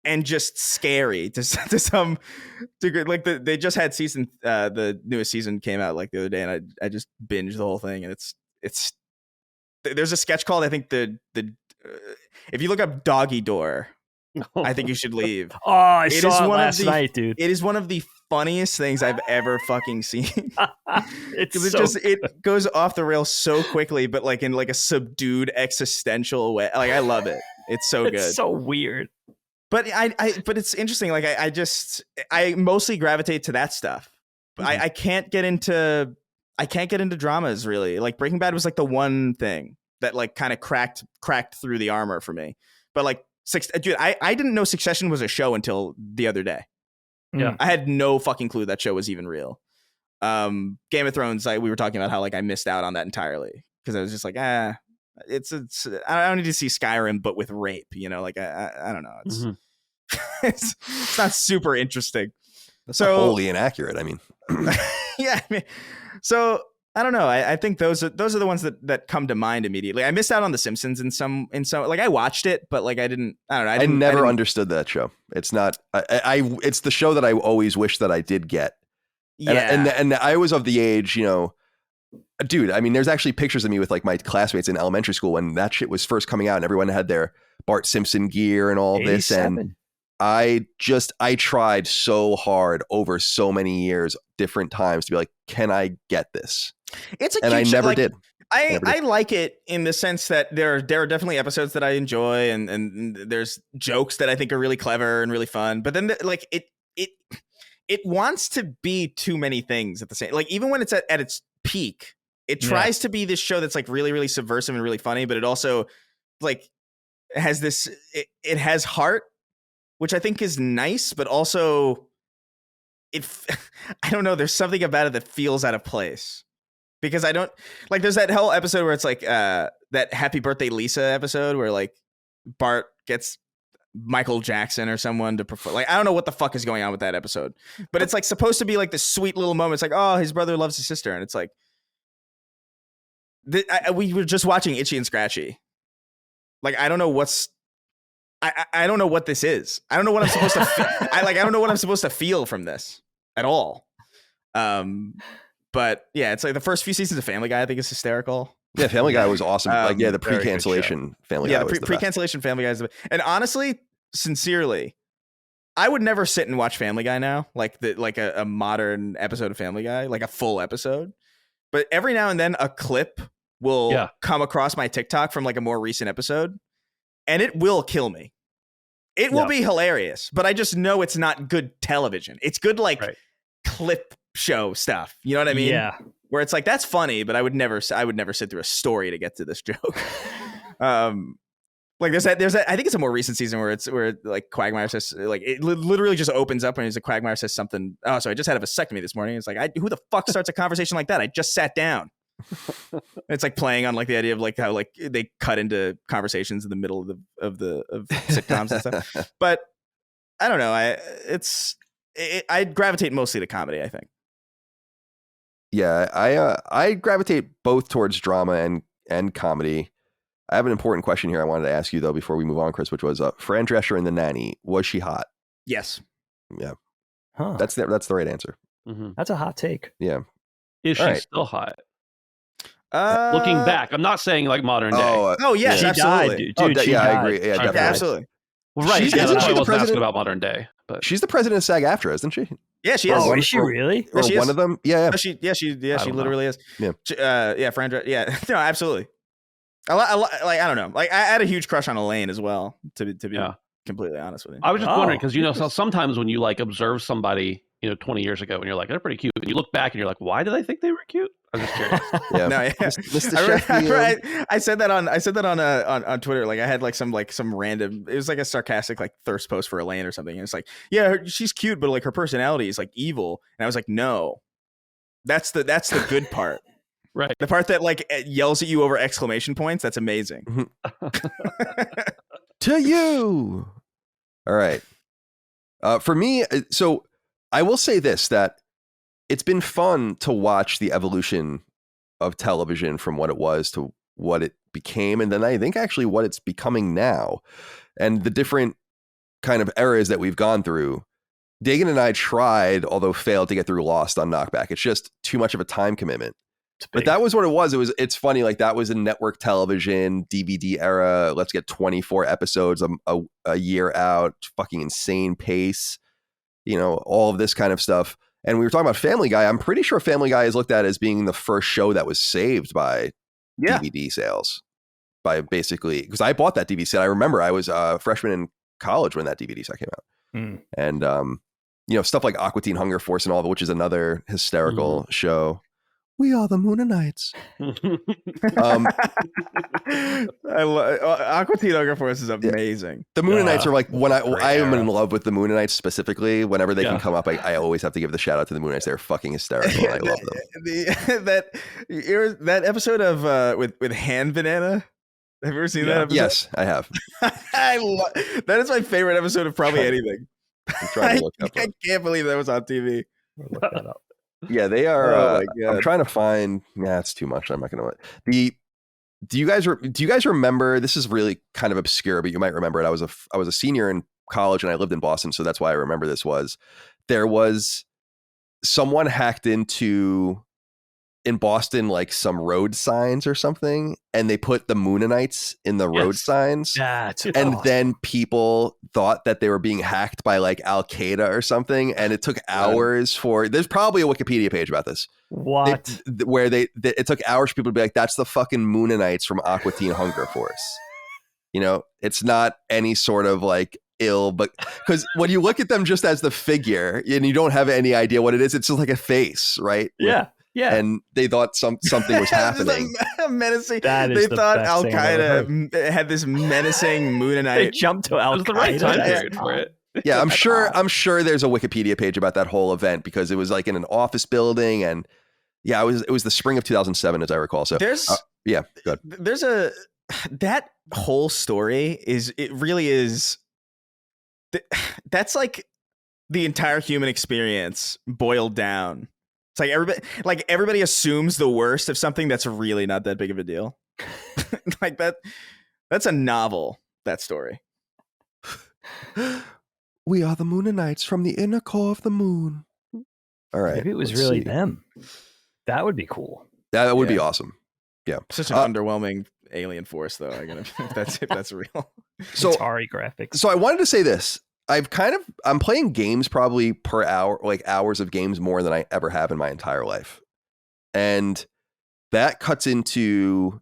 and just scary to some degree. Like they just had the newest season came out like the other day, and I just binged the whole thing, and it's there's a sketch called I think the if you look up Doggy Door, I Think You Should Leave. Oh, I saw it last night, dude. It is one of the funniest things I've ever fucking seen. It's It goes off the rails so quickly, but like in like a subdued existential way. Like I love it. It's so good. It's so weird. But but it's interesting. Like I mostly gravitate to that stuff. I can't get into dramas really. Like Breaking Bad was like the one thing that like kind of cracked through the armor for me. But like dude, I didn't know Succession was a show until the other day. Yeah. I had no fucking clue that show was even real. Game of Thrones, we were talking about how like I missed out on that entirely because I was just like, it's I don't need to see Skyrim but with rape, you know, like I don't know. It's it's not super interesting. That's so wholly inaccurate. I mean, yeah. I mean, so I don't know. I think those are the ones that come to mind immediately. I missed out on The Simpsons in some like I watched it, but like I don't know. I never understood that show. It's not. It's the show that I always wish that I did get. Yeah. And I was of the age, you know, dude. I mean, there's actually pictures of me with like my classmates in elementary school when that shit was first coming out, and everyone had their Bart Simpson gear and all 87. this. And I tried so hard over so many years, different times, to be like, can I get this? It's a and I never like, did. I like it in the sense that there are definitely episodes that I enjoy, and there's jokes that I think are really clever and really fun. But then like it wants to be too many things at the same. Like even when it's at its peak, it tries to be this show that's like really really subversive and really funny, but it also like has this. It has heart, which I think is nice, but also I don't know. There's something about it that feels out of place. Because I don't like there's that whole episode where it's like that Happy Birthday Lisa episode where like Bart gets Michael Jackson or someone to perform. Like I don't know what the fuck is going on with that episode, but it's like supposed to be like this sweet little moment. It's like, oh, his brother loves his sister, and it's like we were just watching Itchy and Scratchy. Like I don't know what's I don't know what this is. I don't know what I'm supposed to I don't know what I'm supposed to feel from this at all. But yeah, it's like the first few seasons of Family Guy I think is hysterical. Yeah, Family Guy was awesome. Like the pre-cancellation Family Guy was the pre-cancellation Family Guy is the best. And honestly, sincerely, I would never sit and watch Family Guy now, like a modern episode of Family Guy, like a full episode. But every now and then a clip will come across my TikTok from like a more recent episode, and it will kill me. It will be hilarious, but I just know it's not good television. It's good clip show stuff. You know what I mean? Yeah. Where it's like that's funny, but I would never sit through a story to get to this joke. Like there's that I think it's a more recent season where like Quagmire says like it literally just opens up and he's like Quagmire says something. Oh, so I just had a vasectomy this morning. It's like who the fuck starts a conversation like that? I just sat down. It's like playing on like the idea of like how like they cut into conversations in the middle of sitcoms and stuff. But I don't know. I gravitate mostly to comedy, I think. Yeah, I gravitate both towards drama and comedy. I have an important question here I wanted to ask you though before we move on, Chris, which was Fran Drescher in The Nanny. Was she hot? Yes. Yeah. Huh. That's the right answer. Mm-hmm. That's a hot take. Yeah. Is she still hot? Looking back, I'm not saying like modern day. Oh yes, she absolutely. Died, dude. I died. agree. Yeah, definitely. Absolutely. Well, right. Isn't I she the wasn't president? asking about modern day, but she's the president of SAG-AFTRA, isn't she? Yeah, she is. Oh, is she really? Or she one is. of them? Yeah. She literally is. Yeah. Fran Drescher. Yeah. No, absolutely. I don't know. Like I had a huge crush on Elaine as well. To be completely honest with you. I was just wondering because so sometimes when you like observe somebody 20 years ago and you're like they're pretty cute, and you look back and you're like, why did I think they were cute? I'm just curious. Yeah. No, yeah. Mr. I said that on Twitter. Like I had like some random. It was like a sarcastic like thirst post for Elaine or something. And it's like, yeah, she's cute, but like her personality is like evil. And I was like, no, that's the good part. Right. The part that like yells at you over exclamation points. That's amazing. To you. All right. For me, so I will say this, that it's been fun to watch the evolution of television from what it was to what it became. And then I think actually what it's becoming now and the different kind of eras that we've gone through. Dagan and I tried, although failed, to get through Lost on Knockback. It's just too much of a time commitment. But that was what it was. It's funny. Like that was a network television DVD era. Let's get 24 episodes a year out. Fucking insane pace. all of this kind of stuff. And we were talking about Family Guy. I'm pretty sure Family Guy is looked at as being the first show that was saved by DVD sales. By basically, because I bought that DVD set. I remember I was a freshman in college when that DVD set came out. And, stuff like Aqua Teen Hunger Force and all of it, which is another hysterical show. We are the Moonanites. I love Aqua Teen Hunger Force is amazing. The Moonanites are like when I am in love with the Moonanites specifically. Whenever they can come up, I always have to give the shout out to the Moonanites. They're fucking hysterical. And I love them. That episode of with Hand Banana. Have you ever seen that episode? Yes, I have. That is my favorite episode of probably anything. I'm trying to look up. I can't believe that was on TV. Look that up. Yeah, they are. Oh my God. I'm trying to find. It's too much. I'm not going to. Do you guys remember? This is really kind of obscure, but you might remember it. I was a senior in college and I lived in Boston, so that's why I remember this. There was someone hacked into in Boston like some road signs or something, and they put the Moonanites in the road signs. That's and awesome. then people thought that they were being hacked by like Al Qaeda or something, and it took hours for. There's probably a Wikipedia page about this. What? It took hours for people to be like, "That's the fucking Moonanites from Aqua Teen Hunger Force." It's not any sort of like ill, but because when you look at them just as the figure and you don't have any idea what it is, it's just like a face, right? Yeah. Yeah. And they thought something was happening. Menacing. That is they thought best Al thing I've ever Qaeda had this menacing Moonanite. They jumped to Al It was the right time Qaeda. period for it. Yeah, I'm sure there's a Wikipedia page about that whole event because it was like in an office building, and it was the spring of 2007 as I recall. So there's good. There's that whole story that's like the entire human experience boiled down. It's like everybody assumes the worst of something that's really not that big of a deal. Like that's a novel, that story. We are the Moonanites from the inner core of the moon. All right. Maybe it was really them. That would be cool. That would be awesome. Yeah. Such an underwhelming alien force, though. If that's real. So Atari graphics. So I wanted to say this. I'm playing games probably per hour, like hours of games more than I ever have in my entire life. And that cuts into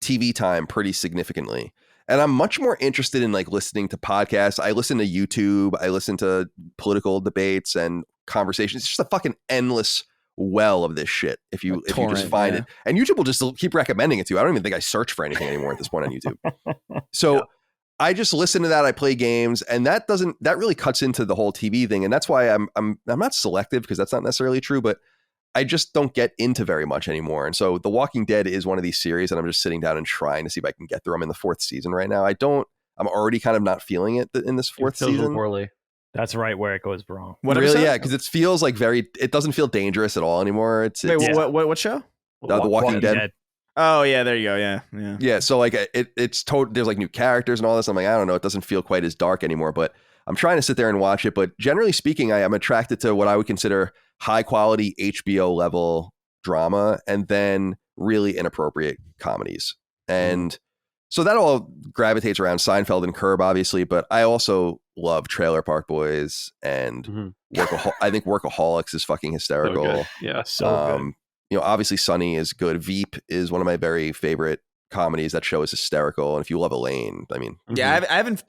TV time pretty significantly. And I'm much more interested in like listening to podcasts. I listen to YouTube. I listen to political debates and conversations. It's just a fucking endless well of this shit. If you just find it, and YouTube will just keep recommending it to you. I don't even think I search for anything anymore at this point on YouTube. So I just listen to that. I play games, and that really cuts into the whole TV thing. And that's why I'm not selective, because that's not necessarily true, but I just don't get into very much anymore. And so The Walking Dead is one of these series, and I'm just sitting down and trying to see if I can get through. I'm in the 4th season right now. I'm already kind of not feeling it in this 4th season. Poorly. That's right where it goes wrong. What really? Yeah, because it feels like it doesn't feel dangerous at all anymore. What show? The Walking Dead. Oh yeah, there you go. Yeah. So like it's total. There's like new characters and all this. I'm like, I don't know. It doesn't feel quite as dark anymore. But I'm trying to sit there and watch it. But generally speaking, I am attracted to what I would consider high quality HBO level drama, and then really inappropriate comedies. And so that all gravitates around Seinfeld and Curb, obviously. But I also love Trailer Park Boys and I think Workaholics is fucking hysterical. So good. Yeah, so good. Obviously Sunny is good. Veep is one of my very favorite comedies. That show is hysterical. And if you love Elaine, I mean, that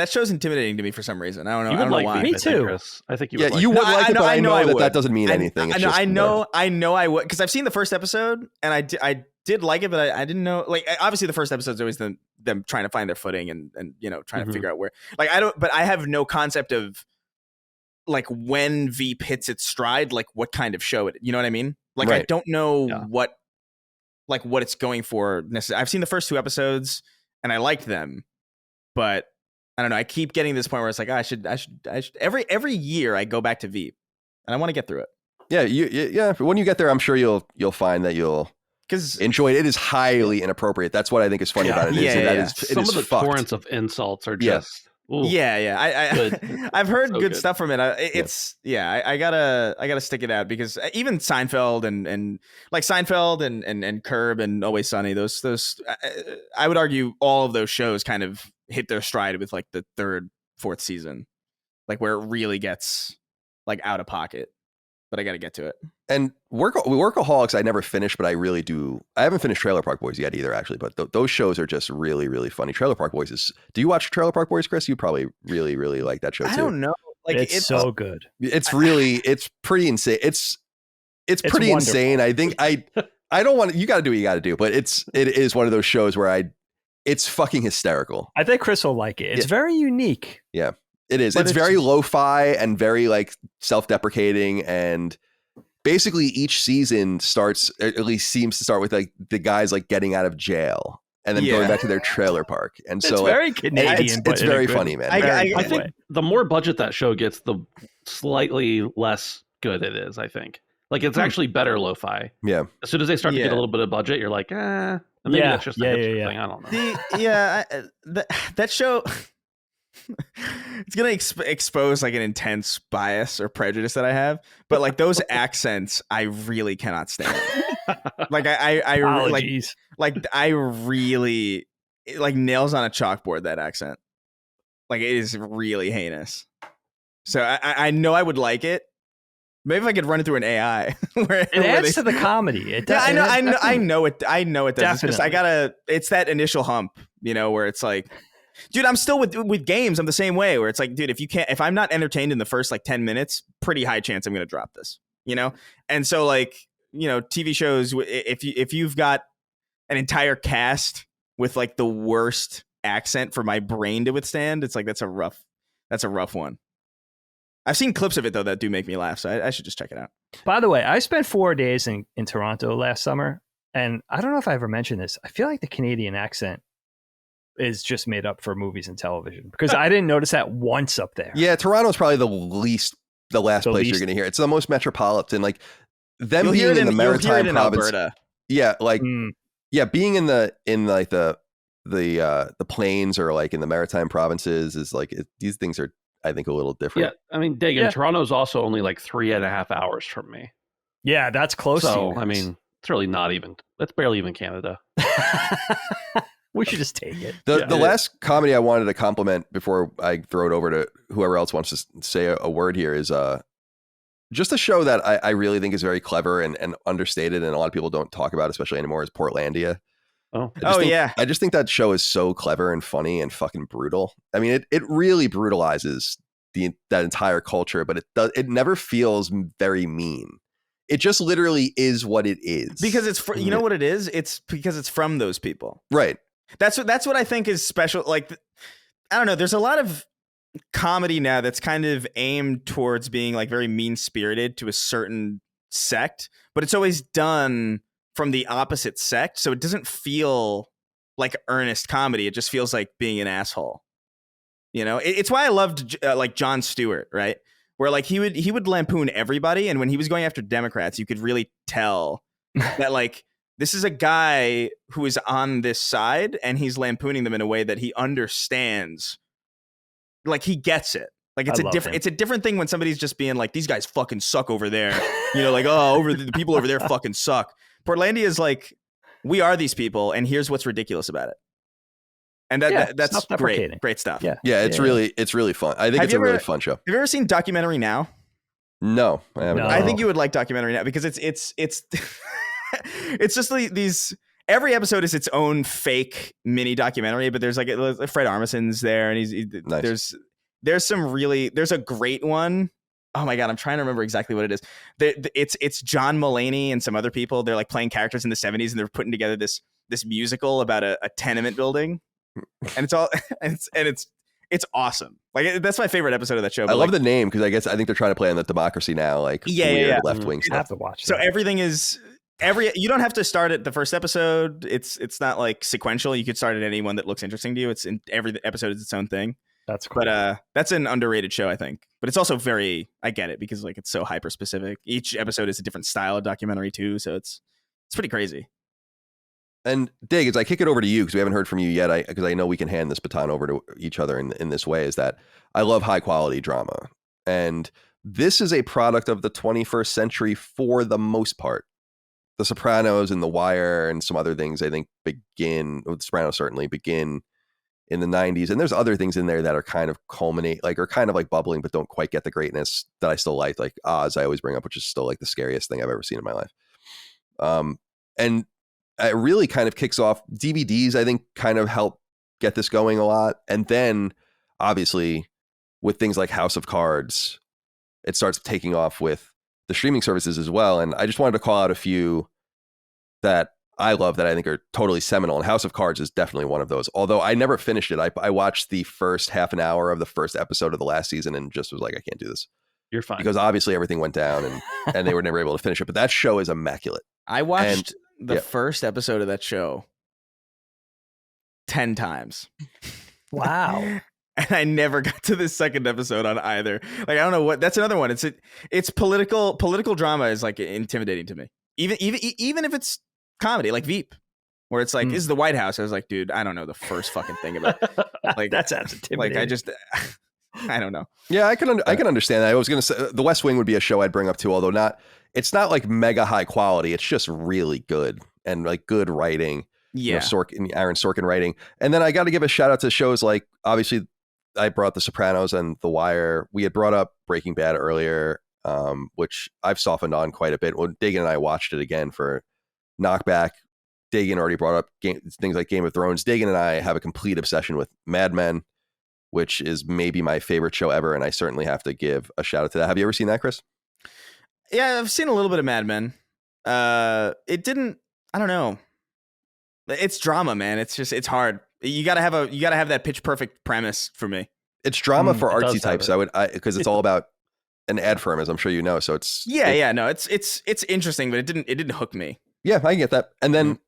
show's intimidating to me for some reason. I don't know. I don't know why. Me too. Chris. I think you would. Like you would like it, but I know that doesn't mean anything. I know I would, because I've seen the first episode and I did like it, but I didn't know. Like, obviously the first episode is always them trying to find their footing and trying to figure out where. Like, but I have no concept of like when Veep hits its stride, like what kind of show it. You know what I mean? Like, right. I don't know what it's going for necessarily. I've seen the first 2 episodes and I liked them, but I don't know. I keep getting to this point where it's like, I should every year I go back to Veep and I want to get through it. Yeah. When you get there, I'm sure you'll find that you'll enjoy it. It is highly inappropriate. That's what I think is funny about it. Some of the torrents of insults are just. Ooh, I've heard good stuff from it. I gotta stick it out, because even Seinfeld and like Seinfeld and Curb and Always Sunny, those I would argue all of those shows kind of hit their stride with like the 3rd, 4th season. like where it really gets like out of pocket. But I got to get to it. And Workaholics, I never finished, but I really do. I haven't finished Trailer Park Boys yet either, actually. But those shows are just really, really funny. Trailer Park Boys is. Do you watch Trailer Park Boys, Chris? You probably really, really like that show too. I don't know. Like it's so good. It's really, it's pretty insane. It's pretty wonderful. insane. I think I don't want. You got to do what you got to do, but it is one of those shows where it's fucking hysterical. I think Chris will like it. It's very unique. Yeah. It is. But It's very lo-fi and very like self-deprecating, and basically each season starts, at least seems to start with like the guys like getting out of jail and then going back to their trailer park. And so it's very Canadian. It's very funny, man. I think the more budget that show gets, the slightly less good it is. I think like it's actually better lo-fi. Yeah. As soon as they start to get a little bit of budget, you're like, maybe that's just a hipster thing. I don't know. That show. It's gonna expose like an intense bias or prejudice that I have, but like those accents, I really cannot stand. Like I really like nails on a chalkboard that accent. Like it is really heinous. So I know I would like it. Maybe if I could run it through an AI. It adds to the comedy. It does. I know it does. It's just, Definitely. it's that initial hump, where it's like, dude, I'm still with games. I'm the same way where it's like, dude, if I'm not entertained in the first like 10 minutes, pretty high chance I'm going to drop this, And so like, TV shows, if you've got an entire cast with like the worst accent for my brain to withstand, it's like, that's a rough one. I've seen clips of it though that do make me laugh, so I should just check it out. By the way, I spent 4 days in Toronto last summer, and I don't know if I ever mentioned this. I feel like the Canadian accent is just made up for movies and television, because I didn't notice that once up there. Yeah, Toronto's probably the last place you're going to hear. It's the most metropolitan. Like them You'll being in the maritime province. Alberta. Yeah, like being in the plains or like in the maritime provinces is like these things are, I think, a little different. Yeah, I mean, Dagan, Toronto's also only like 3.5 hours from me. Yeah, that's close to you. I mean, it's really not even. That's barely even Canada. We should just take it. The last comedy I wanted to compliment before I throw it over to whoever else wants to say a word here is just a show that I really think is very clever and understated, and a lot of people don't talk about, especially anymore, is Portlandia. I just think that show is so clever and funny and fucking brutal. I mean, it really brutalizes that entire culture, but it never feels very mean. It just literally is what it is. Because it's you know what it is? It's because it's from those people. Right. That's what I think is special. Like, I don't know. There's a lot of comedy now that's kind of aimed towards being like very mean spirited to a certain sect, but it's always done from the opposite sect. So it doesn't feel like earnest comedy. It just feels like being an asshole. It's why I loved like Jon Stewart, right? Where like he would lampoon everybody. And when he was going after Democrats, you could really tell that like, this is a guy who is on this side and he's lampooning them in a way that he understands. Like he gets it. Like it's a different thing when somebody's just being like, these guys fucking suck over there. Like, oh, the people over there fucking suck. Portlandia is like, we are these people and here's what's ridiculous about it. And that's great stuff. Yeah. It's really fun. I think it's a really fun show. Have you ever seen Documentary Now? No, I haven't. I think you would like Documentary Now because it's it's just these. Every episode is its own fake mini documentary, but there's like Fred Armisen's there, and nice. there's a great one. Oh my god, I'm trying to remember exactly what it is. It's John Mulaney and some other people. They're like playing characters in the 70s, and they're putting together this musical about a tenement building, and it's awesome. Like that's my favorite episode of that show. I love the name because I think they're trying to play on the Democracy Now, like weird left wing stuff. I have to watch. So everything is. You don't have to start at the first episode. It's not like sequential. You could start at any one that looks interesting to you. It's in every episode is its own thing. That's cool. But that's an underrated show, I think. But it's also I get it because like it's so hyper specific. Each episode is a different style of documentary too, so it's pretty crazy. And Dig, as I kick it over to you because we haven't heard from you yet, because I know we can hand this baton over to each other in this way, is that I love high quality drama, and this is a product of the 21st century for the most part. The Sopranos and The Wire and some other things, I think, The Sopranos certainly begin in the 90s. And there's other things in there that are kind of culminate, like, are kind of like bubbling, but don't quite get the greatness that I still like Oz, I always bring up, which is still like the scariest thing I've ever seen in my life. And it really kind of kicks off. DVDs, I think, kind of help get this going a lot. And then obviously with things like House of Cards, it starts taking off with the streaming services as well. And I just wanted to call out a few that I love that I think are totally seminal. And House of Cards is definitely one of those. Although I never finished it. I watched the first half an hour of the first episode of the last season and just was like, I can't do this. You're fine. Because obviously everything went down and they were never able to finish it. But that show is immaculate. I watched the first episode of that show 10 times. Wow. And I never got to the second episode on either. Like, I don't know what. That's another one. It's political drama is like intimidating to me. Even if it's comedy, like Veep, where it's like, this is the White House. I was like, dude, I don't know the first fucking thing about it. Like, that sounds intimidating. Like, I don't know. Yeah, I can understand that. I was going to say The West Wing would be a show I'd bring up too, although it's not like mega high quality. It's just really good and like good writing. Yeah. Aaron Sorkin writing. And then I got to give a shout out to shows like, obviously I brought The Sopranos and The Wire. We had brought up Breaking Bad earlier, which I've softened on quite a bit. When Dagan and I watched it again for Knockback, Dagan already brought up things like Game of Thrones. Dagan and I have a complete obsession with Mad Men, which is maybe my favorite show ever. And I certainly have to give a shout out to that. Have you ever seen that, Chris? Yeah, I've seen a little bit of Mad Men. It didn't, I don't know. It's drama, man. It's hard. You gotta have that pitch perfect premise for me. It's drama for artsy types. Because it's all about an ad firm, as I'm sure you know. So it's it's interesting, but it didn't hook me. Yeah, I get that. And then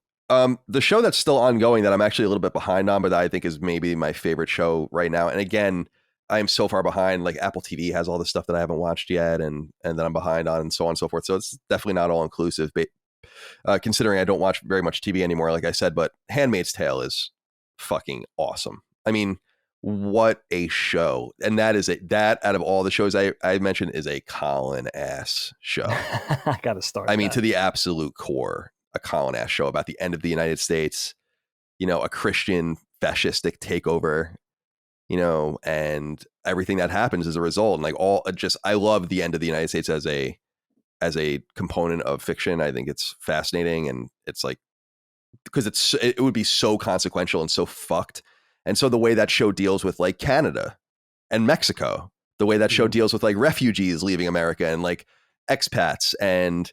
the show that's still ongoing that I'm actually a little bit behind on, but that I think is maybe my favorite show right now. And again, I am so far behind. Like Apple TV has all the stuff that I haven't watched yet, and that I'm behind on, and so on and so forth. So it's definitely not all inclusive. But considering I don't watch very much TV anymore, like I said, but Handmaid's Tale is fucking awesome. I mean, what a show. And that out of all the shows I mentioned is a Colin ass show. I gotta start. I mean, to the absolute core, a Colin ass show about the end of the United States, a Christian fascistic takeover, and everything that happens as a result. And like I love the end of the United States as a component of fiction. I think it's fascinating, and it's like, because it would be so consequential and so fucked. And so the way that show deals with like Canada and Mexico, the way that show deals with like refugees leaving America and like expats and,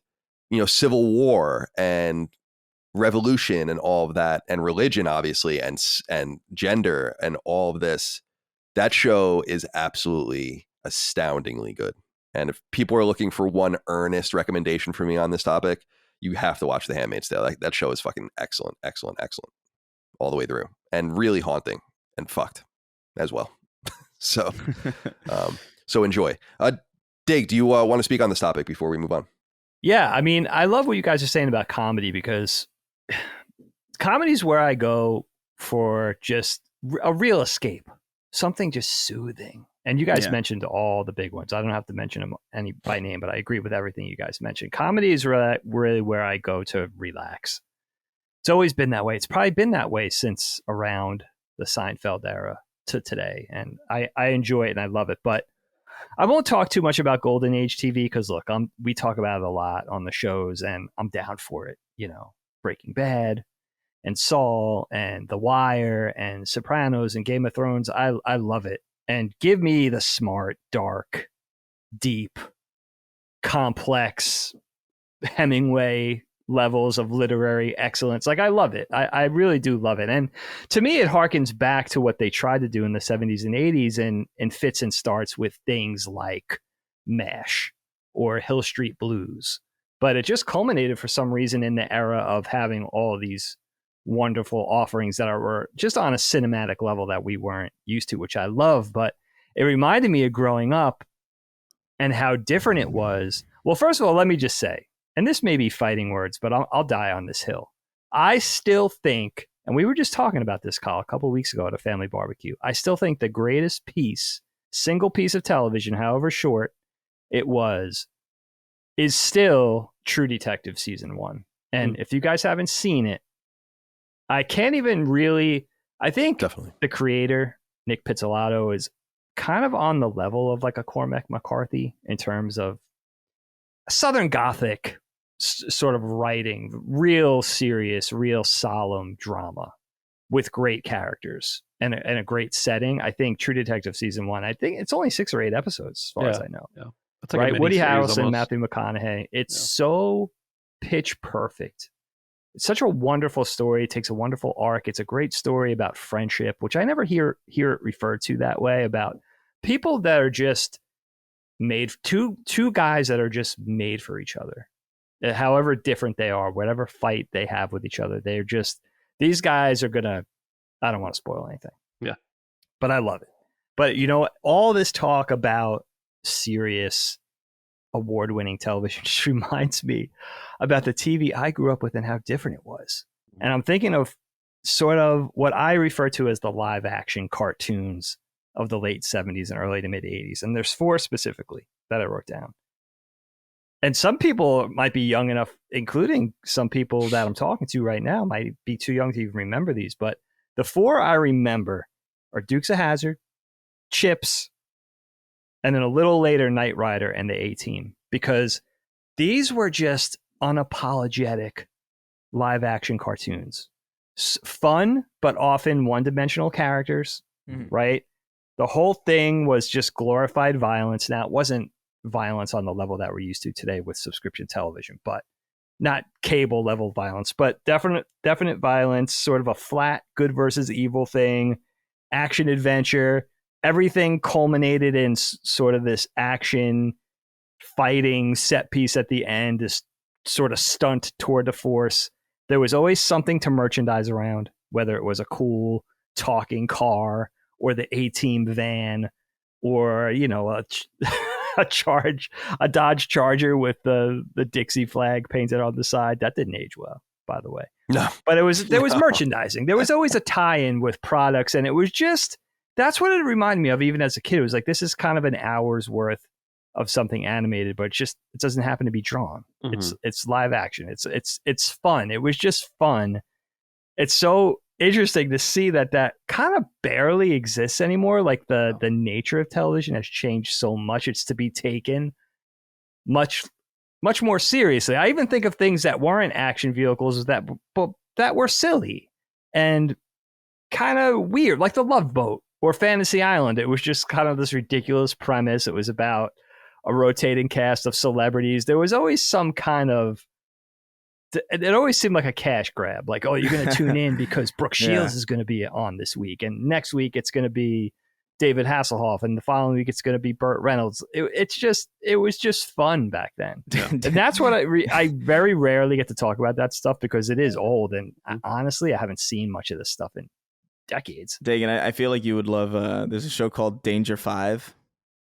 civil war and revolution and all of that, and religion, obviously, and gender and all of this, that show is absolutely astoundingly good. And if people are looking for one earnest recommendation for me on this topic, you have to watch The Handmaid's Tale. That show is fucking excellent, excellent, excellent all the way through, and really haunting and fucked as well. So enjoy. Dig, do you want to speak on this topic before we move on? Yeah, I mean, I love what you guys are saying about comedy, because comedy is where I go for just a real escape, something just soothing. And you guys mentioned all the big ones. I don't have to mention them any by name, but I agree with everything you guys mentioned. Comedy is really where I go to relax. It's always been that way. It's probably been that way since around the Seinfeld era to today. And I enjoy it and I love it. But I won't talk too much about Golden Age TV because, look, we talk about it a lot on the shows, and I'm down for it. Breaking Bad and Saul and The Wire and Sopranos and Game of Thrones. I love it. And give me the smart, dark, deep, complex Hemingway levels of literary excellence. Like, I love it. I really do love it. And to me, it harkens back to what they tried to do in the 70s and 80s and fits and starts with things like MASH or Hill Street Blues. But it just culminated for some reason in the era of having all of these wonderful offerings that were just on a cinematic level that we weren't used to, which I love. But it reminded me of growing up and how different it was. Well, first of all, let me just say, and this may be fighting words, but I'll die on this hill. I still think, and we were just talking about this, Kyle, a couple of weeks ago at a family barbecue, I still think the greatest single piece of television, however short it was, is still True Detective Season 1. And if you guys haven't seen it, I can't even really I think Definitely. the creator, Nick Pizzolatto, is kind of on the level of like a Cormac McCarthy in terms of Southern Gothic sort of writing, real serious, real solemn drama with great characters and a great setting. I think True Detective season 1, I think it's only 6 or 8 episodes as far as I know. Yeah. It's like a right? Woody mini-series Harrelson, almost. Matthew McConaughey. It's so pitch perfect. It's such a wonderful story. It takes a wonderful arc. It's a great story about friendship, which I never hear it referred to that way, about people that are just made, two guys that are just made for each other. However different they are, whatever fight they have with each other, they're just, these guys are gonna, I don't want to spoil anything. Yeah. But I love it. But you know, all this talk about serious award-winning television just reminds me about the TV I grew up with and how different it was. And I'm thinking of sort of what I refer to as the live action cartoons of the late 70s and early to mid 80s. And there's 4 specifically that I wrote down. And some people might be young enough, including some people that I'm talking to right now, might be too young to even remember these. But the 4 I remember are Dukes of Hazzard, Chips, and then a little later, Knight Rider and the A-Team. Because these were just unapologetic live action cartoons. Fun, but often one-dimensional characters, right? The whole thing was just glorified violence. Now, it wasn't violence on the level that we're used to today with subscription television, but not cable level violence, but definite violence, sort of a flat good versus evil thing, action adventure. Everything culminated in sort of this action fighting set piece at the end, this sort of stunt tour de force. There was always something to merchandise around, whether it was a cool talking car or the A-Team van, or, you know, a Dodge Charger with the Dixie flag painted on the side. That didn't age well, by the way. No. But there was merchandising. There was always a tie-in with products, and it was just, that's what it reminded me of even as a kid. It was like, this is kind of an hour's worth of something animated, but it doesn't happen to be drawn. Mm-hmm. It's live action. It's fun. It was just fun. It's so interesting to see that kind of barely exists anymore. Like the nature of television has changed so much. It's to be taken much more seriously. I even think of things that weren't action vehicles that were silly and kind of weird, like The Love Boat or Fantasy Island. It was just kind of this ridiculous premise. It was about a rotating cast of celebrities. There was always some kind of, it always seemed like a cash grab. Like, oh, you're going to tune in because Brooke Shields is going to be on this week. And next week it's going to be David Hasselhoff. And the following week it's going to be Burt Reynolds. It was just fun back then. Yeah. And that's what I very rarely get to talk about that stuff because it is old. And honestly, I haven't seen much of this stuff in decades. Dagan, I feel like you would love, there's a show called Danger 5.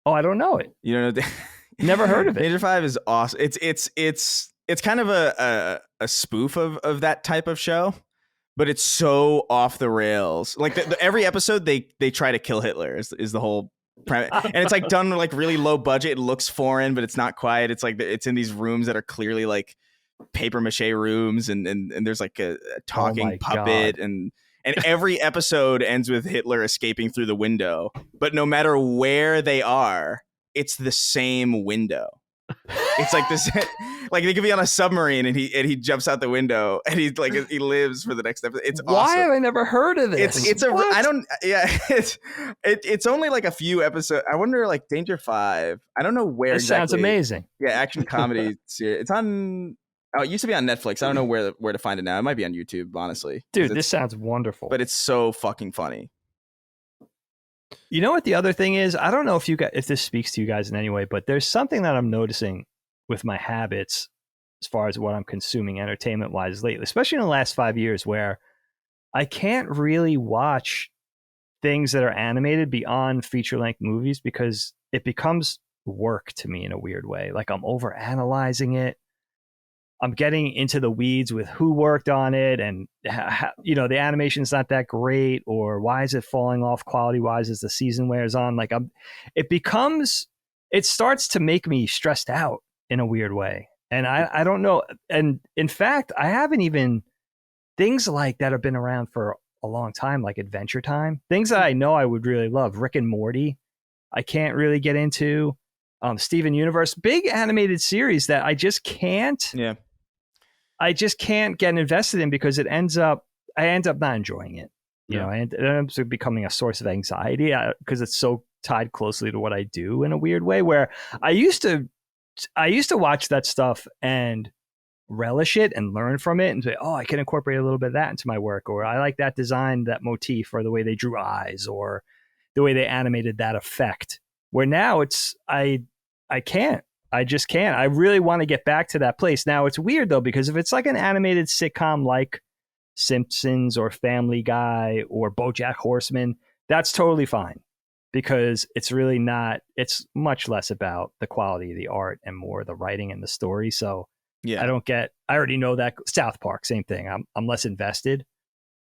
Oh, I don't know it. You don't know? Never heard of it. Danger 5 is awesome. It's kind of a spoof of that type of show, but it's so off the rails. Like every episode, they try to kill Hitler is the whole premise, and it's like done like really low budget. It looks foreign, but it's not quite. It's like it's in these rooms that are clearly like paper mache rooms, and there's like a talking puppet, and every episode ends with Hitler escaping through the window. But no matter where they are, it's the same window. It's like this, like they could be on a submarine and he jumps out the window and he lives for the next episode. It's awesome. Why have I never heard of this? It's only like a few episodes. I wonder, like Danger 5. I don't know where. It sounds amazing. Yeah, action comedy series. It's on. Oh, it used to be on Netflix. I don't know where to find it now. It might be on YouTube, honestly. Dude, this sounds wonderful. But it's so fucking funny. You know what the other thing is? I don't know if this speaks to you guys in any way, but there's something that I'm noticing with my habits as far as what I'm consuming entertainment-wise lately, especially in the last 5 years, where I can't really watch things that are animated beyond feature-length movies because it becomes work to me in a weird way. Like I'm over-analyzing it. I'm getting into the weeds with who worked on it and the animation's not that great, or why is it falling off quality-wise as the season wears on? Like it starts to make me stressed out in a weird way. And I don't know. And in fact, I haven't even, things like that have been around for a long time, like Adventure Time. Things that I know I would really love. Rick and Morty, I can't really get into. Steven Universe, big animated series that I just can't. Yeah. I just can't get invested in because I end up not enjoying it. You know, it ends up becoming a source of anxiety because it's so tied closely to what I do in a weird way. Where I used to watch that stuff and relish it and learn from it and say, oh, I can incorporate a little bit of that into my work, or I like that design, that motif, or the way they drew eyes, or the way they animated that effect. Where now it's I can't. I just can't. I really want to get back to that place. Now, it's weird, though, because if it's like an animated sitcom like Simpsons or Family Guy or BoJack Horseman, that's totally fine because it's really not, it's much less about the quality of the art and more the writing and the story. So Yeah. I already know that. South Park, same thing. I'm less invested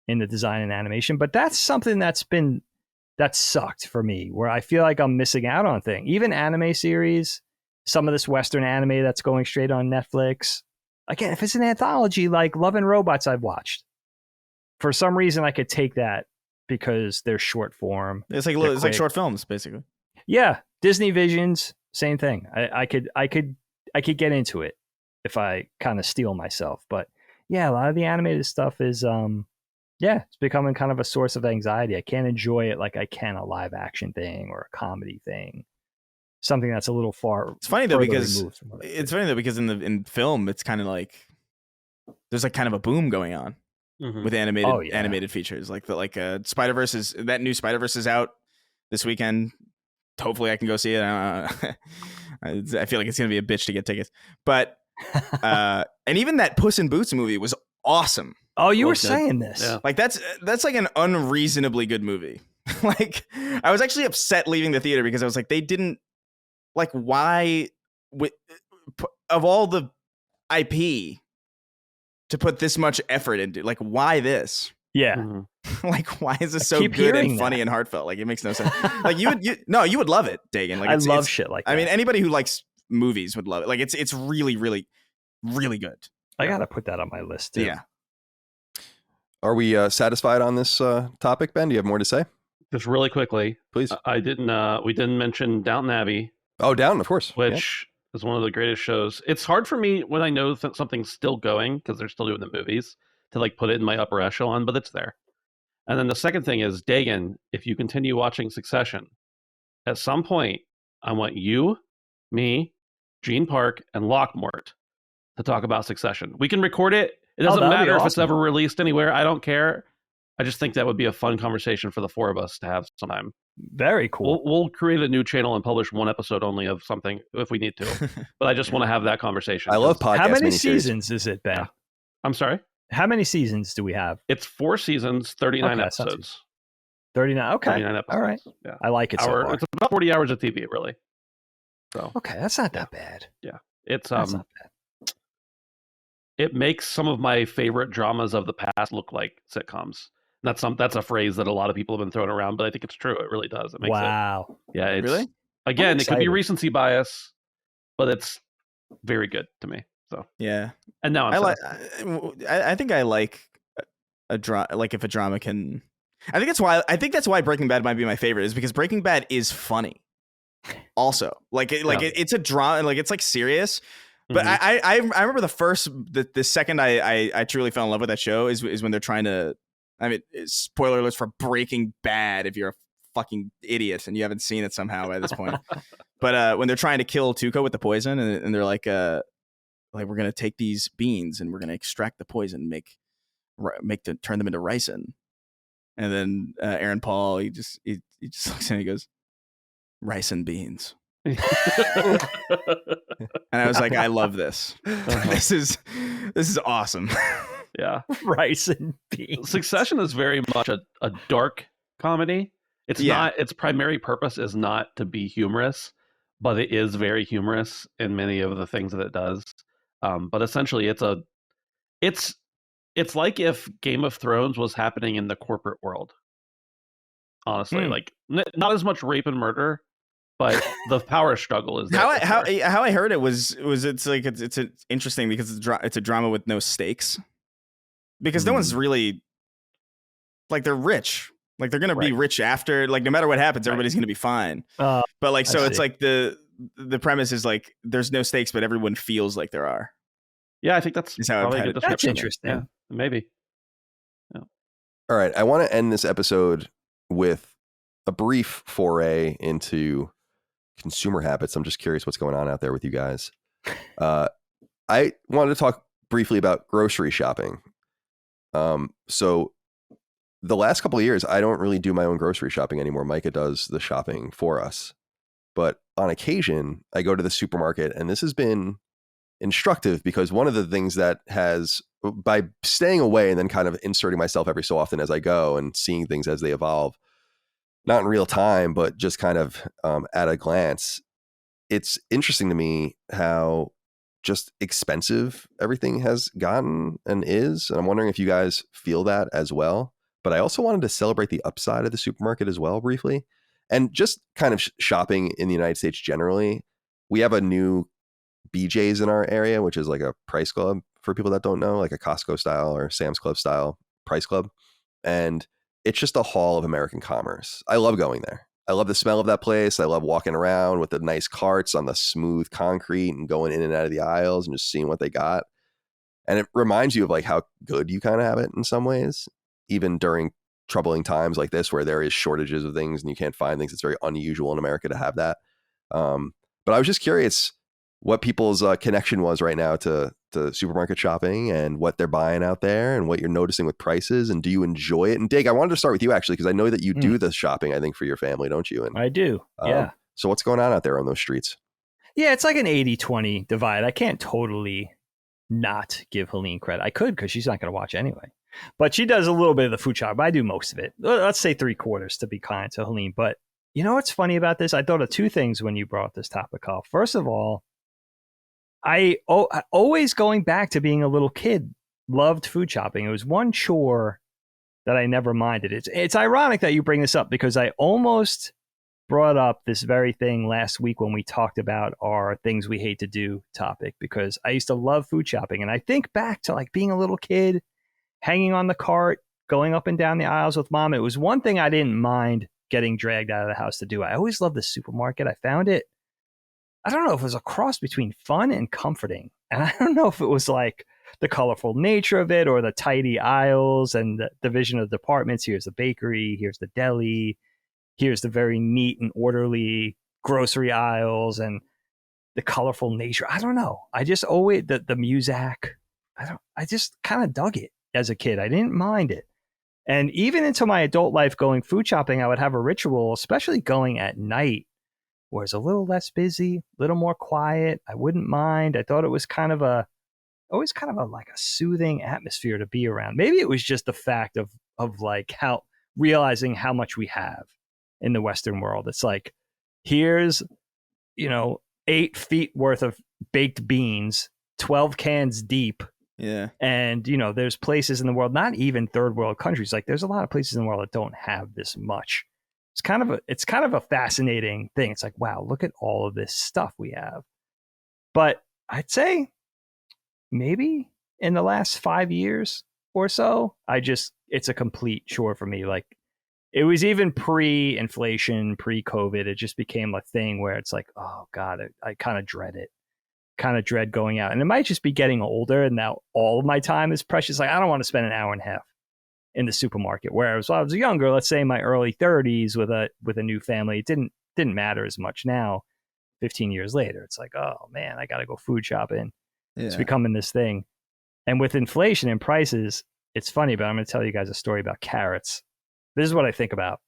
in the design and animation, but that's something that sucked for me, where I feel like I'm missing out on things. Even anime series, some of this Western anime that's going straight on Netflix. Again, if it's an anthology like Love and Robots I've watched, for some reason I could take that because they're short form. It's like short films, basically. Yeah, Disney Visions, same thing. I could get into it if I kind of steel myself. But yeah, a lot of the animated stuff is it's becoming kind of a source of anxiety. I can't enjoy it like I can a live action thing or a comedy thing. Something that's a little far. It's funny though because in film it's kind of like there's like kind of a boom going on with animated features. Like Spider-Verse that new Spider-Verse is out this weekend. Hopefully I can go see it. I feel like it's gonna be a bitch to get tickets, but and even that Puss in Boots movie was awesome. Oh, you were saying this. Yeah. Like that's like an unreasonably good movie. Like I was actually upset leaving the theater because I was like, they didn't like, why of all the IP to put this much effort into, like, why this? Yeah. Mm-hmm. Like, why is this so good and funny and heartfelt? Like, it makes no sense. Like you would love it, Dagan. Like, I love shit like that. I mean, anybody who likes movies would love it. Like it's really, really, really good. I got to put that on my list too. Yeah. Are we satisfied on this topic, Ben? Do you have more to say? Just really quickly, please. We didn't mention Downton Abbey. Oh, Downton, of course. Which is one of the greatest shows. It's hard for me when I know that something's still going because they're still doing the movies to like put it in my upper echelon, but it's there. And then the second thing is, Dagan, if you continue watching Succession, at some point, I want you, me, Gene Park, and Lockmort to talk about Succession. We can record it. It doesn't matter if it's ever released anywhere. I don't care. I just think that would be a fun conversation for the four of us to have sometime. Very cool. We'll create a new channel and publish one episode only of something if we need to. But I just want to have that conversation. I love podcasts. How many seasons is it, Ben? Yeah. I'm sorry? How many seasons do we have? It's 4 seasons, 39 episodes. 39. Okay. 39 episodes. All right. Yeah. I like it so far. It's about 40 hours of TV, really. So okay, that's not that bad. Yeah. It's that's not bad. It makes some of my favorite dramas of the past look like sitcoms. That's a phrase that a lot of people have been throwing around, but I think it's true. It really does. It makes wow. Yeah. It's, really? Again, it could be recency bias, but it's very good to me. So yeah. And now I think I like a drama. Like if a drama can, I think that's why Breaking Bad might be my favorite, is because Breaking Bad is funny. Also, it's a drama, like it's like serious. But I remember the second I truly fell in love with that show is when they're trying to. I mean, spoiler alerts for Breaking Bad if you're a fucking idiot and you haven't seen it somehow by this point. But when they're trying to kill Tuco with the poison, and they're like we're gonna take these beans and we're gonna extract the poison, turn them into ricin. And then Aaron Paul, he just looks and he goes, rice and beans. And I was like, I love this. This is awesome. Yeah. Rice and beans. Succession is very much a dark comedy. It's not, its primary purpose is not to be humorous, but it is very humorous in many of the things that it does. But essentially it's like if Game of Thrones was happening in the corporate world. Honestly, like not as much rape and murder, but the power struggle is there. How I heard it was it's interesting because it's a drama with no stakes, because no one's really like they're rich. Like they're gonna be Right. rich after. Like no matter what happens, Right. everybody's gonna be fine. Uh, But like, I so it's see. like the premise is like there's no stakes, but everyone feels like there are. Yeah, I think that's Is how I've probably a had good it. That's description. interesting. Yeah, maybe. All right, I want to end this episode with a brief foray into consumer habits. I'm just curious what's going on out there with you guys. I wanted to talk briefly about grocery shopping. So the last couple of years, I don't really do my own grocery shopping anymore. Micah does the shopping for us. But on occasion, I go to the supermarket, and this has been instructive because one of the things that has, by staying away and then kind of inserting myself every so often as I go and seeing things as they evolve, not in real time, but just kind of at a glance, it's interesting to me how just expensive everything has gotten and is. And I'm wondering if you guys feel that as well. But I also wanted to celebrate the upside of the supermarket as well, briefly. And just kind of shopping in the United States generally. We have a new BJ's in our area, which is like a price club for people that don't know, like a Costco style or Sam's Club style price club. And it's just a hall of American commerce. I love going there. I love the smell of that place. I love walking around with the nice carts on the smooth concrete and going in and out of the aisles and just seeing what they got. And it reminds you of like how good you kind of have it in some ways, even during troubling times like this, where there is shortages of things and you can't find things. It's very unusual in America to have that. But I was just curious what people's connection was right now to supermarket shopping and what they're buying out there and what you're noticing with prices. And do you enjoy it? And Dig, I wanted to start with you actually, because I know that you do the shopping, I think, for your family, don't you? And I do. Yeah. So what's going on out there on those streets? Yeah, it's like an 80-20 divide. I can't totally not give Helene credit. I could because she's not going to watch anyway. But she does a little bit of the food shop. I do most of it. Let's say 3/4 to be kind to Helene. But you know what's funny about this? I thought of two things when you brought this topic up. First of all, I always going back to being a little kid, loved food shopping. It was one chore that I never minded. It's ironic that you bring this up because I almost brought up this very thing last week when we talked about our things we hate to do topic, because I used to love food shopping. And I think back to like being a little kid, hanging on the cart, going up and down the aisles with mom. It was one thing I didn't mind getting dragged out of the house to do. I always loved the supermarket. I found it, I don't know if it was a cross between fun and comforting. And I don't know if it was like the colorful nature of it or the tidy aisles and the division of departments. Here's the bakery, here's the deli, here's the very neat and orderly grocery aisles and the colorful nature. I don't know. I just always, the music, I just kind of dug it as a kid. I didn't mind it. And even into my adult life going food shopping, I would have a ritual, especially going at night, where it's a little less busy, a little more quiet. I wouldn't mind. I thought it was always kind of like a soothing atmosphere to be around. Maybe it was just the fact of like how realizing how much we have in the Western world. It's like, here's, 8 feet worth of baked beans, 12 cans deep. Yeah. And, there's places in the world, not even third world countries. Like there's a lot of places in the world that don't have this much. It's kind of a fascinating thing. It's like, wow, look at all of this stuff we have. But I'd say maybe in the last 5 years or so, it's a complete chore for me. Like it was even pre-inflation, pre-COVID. It just became a thing where it's like, oh God, I kind of dread it. Kind of dread going out. And it might just be getting older and now all of my time is precious. Like I don't want to spend an hour and a half in the supermarket. Whereas when I was younger, let's say in my early 30s with a new family, it didn't matter as much. Now 15 years later, it's like, oh man, I got to go food shopping. Yeah. It's becoming this thing. And with inflation and prices, it's funny, but I'm going to tell you guys a story about carrots. This is what I think about.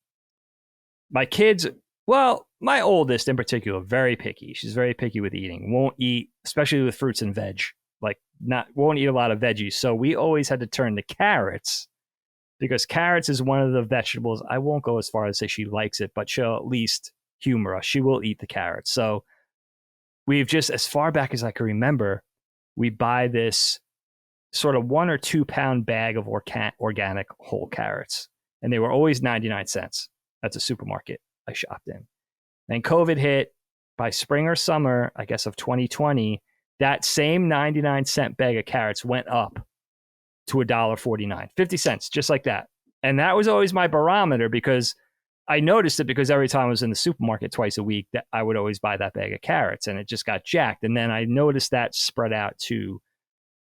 My kids, well, my oldest in particular, very picky. She's very picky with eating. Won't eat, especially with fruits and veg, won't eat a lot of veggies. So we always had to turn to carrots, because carrots is one of the vegetables. I won't go as far as say she likes it, but she'll at least humor us. She will eat the carrots. So we've just, as far back as I can remember, we buy this sort of 1 or 2 pound bag of organic whole carrots. And they were always 99 cents at the supermarket I shopped in. Then COVID hit. By spring or summer, I guess, of 2020, that same 99 cent bag of carrots went up to $1.49, 50 cents, just like that. And that was always my barometer, because I noticed it, because every time I was in the supermarket twice a week, that I would always buy that bag of carrots, and it just got jacked. And then I noticed that spread out to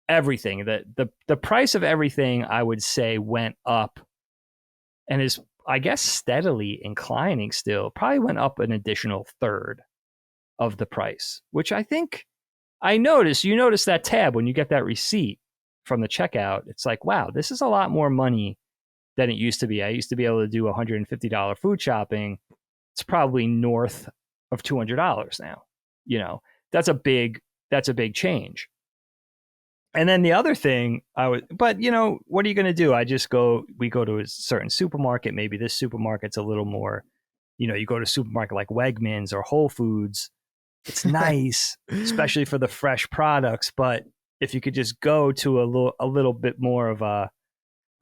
everything. The price of everything, I would say, went up, and is, I guess, steadily inclining still. Probably went up an additional third of the price, which I think I noticed. You notice that tab when you get that receipt from the checkout. It's like, wow, this is a lot more money than it used to be. I used to be able to do $150 food shopping. It's probably north of $200 now. You know, that's a big change. And then the other thing but you know, what are you going to do? We go to a certain supermarket. Maybe this supermarket's a little more, you know, you go to a supermarket like Wegmans or Whole Foods. It's nice, especially for the fresh products. But if you could just go to a little bit more of a,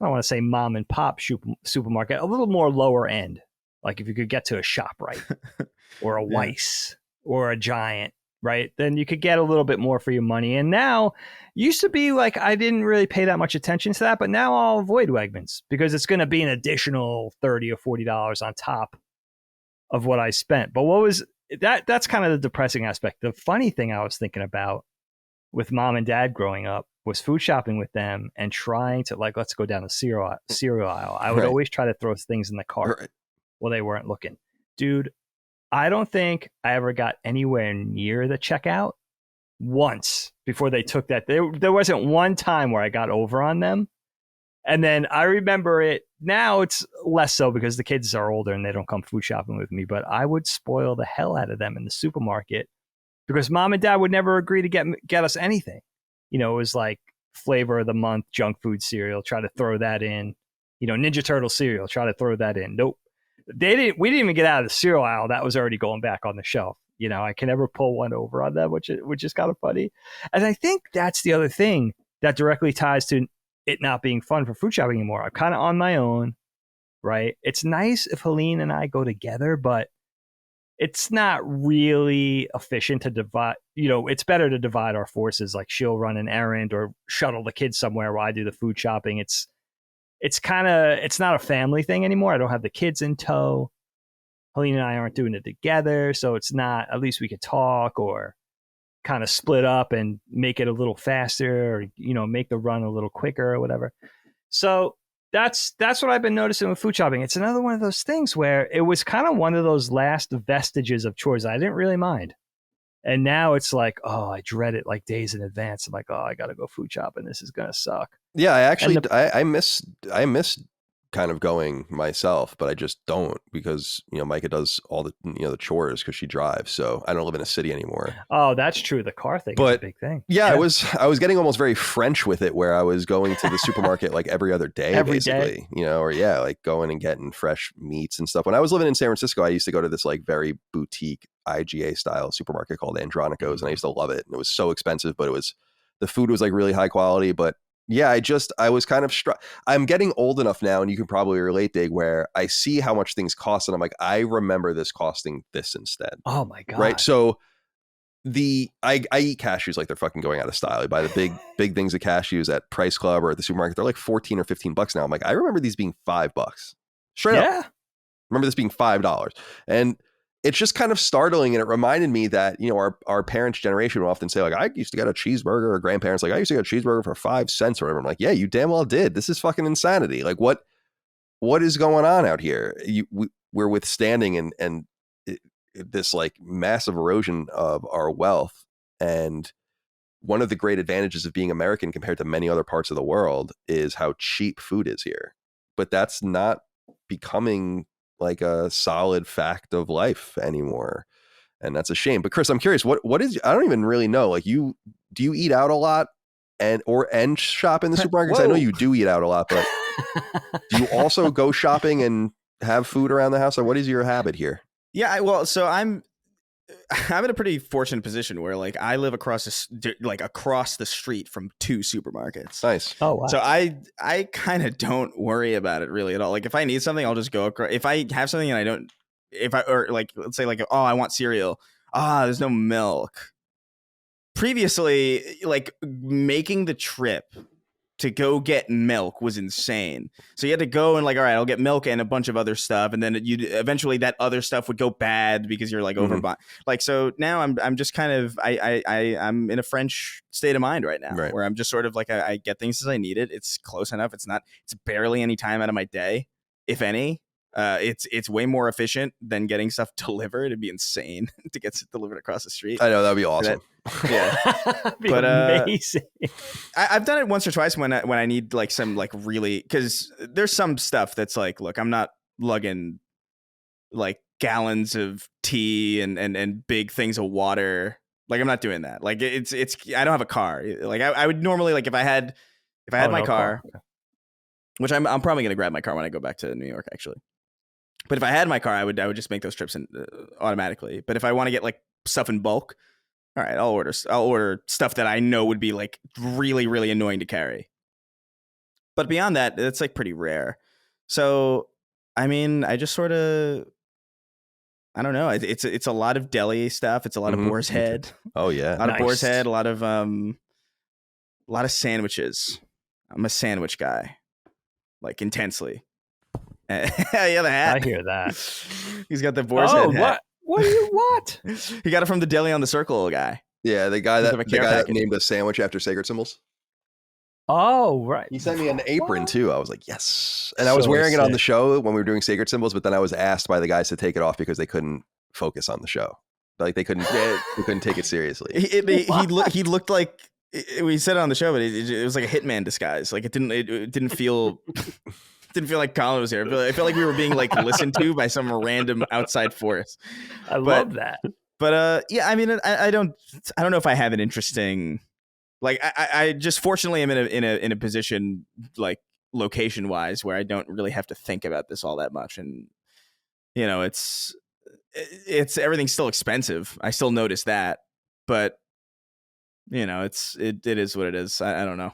I don't want to say mom and pop supermarket, a little more lower end. Like if you could get to a ShopRite or a Weiss or a Giant, right? Then you could get a little bit more for your money. And now, used to be like, I didn't really pay that much attention to that, but now I'll avoid Wegmans because it's going to be an additional $30 or $40 on top of what I spent. But that's kind of the depressing aspect. The funny thing I was thinking about with mom and dad growing up was food shopping with them and trying to, like, let's go down the cereal aisle. I would always try to throw things in the cart while they weren't looking. Dude, I don't think I ever got anywhere near the checkout once before they took that. There wasn't one time where I got over on them. And then I remember it. Now it's less so because the kids are older and they don't come food shopping with me. But I would spoil the hell out of them in the supermarket because mom and dad would never agree to get us anything. You know, it was like flavor of the month, junk food cereal, try to throw that in. You know, Ninja Turtle cereal, try to throw that in. Nope. We didn't even get out of the cereal aisle. That was already going back on the shelf. You know, I can never pull one over on them, which is kind of funny. And I think that's the other thing that directly ties to it not being fun for food shopping anymore. I'm kind of on my own, right? It's nice if Helene and I go together, but it's not really efficient to divide. You know, it's better to divide our forces. Like she'll run an errand or shuttle the kids somewhere while I do the food shopping. It's not a family thing anymore. I don't have the kids in tow. Helene and I aren't doing it together. So it's not, at least we could talk or kind of split up and make it a little faster or, you know, make the run a little quicker or whatever. So that's what I've been noticing with food shopping. It's another one of those things where it was kind of one of those last vestiges of chores I didn't really mind. And now it's like, oh, I dread it like days in advance. I'm like, oh, I got to go food shopping. This is going to suck. Yeah, I actually, I miss kind of going myself, but I just don't because, you know, Micah does all the, you know, the chores because she drives. So I don't live in a city anymore. Oh, that's true. The car thing is a big thing. Yeah, I was getting almost very French with it where I was going to the supermarket like every other day, basically, you know, or like going and getting fresh meats and stuff. When I was living in San Francisco, I used to go to this like very boutique IGA style supermarket called Andronico's and I used to love it. And it was so expensive, but the food was like really high quality, but yeah, I was kind of I'm getting old enough now, and you can probably relate, Dig, where I see how much things cost, and I'm like, I remember this costing this instead. Oh my god! Right, so I eat cashews like they're fucking going out of style. I buy the big things of cashews at Price Club or at the supermarket. They're like $14 or $15 now. I'm like, I remember these being $5, straight up. Remember this being $5, and it's just kind of startling. And it reminded me that, you know, our parents' generation would often say, like, I used to get a cheeseburger, or grandparents, like, I used to get a cheeseburger for 5 cents or whatever. I'm like, yeah, you damn well did. This is fucking insanity. Like, what is going on out here? We're withstanding and this like massive erosion of our wealth. And one of the great advantages of being American compared to many other parts of the world is how cheap food is here. But that's not becoming like a solid fact of life anymore. And that's a shame. But Chris, I'm curious, what is, I don't even really know. Like do you eat out a lot and shop in the supermarkets? I know you do eat out a lot, but do you also go shopping and have food around the house? Or what is your habit here? Yeah, so I'm in a pretty fortunate position where like I live across the street from 2 supermarkets. Nice. Oh wow. So I kind of don't worry about it really at all. Like if I need something, I'll just go across. If I have something and I don't, or like let's say like, oh, I want cereal. There's no milk. Previously, like making the trip to go get milk was insane. So you had to go and like, all right, I'll get milk and a bunch of other stuff, and then you eventually that other stuff would go bad because you're like overbought. Like, so now I'm just kind of I'm in a French state of mind right now, where I'm just sort of like I get things as I need it. It's close enough. It's barely any time out of my day, if any. It's way more efficient than getting stuff delivered. It'd be insane to get it delivered across the street. I know, that'd be awesome. But amazing. I've done it once or twice when I need like some like really, because there's some stuff that's like, look, I'm not lugging like gallons of tea and big things of water. Like, I'm not doing that. Like, it's I don't have a car. Like, I would normally, like, if I had my car, which I'm probably gonna grab my car when I go back to New York, actually. But if I had my car, I would just make those trips automatically. But if I want to get like stuff in bulk, all right, I'll order stuff that I know would be like really, really annoying to carry. But beyond that, it's like pretty rare. So, I mean, I just sort of, I don't know. It's a lot of deli stuff. It's a lot of Boar's Head. Oh yeah, a lot of Boar's Head. A lot of sandwiches. I'm a sandwich guy, like intensely. Yeah, the hat. I hear that. He's got the Boar's Head hat. What do you want? He got it from the deli on the Circle guy. Yeah, the guy that named a sandwich after sacred symbols. Oh, right. He sent me an apron too. I was like, yes. And I was wearing it on the show when we were doing sacred symbols, but then I was asked by the guys to take it off because they couldn't focus on the show. Like they couldn't take it seriously. He looked like, we said it on the show, but it was like a hitman disguise. Like it didn't feel didn't feel like Colin was here. I felt like we were being like listened to by some random outside force. I love that. But yeah, I mean, I don't know if I have an interesting, like I just fortunately am in a position like location wise where I don't really have to think about this all that much, and you know, it's everything's still expensive. I still notice that, but you know, it is what it is. I don't know.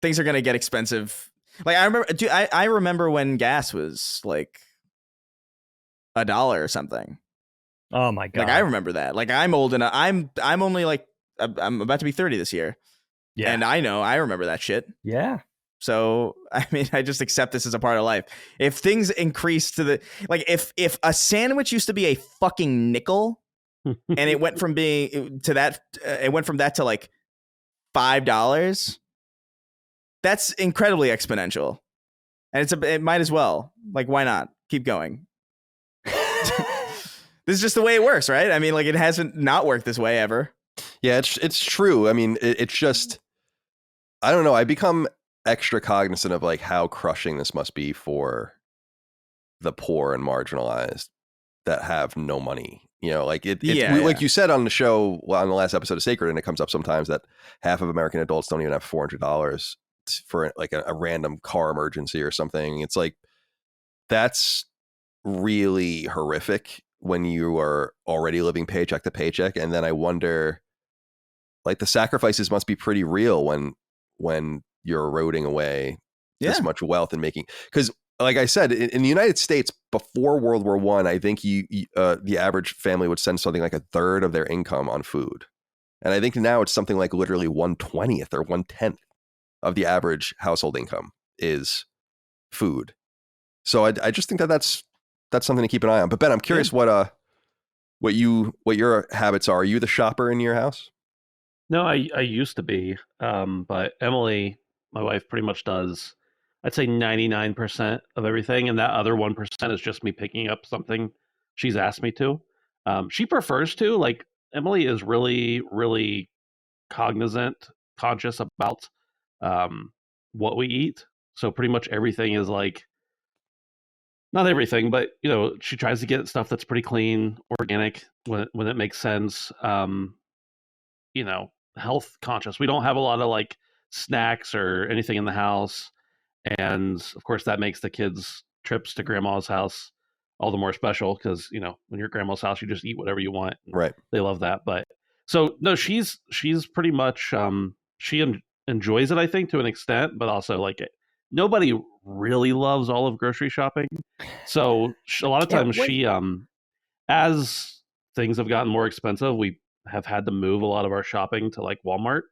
Things are gonna get expensive. Like I remember when gas was like $1 or something. Oh my god! Like I remember that. Like I'm old enough. I'm only like I'm about to be 30 this year. Yeah, and I remember that shit. Yeah. So I mean, I just accept this as a part of life. If things increase to the like, if a sandwich used to be a fucking nickel, and it went from being to that, it went from that to like $5. That's incredibly exponential, and it might as well. Like, why not keep going? This is just the way it works, right? I mean, like it hasn't not worked this way ever. Yeah, it's true. I mean, it's just, I don't know. I become extra cognizant of like how crushing this must be for the poor and marginalized that have no money. You know, like like you said on the show, on the last episode of Sacred, and it comes up sometimes that half of American adults don't even have $400 for like a random car emergency or something. It's like, that's really horrific when you are already living paycheck to paycheck. And then I wonder, like, the sacrifices must be pretty real when you're eroding away this much wealth and making, because like I said, in the United States before World War I, I think the average family would send something like a third of their income on food. And I think now it's something like literally 1/20th or 1/10 of the average household income is food. So I just think that's something to keep an eye on. But Ben, I'm curious what your habits are. Are you the shopper in your house? No, I used to be, but Emily, my wife, pretty much does, I'd say 99% of everything, and that other 1% is just me picking up something she's asked me to. She prefers to. Like, Emily is really, really conscious about what we eat. So pretty much everything is like, not everything, but you know, she tries to get stuff that's pretty clean, organic when it makes sense. You know, health conscious. We don't have a lot of like snacks or anything in the house. And of course that makes the kids' trips to grandma's house all the more special, because, you know, when you're at grandma's house, you just eat whatever you want. Right. They love that. But so no, she's pretty much, she enjoys it, I think, to an extent, but also like nobody really loves all of grocery shopping. So a lot of times she, as things have gotten more expensive, we have had to move a lot of our shopping to like Walmart,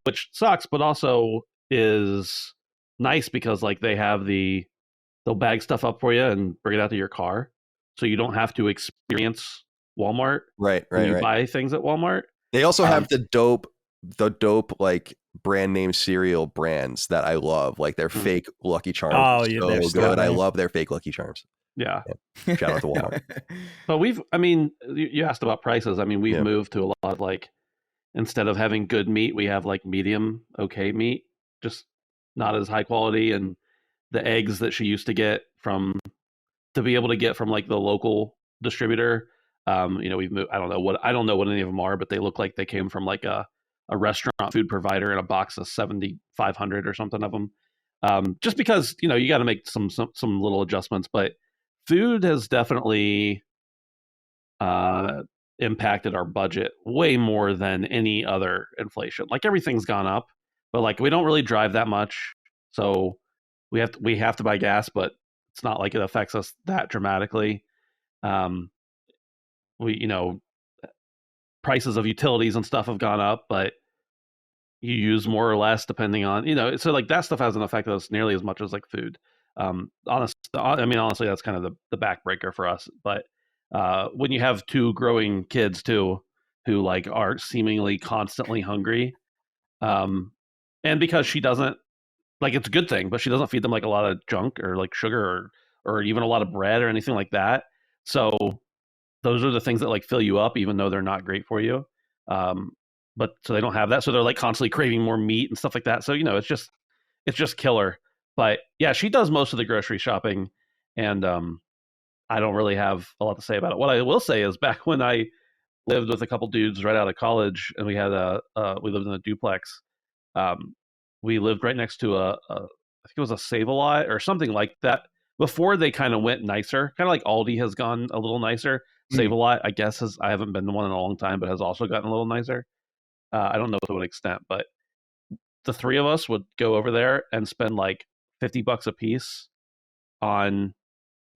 which sucks, but also is nice because like they'll bag stuff up for you and bring it out to your car, so you don't have to experience Walmart Right. when you buy things at Walmart. They also have the dope like brand name cereal brands that I love, like their fake Lucky Charms. Oh, yeah, they're so good. I love their fake Lucky Charms. Yeah. Shout out to Walmart. But you asked about prices. I mean, we've moved to a lot of like, instead of having good meat, we have like medium, okay meat, just not as high quality. And the eggs that she used to be able to get from like the local distributor, we've moved. I don't know what any of them are, but they look like they came from like a restaurant food provider in a box of 7,500 or something of them. Just because, you got to make some little adjustments, but food has definitely impacted our budget way more than any other inflation. Like everything's gone up, but like we don't really drive that much, so we have to buy gas, but it's not like it affects us that dramatically. Prices of utilities and stuff have gone up, but you use more or less depending on, so like that stuff hasn't affected us nearly as much as like food. Honestly, that's kind of the backbreaker for us. But when you have two growing kids too, who like are seemingly constantly hungry, and because she doesn't, like, it's a good thing, but she doesn't feed them like a lot of junk or like sugar or even a lot of bread or anything like that. So those are the things that like fill you up, even though they're not great for you. But so they don't have that, so they're like constantly craving more meat and stuff like that. So it's just killer. But yeah, she does most of the grocery shopping, and I don't really have a lot to say about it. What I will say is, back when I lived with a couple dudes right out of college, and we lived in a duplex. We lived right next to I think it was a Save-A-Lot or something like that. Before they kind of went nicer, kind of like Aldi has gone a little nicer. Save-A-Lot, I guess, I haven't been to one in a long time, but has also gotten a little nicer. I don't know to what extent, but the three of us would go over there and spend like $50 a piece on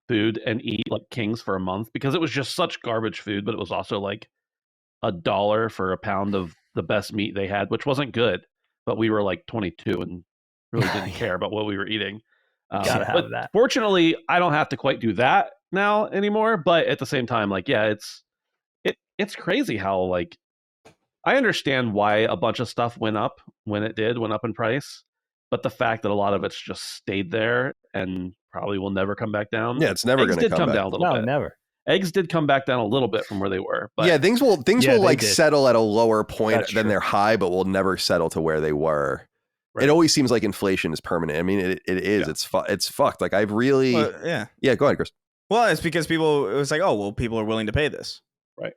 food and eat like kings for a month, because it was just such garbage food, but it was also like $1 for a pound of the best meat they had, which wasn't good, but we were like 22 and really didn't care about what we were eating. Gotta have that. Fortunately, I don't have to quite do that now anymore, but at the same time, like, yeah, it's crazy how, like, I understand why a bunch of stuff went up when it went up in price, but the fact that a lot of it's just stayed there and probably will never come back down. Yeah, it's never going to come back down a little bit. No, never. Eggs did come back down a little bit from where they were. But yeah, things will like did. settle at a lower point That's than true. they're high, but will never settle to where they were. Right. It always seems like inflation is permanent. I mean, it is. Yeah. It's fucked. Like, I've really. Yeah. Go ahead, Chris. Well, it's because it was like, oh, well, people are willing to pay this. Right.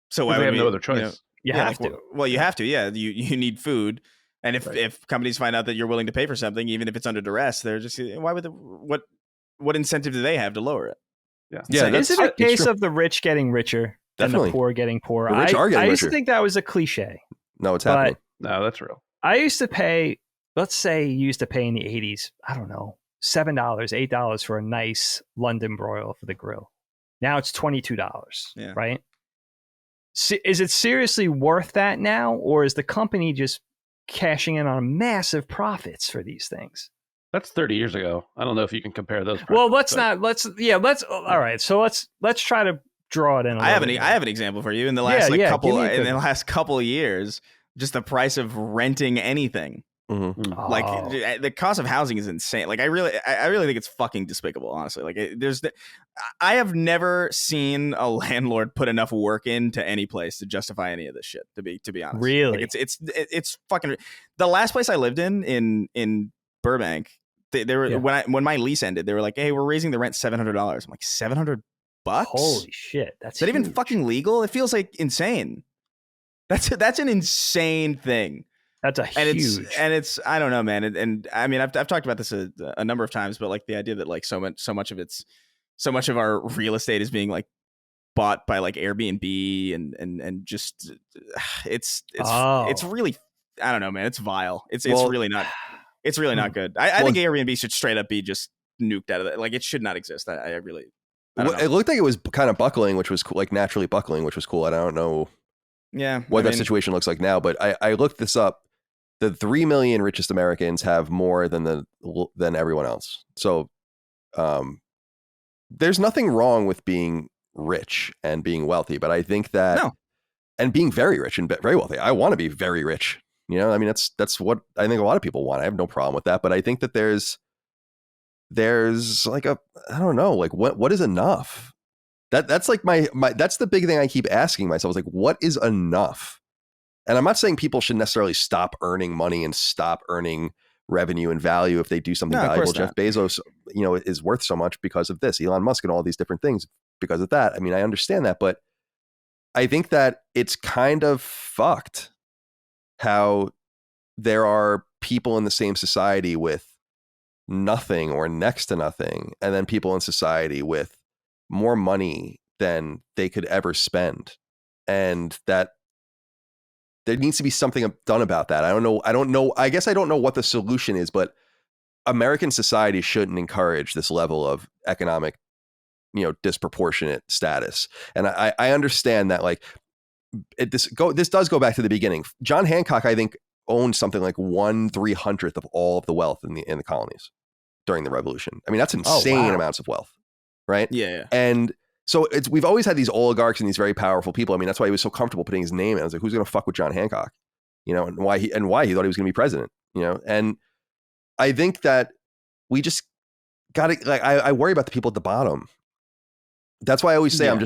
So why why they would have no other choice? You have to. Well, you have to. Yeah, you need food, and if companies find out that you're willing to pay for something, even if it's under duress, they're just, why would what incentive do they have to lower it? Yeah. Yeah. Is it a case of the rich getting richer Definitely. and the poor getting poorer? The rich are getting I used richer. to think that was a cliche. No, it's happening. No, that's real. I used to pay, let's say you used to pay in the 80s, I don't know, $7, $8 for a nice London broil for the grill. Now it's $22, right? Is it seriously worth that now, or is the company just cashing in on massive profits for these things? That's 30 years ago. I don't know if you can compare those. Well, let's all right. So let's try to draw it in. I have an example for you. In the last the last couple of years, just the price of renting anything. Mm-hmm. Like the cost of housing is insane. Like I really think it's fucking despicable, honestly. Like I have never seen a landlord put enough work into any place to justify any of this shit, to be honest. Really? Like it's fucking. The last place I lived in Burbank, they were when my lease ended, they were like, "Hey, we're raising the rent $700." I'm like, $700? Holy shit! That's is that even fucking legal? It feels like insane. That's an insane thing. That's huge. It's I don't know, man. And I mean, I've talked about this a number of times, but like the idea that like so much of our real estate is being like bought by like Airbnb and just it's really, I don't know, man. It's vile. It's really not good. I think Airbnb should straight up be just nuked out of it. Like it should not exist. I really. It looked like it was kind of buckling, which was cool, like naturally buckling, which was cool. And I don't know. Yeah, what that situation looks like now, but I looked this up. the 3 million richest Americans have more than everyone else. So there's nothing wrong with being rich and being wealthy, but I think that No. and being very rich and very wealthy. I want to be very rich. You know, I mean, that's what I think a lot of people want. I have no problem with that, but I think that there's like I don't know, like what is enough? That's like my that's the big thing I keep asking myself is like, what is enough? And I'm not saying people should necessarily stop earning money and stop earning revenue and value if they do something valuable. Jeff Bezos, you know, is worth so much because of this. Elon Musk and all these different things because of that. I mean, I understand that, but I think that it's kind of fucked how there are people in the same society with nothing or next to nothing, and then people in society with more money than they could ever spend, and that there needs to be something done about that. I don't know. I guess I don't know what the solution is, but American society shouldn't encourage this level of economic, you know, disproportionate status. And I understand that, like, this does go back to the beginning. John Hancock, I think, owned something like 1/300th of all of the wealth in the colonies during the Revolution. I mean, that's insane amounts of wealth, right? Yeah. And so we've always had these oligarchs and these very powerful people. I mean, that's why he was so comfortable putting his name in. I was like, who's going to fuck with John Hancock? You know, and why he thought he was going to be president, you know? And I think that we just got to, like, I worry about the people at the bottom. That's why I always say I'm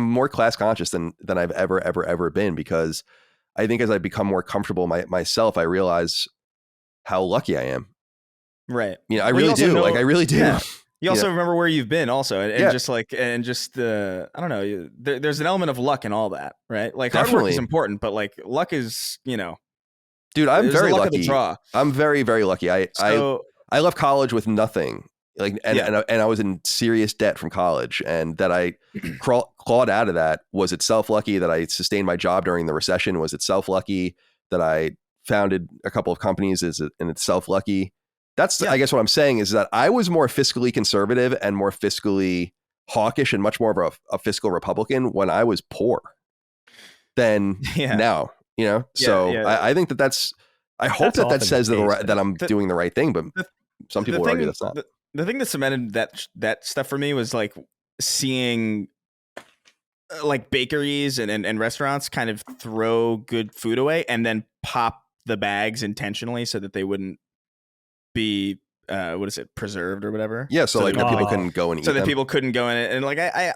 more class conscious than I've ever been, because I think as I become more comfortable myself, I realize how lucky I am. Right. You know, I really do. I really do. Yeah. You also remember where you've been also. And just like, and just I don't know, there's an element of luck in all that, right? Like hard work is important, but like luck is, you know, dude, I'm very luck lucky. of the draw. I'm very, very lucky. I left college with nothing. Like, and I was in serious debt from college, and that I clawed out of that was itself lucky. That I sustained my job during the recession was itself lucky. That I founded a couple of companies is in itself lucky. That's, I guess what I'm saying is that I was more fiscally conservative and more fiscally hawkish and much more of a fiscal Republican when I was poor than now, you know? I think that's I hope that says that I'm doing the right thing, but some people would argue that's not. The thing that cemented that stuff for me was like seeing like bakeries and restaurants kind of throw good food away and then pop the bags intentionally so that they wouldn't be preserved or whatever. Yeah, so like people couldn't go and eat so that them. People couldn't go in it. And like I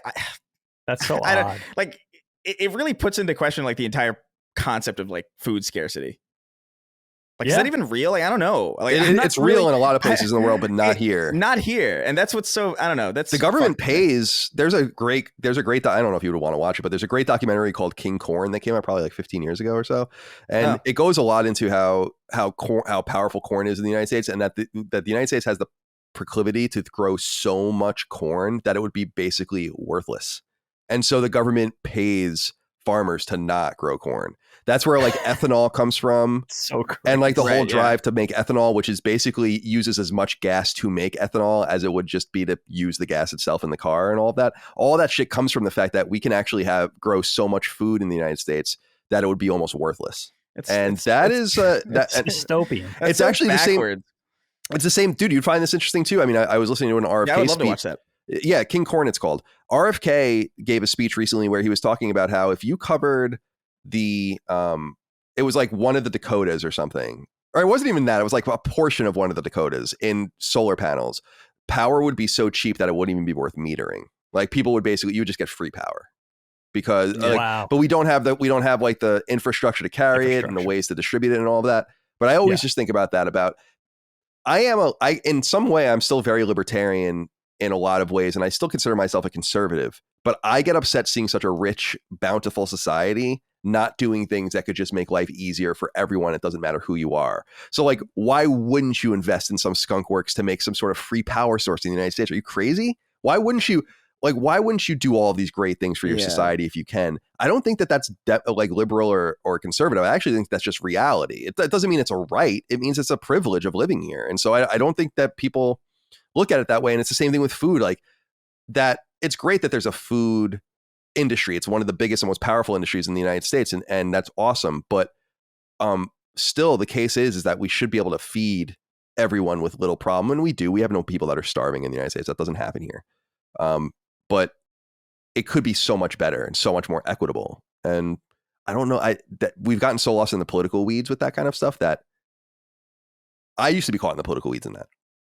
that's so odd. Like it really puts into question like the entire concept of like food scarcity. Like, is that even real? Like, I don't know. Like, it's real in a lot of places in the world, but not here. Not here. And that's what's so, I don't know. That's the government pays. There's a great, I don't know if you would want to watch it, but there's a great documentary called King Corn that came out probably like 15 years ago or so. And it goes a lot into how powerful corn is in the United States, and that the United States has the proclivity to grow so much corn that it would be basically worthless. And so the government pays farmers to not grow corn. That's where like ethanol comes from. So crazy. And like the whole drive to make ethanol, which is basically uses as much gas to make ethanol as it would just be to use the gas itself in the car and all of that. All that shit comes from the fact that we can actually grow so much food in the United States that it would be almost worthless. It's dystopian. It's actually the same. It's the same, dude. You'd find this interesting too. I mean, I was listening to an RFK I would love speech. to watch that. Yeah, King Corn, it's called. RFK gave a speech recently where he was talking about how if you covered it was like one of the Dakotas or something, or it wasn't even that, it was like a portion of one of the Dakotas in solar panels, power would be so cheap that it wouldn't even be worth metering. Like people would basically, you would just get free power because, but we don't have like the infrastructure to carry it and the ways to distribute it and all of that. But I always just think about that, in some way, I'm still very libertarian in a lot of ways, and I still consider myself a conservative, but I get upset seeing such a rich, bountiful society not doing things that could just make life easier for everyone. It doesn't matter who you are. So like, why wouldn't you invest in some skunk works to make some sort of free power source in the United States? Are you crazy? Why wouldn't you do all of these great things for your society if you can? I don't think that that's like liberal or conservative. I actually think that's just reality. It doesn't mean it's a right. It means it's a privilege of living here. And so I don't think that people look at it that way. And it's the same thing with food. Like that, it's great that there's a food industry. It's one of the biggest and most powerful industries in the United States. And that's awesome. But still the case is that we should be able to feed everyone with little problem. And we do. We have no people that are starving in the United States. That doesn't happen here. But it could be so much better and so much more equitable. And I don't know. That we've gotten so lost in the political weeds with that kind of stuff that I used to be caught in the political weeds in that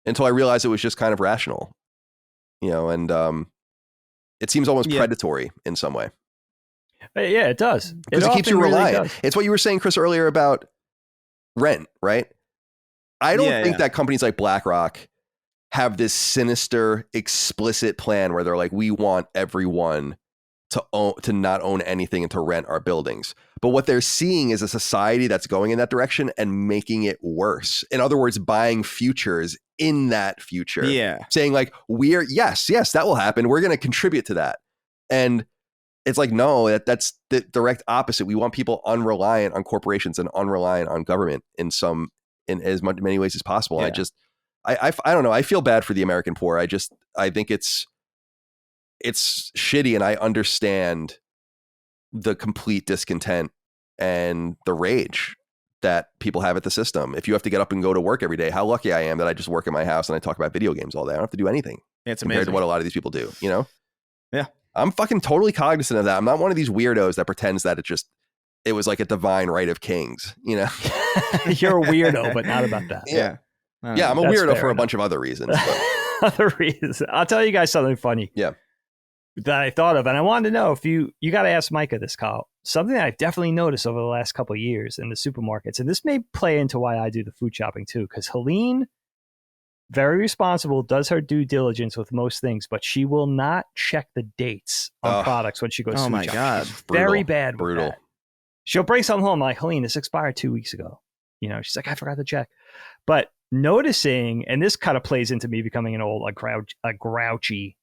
until I realized it was just kind of rational, and it seems almost predatory in some way. Yeah, it does. Because it keeps you reliant. It's what you were saying, Chris, earlier about rent, right? I don't think that companies like BlackRock have this sinister, explicit plan where they're like, we want everyone to not own anything and to rent our buildings. But what they're seeing is a society that's going in that direction and making it worse. In other words, buying futures in that future. Yeah. Saying like, yes, that will happen. We're going to contribute to that. And it's like, no, that's the direct opposite. We want people unreliant on corporations and unreliant on government in as many ways as possible. Yeah. I don't know. I feel bad for the American poor. I think it's shitty, and I understand the complete discontent and the rage that people have at the system. If you have to get up and go to work every day, how lucky I am that I just work in my house and I talk about video games all day. I don't have to do anything. It's compared amazing to what a lot of these people do, Yeah. I'm fucking totally cognizant of that. I'm not one of these weirdos that pretends that it was like a divine right of kings, You're a weirdo, but not about that. Yeah. Yeah, I'm a weirdo for a bunch of other reasons. Other reasons. I'll tell you guys something funny. Yeah. That I thought of, and I wanted to know if you got to ask Micah this, Kyle. Something that I've definitely noticed over the last couple of years in the supermarkets, and this may play into why I do the food shopping too, because Helene, very responsible, does her due diligence with most things, but she will not check the dates on products when she goes food shopping. Oh my God. She's very bad with brutal. that. She'll bring something home like, Helene, this expired 2 weeks ago. She's like, I forgot to check. But noticing, and this kind of plays into me becoming a grouchy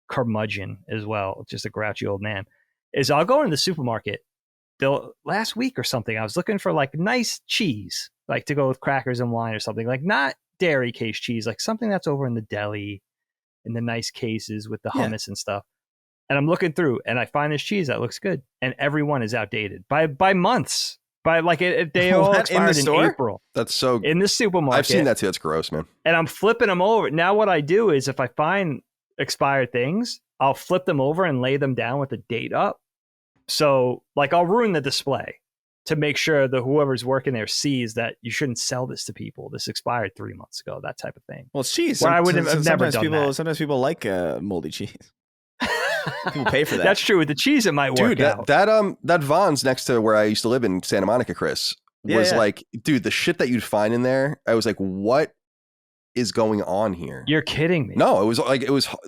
curmudgeon as well, just a grouchy old man, is I'll go into the supermarket. Last week or something, I was looking for like nice cheese, like to go with crackers and wine or something, like not dairy case cheese, like something that's over in the deli in the nice cases with the hummus and stuff. And I'm looking through and I find this cheese that looks good, and everyone is outdated by months. By like they all expired in April. That's so in the supermarket. I've seen that too. That's gross, man. And I'm flipping them over. Now what I do is if I find expired things, I'll flip them over and lay them down with the date up. So like I'll ruin the display to make sure that whoever's working there sees that you shouldn't sell this to people. This expired 3 months ago, that type of thing. Well, it's cheese. I would have never done that. Sometimes people like moldy cheese. People pay for that. That's true. With the cheese, it might work out. That Vons next to where I used to live in Santa Monica, Chris, was like, dude, the shit that you'd find in there. I was like, what is going on here? You're kidding me. No,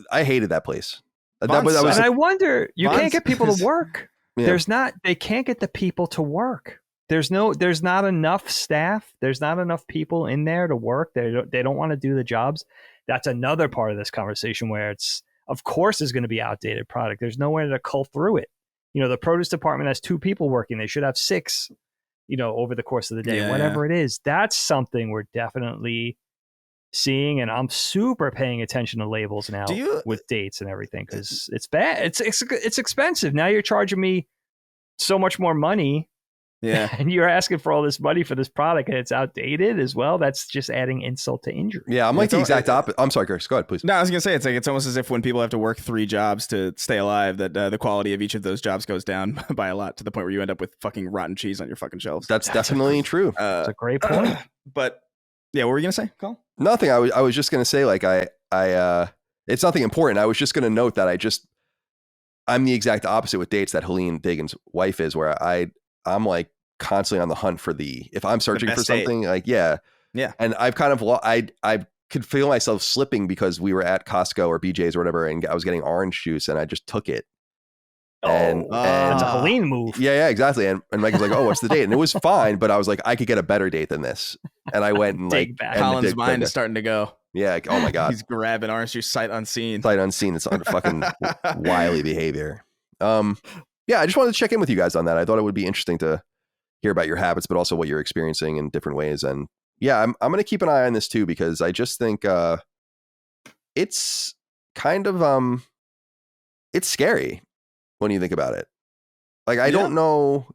I hated that place. And I wonder, you can't get people to work. Yeah. They can't get the people to work. There's not enough staff. There's not enough people in there to work. They don't want to do the jobs. That's another part of this conversation where it's, of course, is going to be outdated product. There's nowhere to cull through it. The produce department has 2 people working. They should have 6, over the course of the day, whatever it is. That's something we're definitely seeing. And I'm super paying attention to labels now with dates and everything, because it's bad. It's expensive. Now you're charging me so much more money. Yeah. And you're asking for all this money for this product and it's outdated as well. That's just adding insult to injury. Yeah, I'm like the exact opposite. I'm sorry, Chris. Go ahead, please. No, I was going to say, it's almost as if when people have to work 3 jobs to stay alive, that the quality of each of those jobs goes down by a lot, to the point where you end up with fucking rotten cheese on your fucking shelves. That's definitely true. That's a great point. But yeah, what were you going to say, Colin? Nothing. I was just going to say, like, it's nothing important. I was just going to note that I'm the exact opposite with dates that Helene Dagan's wife is, where I'm like constantly on the hunt for if I'm searching for something, like, yeah. And I've kind of, I could feel myself slipping because we were at Costco or BJ's or whatever, and I was getting orange juice and I just took it. And that's a Helene move. Yeah, exactly. And Mike was like, oh, what's the date? And it was fine, but I was like, I could get a better date than this. And I went and like, Colin's mind is starting to go. Yeah. Oh my God. He's grabbing orange juice sight unseen. It's fucking wily behavior. Yeah, I just wanted to check in with you guys on that. I thought it would be interesting to hear about your habits, but also what you're experiencing in different ways. And yeah, I'm going to keep an eye on this too, because I just think it's kind of it's scary when you think about it. Like, I don't know.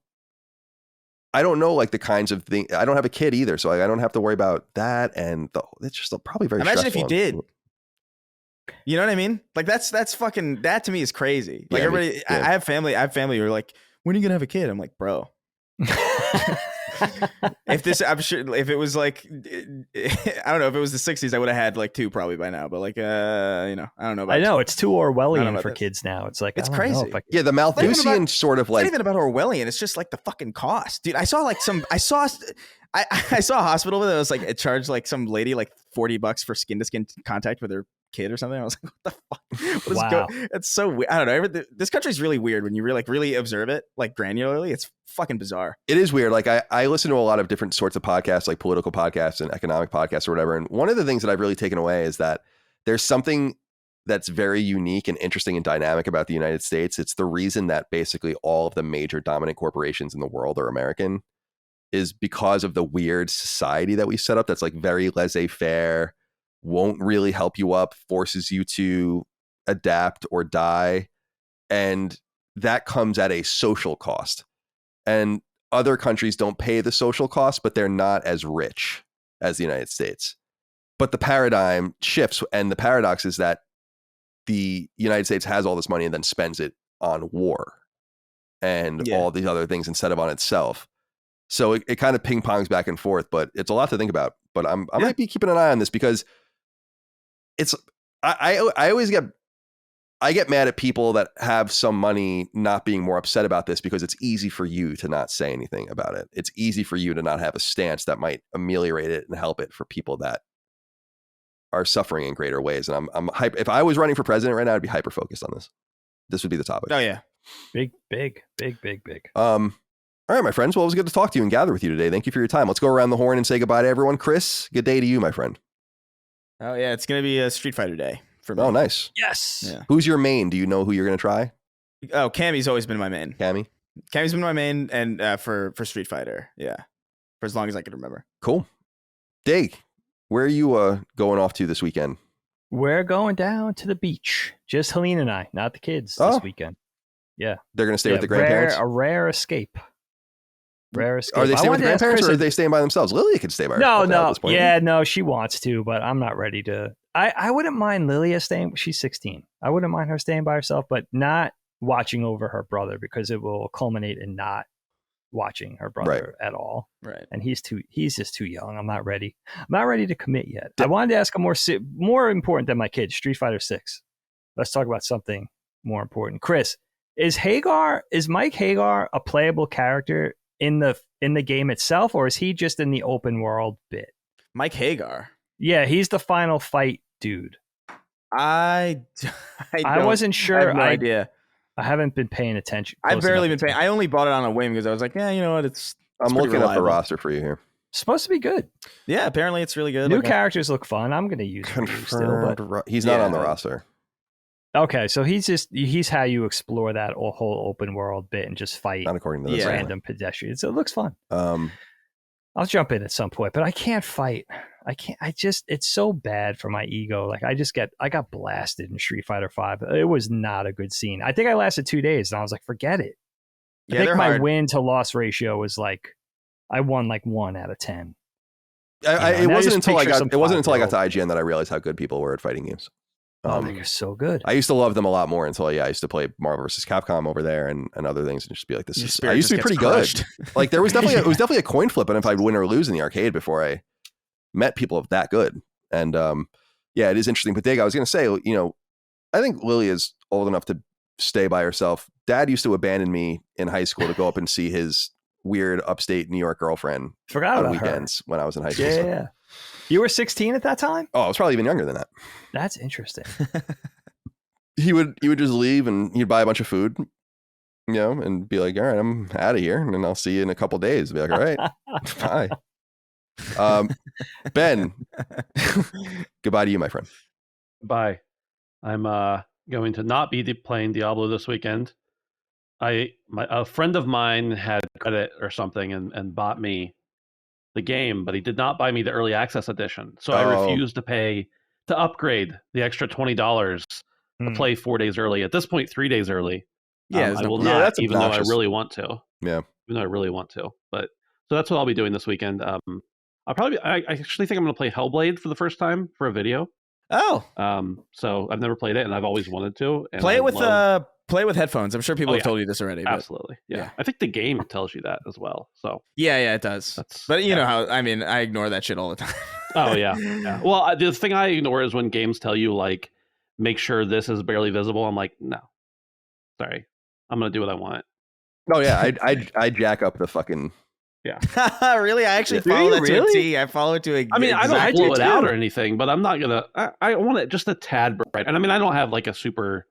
I don't know like the kinds of things. I don't have a kid either, so I don't have to worry about that. And it's just probably very. Imagine if you stressful. did. You know what I mean? Like that's fucking, that to me is crazy. Like Yeah, everybody, yeah. I have family who are like, when are you gonna have a kid? I'm like, bro. I'm sure if it was like, I don't know, if it was the 60s, I would have had like 2 probably by now. But like, I don't know. I know it's too Orwellian for this. kids now. It's like, It's I don't know crazy. if I Yeah, the Malthusian sort of It's like. not even about Orwellian. It's just like the fucking cost, dude. I saw like I saw a hospital that was like, it charged like some lady like $40 for skin to skin contact with her kid or something. I was like, what the fuck? What is Wow. It's so weird. I don't know. This country's really weird when you really observe it like granularly. It's fucking bizarre. It is weird. Like I listen to a lot of different sorts of podcasts, like political podcasts and economic podcasts or whatever. And one of the things that I've really taken away is that there's something that's very unique and interesting and dynamic about the United States. It's the reason that basically all of the major dominant corporations in the world are American, is because of the weird society that we set up that's like very laissez-faire, won't really help you up, forces you to adapt or die. And that comes at a social cost. And other countries don't pay the social cost, but they're not as rich as the United States. But the paradigm shifts, and the paradox is that the United States has all this money and then spends it on war and all these other things instead of on itself. So it kind of ping pongs back and forth, but it's a lot to think about. But I might be keeping an eye on this because it's I always get mad at people that have some money not being more upset about this, because it's easy for you to not say anything about it. It's easy for you to not have a stance that might ameliorate it and help it for people that are suffering in greater ways. And I'm hyper. If I was running for president right now, I'd be hyper focused on this. This would be the topic. Oh yeah. Big. All right, my friends. Well, it was good to talk to you and gather with you today. Thank you for your time. Let's go around the horn and say goodbye to everyone. Chris, good day to you, my friend. Oh yeah, it's gonna be a Street Fighter day for me. Oh, nice. Yes. Yeah. Who's your main? Do you know who you're going to try? Oh, Cammy's always been my main. Cammy? Cammy's been my main, and for Street Fighter, yeah, for as long as I can remember. Cool. Dig, where are you going off to this weekend? We're going down to the beach. Just Helene and I, not the kids this weekend. Yeah. They're going to stay with the grandparents? A rare escape. Are they staying with the grandparents, or are they staying by themselves? Lilia could stay by herself. No. At this point. Yeah, no, she wants to, but I'm not ready to. I wouldn't mind Lilia staying. She's 16. I wouldn't mind her staying by herself, but not watching over her brother, because it will culminate in not watching her brother at all. Right. And he's just too young. I'm not ready. I'm not ready to commit yet. I wanted to ask a more important than my kids, Street Fighter 6. Let's talk about something more important. Chris, is Mike Hagar a playable character in the game itself, or is he just in the open world bit? Mike Hagar. Yeah, he's the final fight dude. I wasn't sure. I have no idea. I haven't been paying attention. I've barely been paying. I only bought it on a whim because I was like, yeah, you know what? I'm looking up the roster for you here. Supposed to be good. Yeah, apparently it's really good. New characters look fun. I'm going to use it still, but he's not on the roster. Okay, so he's how you explore that whole open world bit and just fight not according to this random pedestrians. So it looks fun. I'll jump in at some point, but I can't fight. It's so bad for my ego. Like I got blasted in Street Fighter 5. It was not a good scene. I think I lasted 2 days and I was like, forget it. I think my win to loss ratio was like, I won like 1 out of 10. It wasn't until I got to IGN that I realized how good people were at fighting games. They're so good. I used to love them a lot more until I used to play Marvel vs. Capcom over there and other things, and just be like, I used to be pretty good. Like it was definitely a coin flip, and if I'd win or lose in the arcade before I met people of that good. And it is interesting. But Dig, I was going to say, I think Lily is old enough to stay by herself. Dad used to abandon me in high school to go up and see his weird upstate New York girlfriend on weekends when I was in high school. Yeah. You were 16 at that time? Oh, I was probably even younger than that. That's interesting. He would just leave and he'd buy a bunch of food, and be like, all right, I'm out of here. And then I'll see you in a couple of days. Be like, all right, bye. Ben, goodbye to you, my friend. Bye. I'm going to not be playing Diablo this weekend. A friend of mine had credit or something and bought me the game, but he did not buy me the early access edition. So I refused to upgrade the extra $20 to play 4 days early. At this point, 3 days early. Yeah, I will not, even though I really want to. Yeah. Even though I really want to. But So that's what I'll be doing this weekend. I actually think I'm going to play Hellblade for the first time for a video. Oh, so I've never played it, and I've always wanted to. And play it with headphones. I'm sure people have told you this already. But, absolutely, yeah. I think the game tells you that as well. So yeah, it does. But you know how I ignore that shit all the time. Oh yeah. Well, the thing I ignore is when games tell you like, make sure this is barely visible. I'm like, no, sorry, I'm gonna do what I want. Oh yeah, I jack up the fucking. Yeah. Really? I actually follow that to a T. I follow it to a. I mean, I don't blow it out or anything, but I'm not gonna. I want it just a tad bright, and I mean, I don't have like a super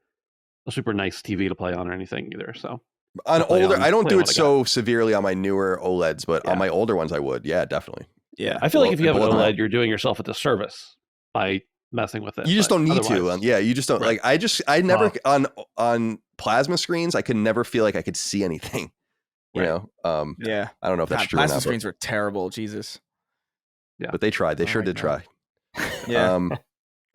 nice TV to play on or anything either. So on older, I don't do it so severely on my newer OLEDs, but on my older ones, I would. Yeah, definitely. Yeah, I feel like if you have an OLED, you're doing yourself a disservice by messing with it. You just don't need to. You just don't like. I never on plasma screens. I could never feel like I could see anything. You know. Yeah. I don't know if that's true. Plasma screens were terrible. Jesus. Yeah, but they tried. They sure did try. Yeah. All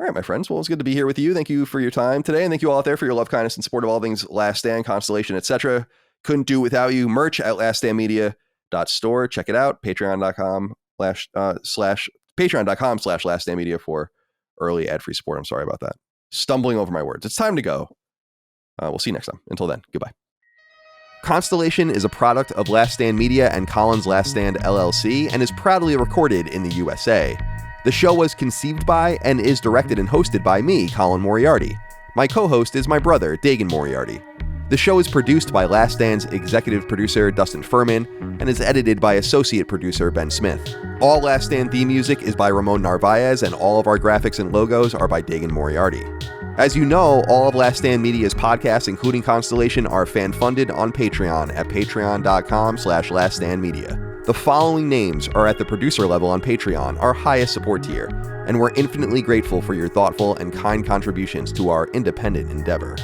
right, my friends. Well, it's good to be here with you. Thank you for your time today, and thank you all out there for your love, kindness, and support of all things Last Stand, Constellation, etc. Couldn't do it without you. Merch at laststandmedia.store. Check it out. Patreon.com/laststandmedia for early ad-free support. I'm sorry about that. Stumbling over my words. It's time to go. We'll see you next time. Until then, goodbye. Constellation is a product of Last Stand Media and Colin's Last Stand LLC and is proudly recorded in the USA. The show was conceived by and is directed and hosted by me, Colin Moriarty. My co-host is my brother, Dagan Moriarty. The show is produced by Last Stand's executive producer, Dustin Furman, and is edited by associate producer, Ben Smith. All Last Stand theme music is by Ramon Narvaez, and all of our graphics and logos are by Dagan Moriarty. As you know, all of Last Stand Media's podcasts, including Constellation, are fan-funded on Patreon at patreon.com/laststandmedia. The following names are at the producer level on Patreon, our highest support tier, and we're infinitely grateful for your thoughtful and kind contributions to our independent endeavor.